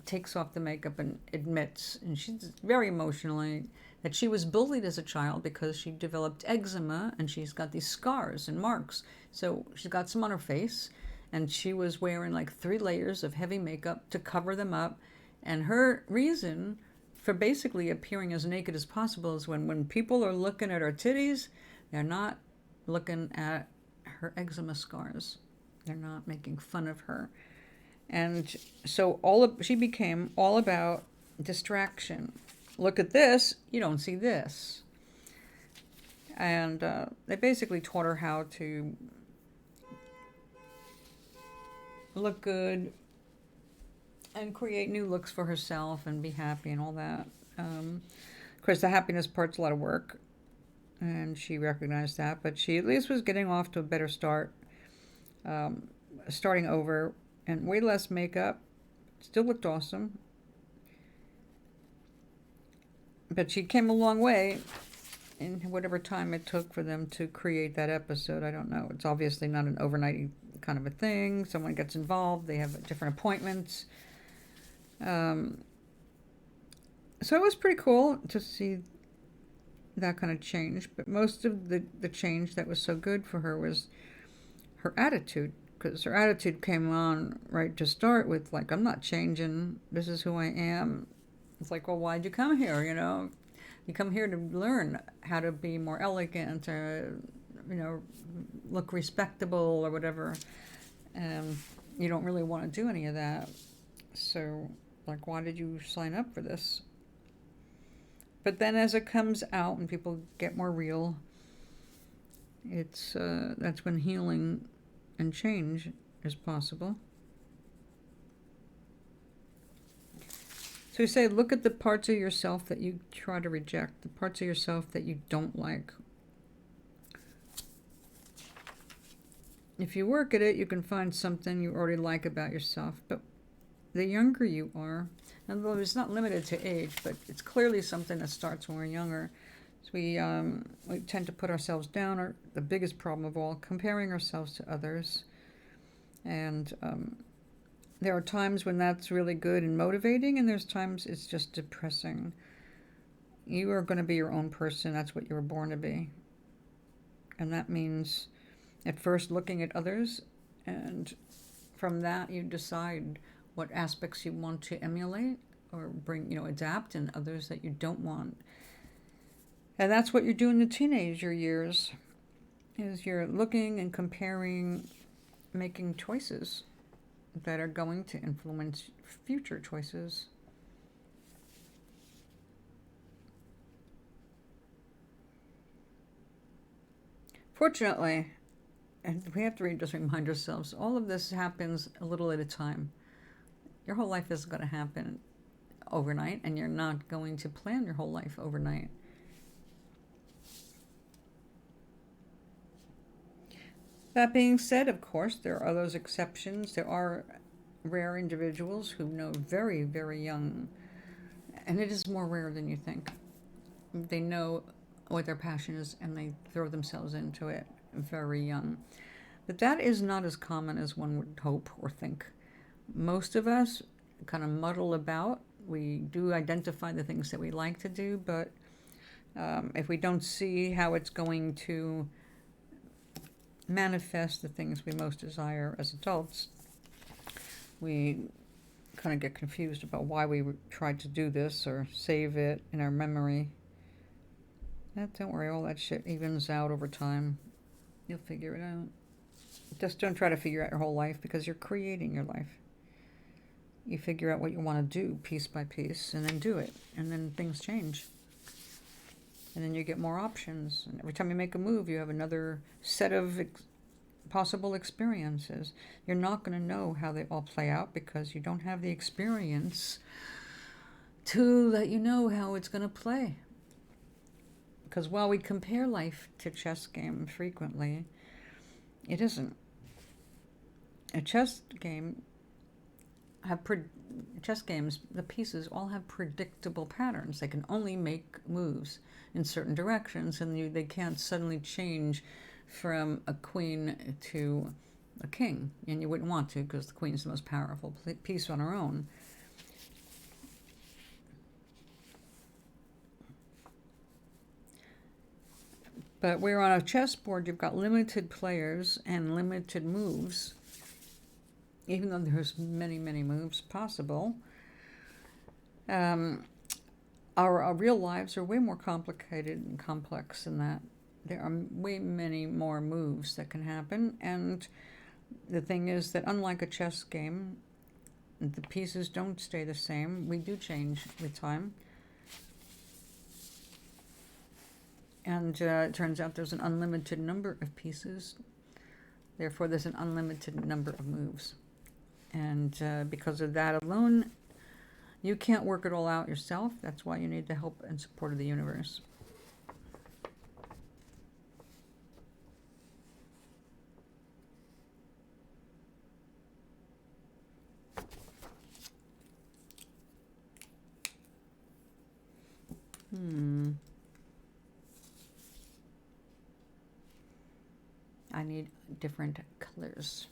takes off the makeup and admits, and she's very emotionally, that she was bullied as a child because she developed eczema and she's got these scars and marks. So she's got some on her face, and she was wearing 3 layers of heavy makeup to cover them up. And her reason for basically appearing as naked as possible is when people are looking at her titties, they're not looking at her eczema scars. They're not making fun of her. And so she became all about distraction. Look at this, you don't see this. And they basically taught her how to look good and create new looks for herself and be happy and all that. Of course, the happiness part's a lot of work, and she recognized that, but she at least was getting off to a better start, starting over, and way less makeup. Still looked awesome. But she came a long way in whatever time it took for them to create that episode. I don't know. It's obviously not an overnight kind of a thing. Someone gets involved. They have different appointments. So it was pretty cool to see that kind of change. But most of the change that was so good for her was her attitude, because her attitude came on right to start with, like, I'm not changing, this is who I am. It's like, well, why'd you come here, you know? You come here to learn how to be more elegant, or, you know, look respectable or whatever. And you don't really want to do any of that. So, like, why did you sign up for this? But then as it comes out and people get more real, it's that's when healing and change is possible. So we say, look at the parts of yourself that you try to reject, the parts of yourself that you don't like. If you work at it, you can find something you already like about yourself. But the younger you are, and though it's not limited to age, but it's clearly something that starts when we're younger. So we tend to put ourselves down, or the biggest problem of all, comparing ourselves to others. And there are times when that's really good and motivating, and there's times it's just depressing. You are going to be your own person. That's what you were born to be. And that means at first looking at others, and from that you decide what aspects you want to emulate or bring, you know, adapt, and others that you don't want. And that's what you're doing in the teenager years, is you're looking and comparing, making choices that are going to influence future choices. Fortunately, and we have to just remind ourselves, all of this happens a little at a time. Your whole life isn't going to happen overnight, and you're not going to plan your whole life overnight. That being said, of course, there are those exceptions. There are rare individuals who know very, very young, and it is more rare than you think. They know what their passion is, and they throw themselves into it very young. But that is not as common as one would hope or think. Most of us kind of muddle about. We do identify the things that we like to do, but if we don't see how it's going to manifest the things we most desire as adults, we kind of get confused about why we tried to do this or save it in our memory. Don't worry, all that shit evens out over time. You'll figure it out. Just don't try to figure out your whole life, because you're creating your life. You figure out what you want to do piece by piece, and then do it, and then things change. And then you get more options. And every time you make a move, you have another set of possible experiences. You're not going to know how they all play out, because you don't have the experience to let you know how it's going to play. Because while we compare life to chess game frequently, it isn't. A chess game chess games, the pieces all have predictable patterns. They can only make moves in certain directions, and they can't suddenly change from a queen to a king. And you wouldn't want to, because the queen's the most powerful piece on her own. But where on a chessboard you've got limited players and limited moves, even though there's many, many moves possible, our real lives are way more complicated and complex than that. There are way many more moves that can happen, and the thing is that unlike a chess game, the pieces don't stay the same. We do change with time. And it turns out there's an unlimited number of pieces. Therefore, there's an unlimited number of moves. And because of that alone, you can't work it all out yourself. That's why you need the help and support of the universe. I need different colors.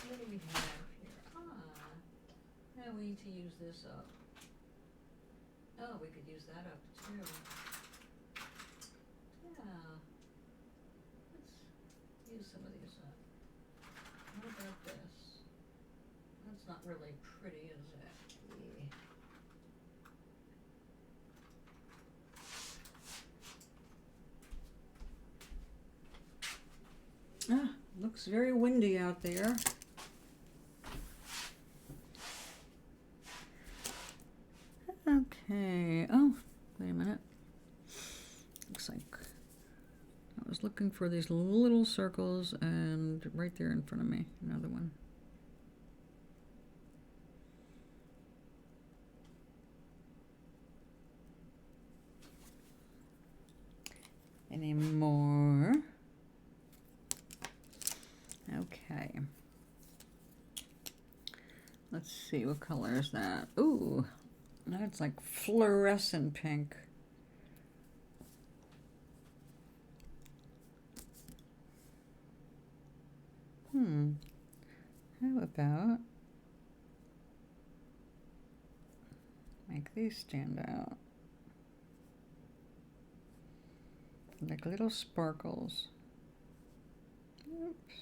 What do we have here? Now we need to use this up. Oh, we could use that up too. Yeah. Let's use some of these up. What about this? That's not really pretty, is it? Ah, looks very windy out there. Okay. Oh, wait a minute. Looks like I was looking for these little circles, and right there in front of me, another one. Any more? Okay. Let's see, what color is that? Ooh, that's like fluorescent pink. How about make these stand out? Like little sparkles. Oops.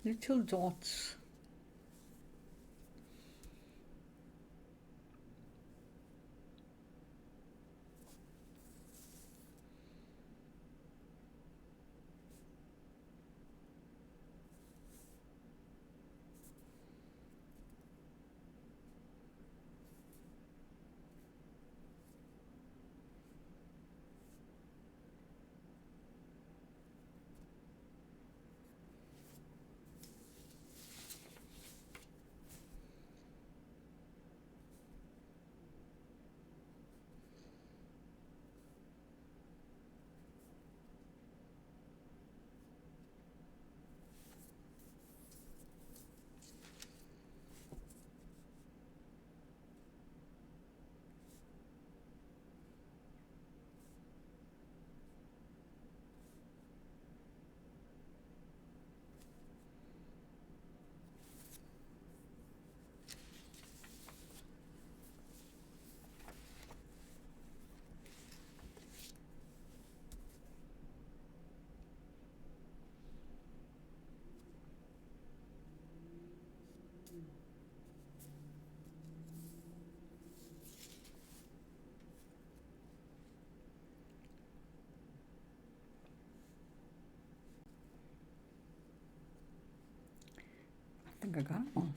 Little dots. I think I got it all.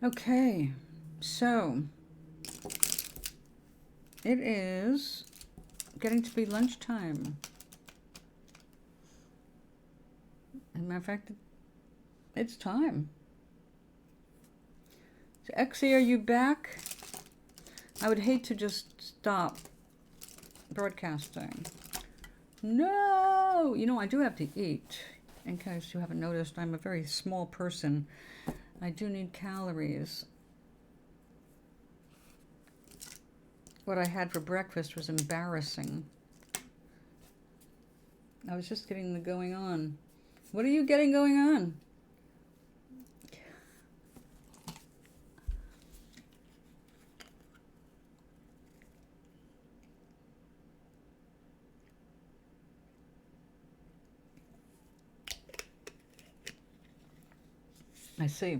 Okay, so it is getting to be lunchtime. As a matter of fact, it's time. So, Exie, are you back? I would hate to just stop broadcasting. No! You know, I do have to eat. In case you haven't noticed, I'm a very small person. I do need calories. What I had for breakfast was embarrassing. I was just getting the going on. What are you getting going on? I see.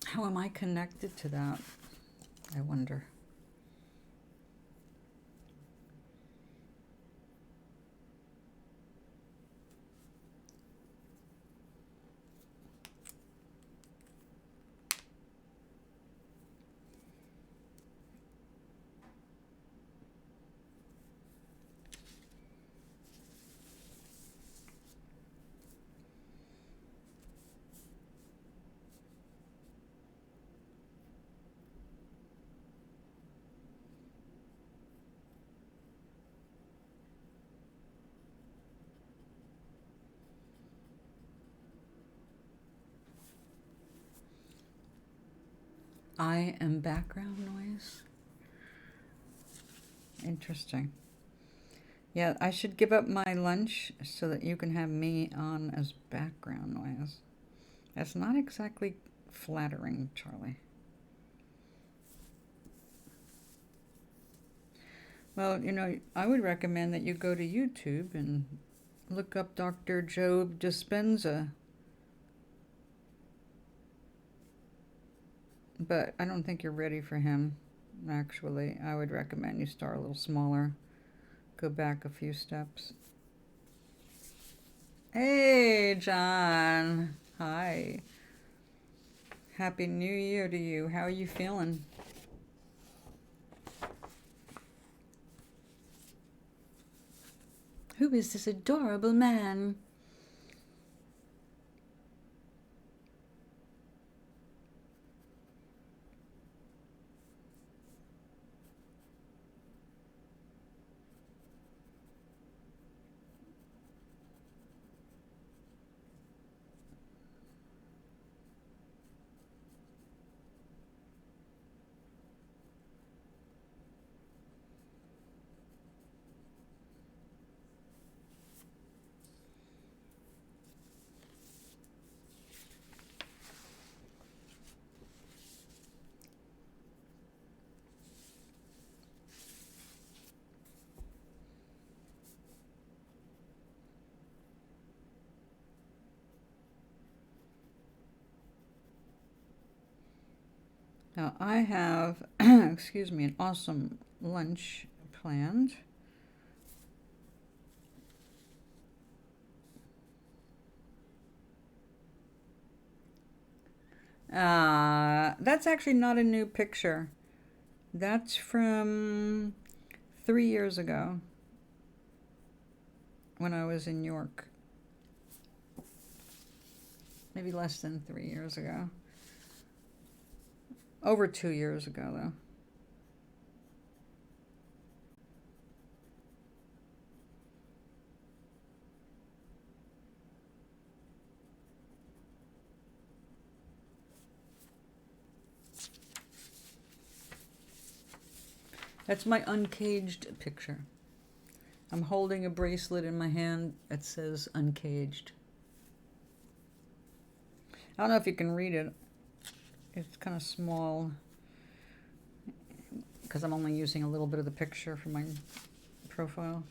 How am I connected to that? I wonder. I am background noise. Interesting. Yeah, I should give up my lunch so that you can have me on as background noise. That's not exactly flattering, Charlie. Well, you know, I would recommend that you go to YouTube and look up Dr. Joe Dispenza. But I don't think you're ready for him, actually. I would recommend you start a little smaller. Go back a few steps. Hey, John. Hi. Happy New Year to you. How are you feeling? Who is this adorable man? Now, I have, excuse me, an awesome lunch planned. That's actually not a new picture. That's from 3 years ago when I was in York. Maybe less than 3 years ago. Over 2 years ago, though. That's my uncaged picture. I'm holding a bracelet in my hand that says uncaged. I don't know if you can read it. It's kind of small because I'm only using a little bit of the picture for my profile.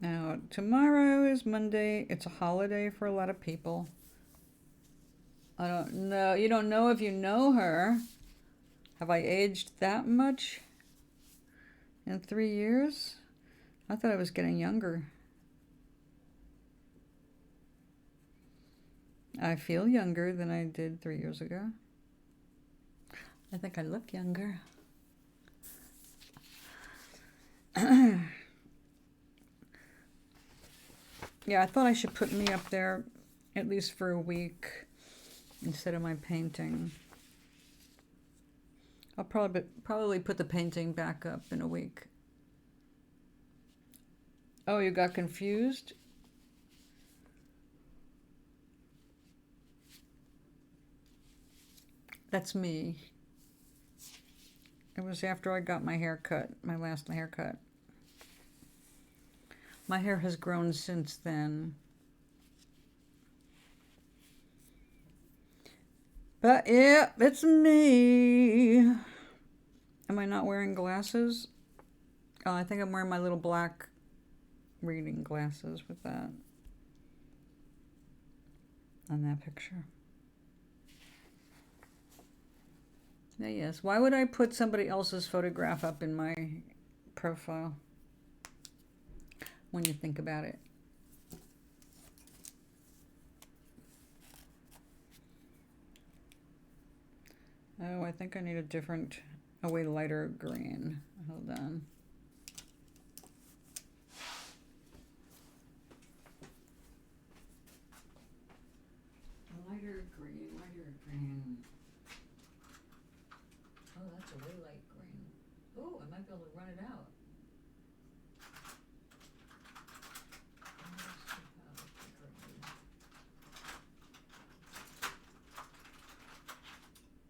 Now, tomorrow is Monday. It's a holiday for a lot of people. I don't know. You don't know if you know her. Have I aged that much in 3 years? I thought I was getting younger. I feel younger than I did 3 years ago. I think I look younger. Yeah, I thought I should put me up there at least for a week instead of my painting. I'll probably put the painting back up in a week. Oh, you got confused? That's me. It was after I got my hair cut, my last haircut. My hair has grown since then. But yeah, it's me. Am I not wearing glasses? Oh, I think I'm wearing my little black reading glasses with that on that picture. Yes. Why would I put somebody else's photograph up in my profile when you think about it? Oh, I think I need a way lighter green. Hold on. Lighter green, lighter green. Oh, that's a way light green. Oh, I might be able to run it out.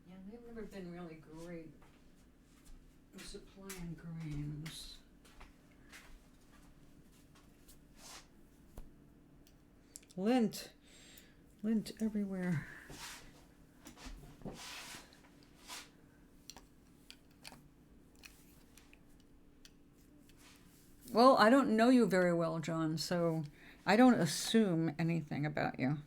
Yeah, they've never been really great at supplying greens. Lint everywhere. Well, I don't know you very well, John, so I don't assume anything about you.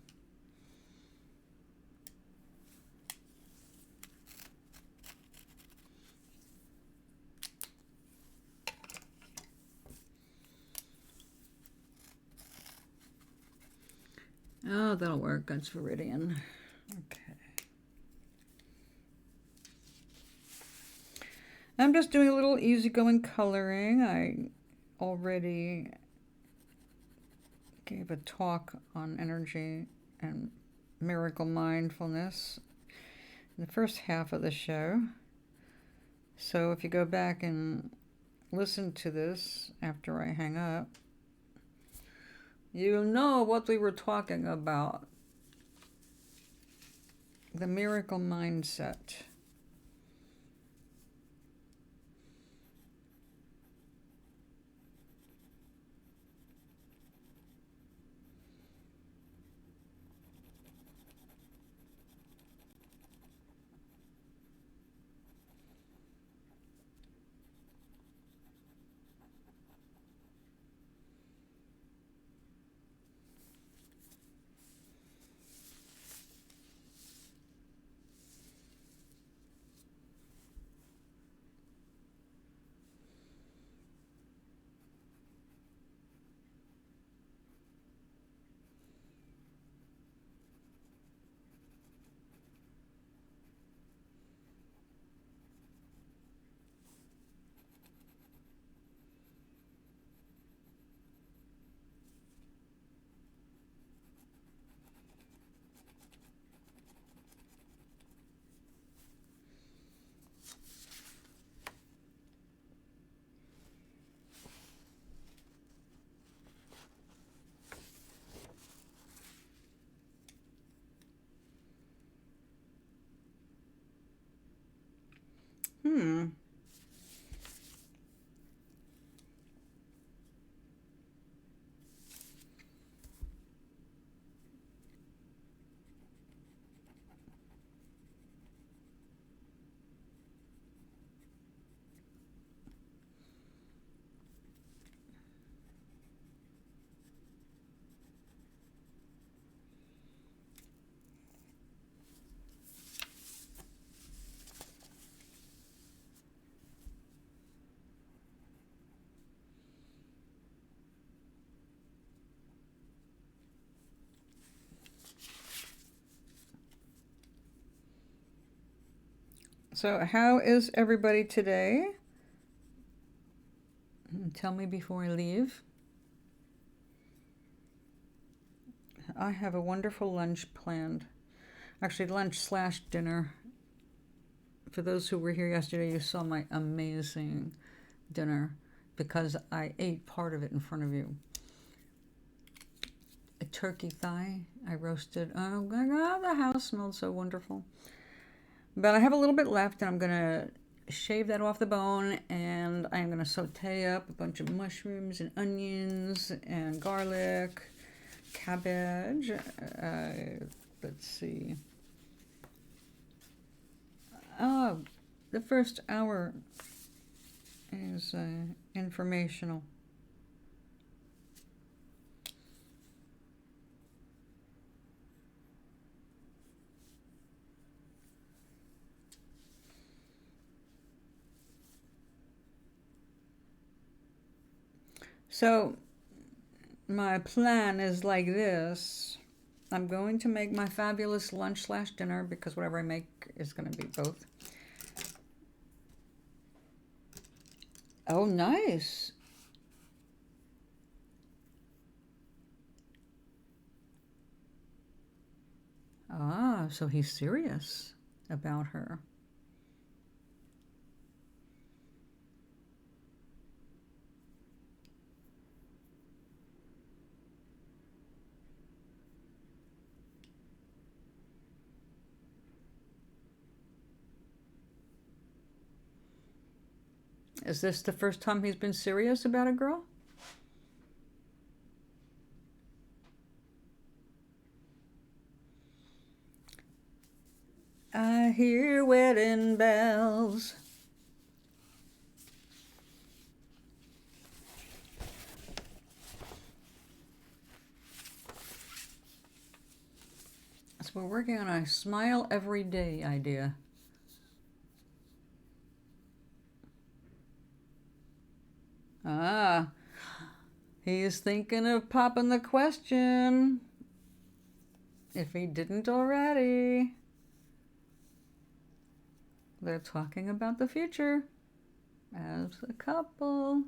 Oh, that'll work. That's Viridian. Okay. I'm just doing a little easygoing coloring. I already gave a talk on energy and miracle mindfulness in the first half of the show. So if you go back and listen to this after I hang up, you'll know what we were talking about. The miracle mindset. So how is everybody today? Tell me before I leave. I have a wonderful lunch planned. Actually, lunch/dinner. For those who were here yesterday, you saw my amazing dinner because I ate part of it in front of you. A turkey thigh I roasted. Oh my God, the house smelled so wonderful. But I have a little bit left, and I'm going to shave that off the bone, and I'm going to saute up a bunch of mushrooms and onions and garlic, cabbage. Let's see. Oh, the first hour is informational. So my plan is like this. I'm going to make my fabulous lunch / dinner, because whatever I make is going to be both. Oh, nice. Ah, so he's serious about her. Is this the first time he's been serious about a girl? I hear wedding bells. So we're working on a smile every day idea. Ah, he's thinking of popping the question, if he didn't already. They're talking about the future as a couple.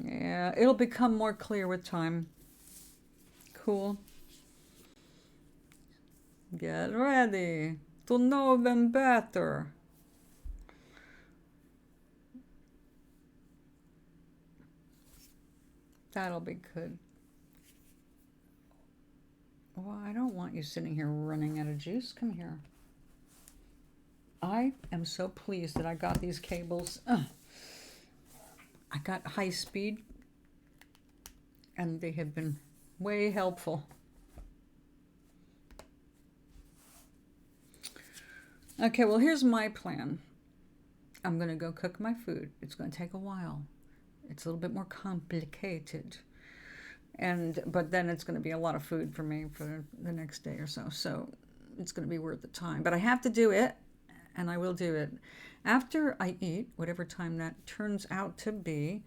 Yeah, it'll become more clear with time. Cool. Get ready to know them better. That'll be good. Well, I don't want you sitting here running out of juice. Come here. I am so pleased that I got these cables. I got high speed, and they have been way helpful. Okay, well, here's my plan. I'm going to go cook my food. It's going to take a while. It's a little bit more complicated. But then it's going to be a lot of food for me for the next day or so. So it's going to be worth the time. But I have to do it, and I will do it. After I eat, whatever time that turns out to be,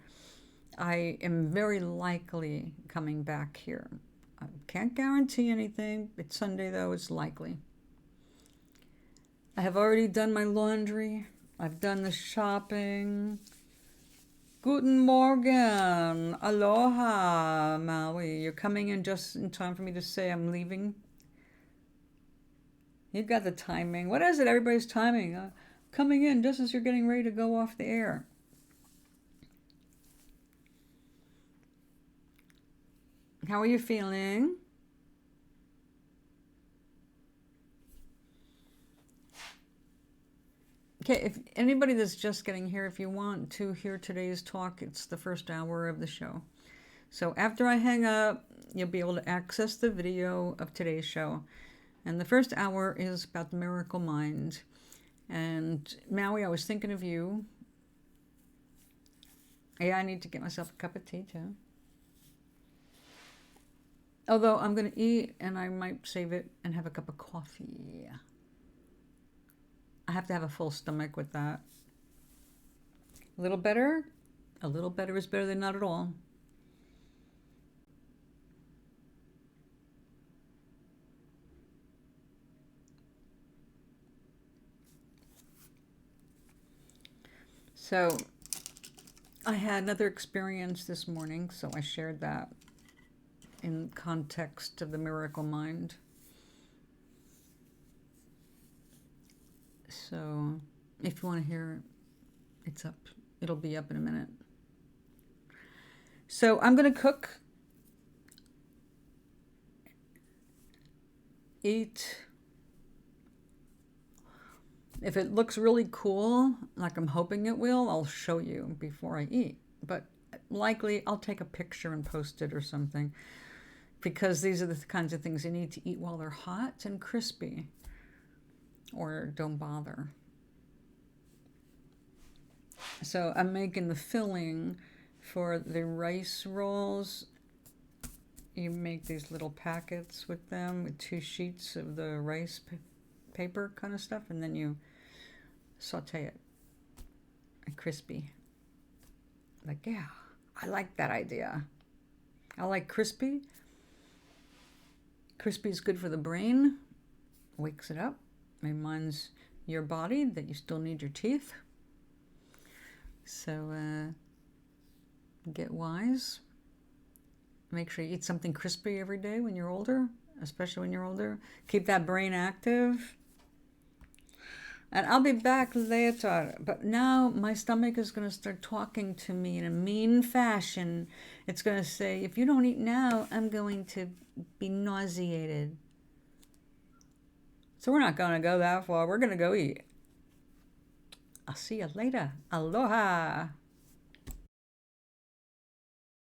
I am very likely coming back here. I can't guarantee anything. It's Sunday, though. It's likely. I have already done my laundry. I've done the shopping. Guten Morgen. Aloha, Maui. You're coming in just in time for me to say I'm leaving. You got the timing. What is it? Everybody's timing. Coming in just as you're getting ready to go off the air. How are you feeling? Okay, if anybody that's just getting here, if you want to hear today's talk, it's the first hour of the show. So after I hang up, you'll be able to access the video of today's show. And the first hour is about the miracle mind. And Maui, I was thinking of you. Yeah, I need to get myself a cup of tea too. Although I'm going to eat, and I might save it and have a cup of coffee. I have to have a full stomach with that. A little better? A little better is better than not at all. So I had another experience this morning, so I shared that in context of the miracle mind. So if you want to hear it, it's up. It'll be up in a minute. So I'm going to cook, eat, If it looks really cool, like I'm hoping it will, I'll show you before I eat. But likely I'll take a picture and post it or something, because these are the kinds of things you need to eat while they're hot and crispy, or don't bother. So I'm making the filling for the rice rolls. You make these little packets with them, with 2 sheets of the rice paper kind of stuff, and then you saute it crispy. Like, yeah, I like that idea. I like crispy. Crispy is good for the brain, wakes it up, reminds your body that you still need your teeth. So get wise. Make sure you eat something crispy every day when you're older, especially when you're older. Keep that brain active. And I'll be back later. But now my stomach is going to start talking to me in a mean fashion. It's going to say, if you don't eat now, I'm going to be nauseated. So we're not going to go that far. We're going to go eat. I'll see you later. Aloha.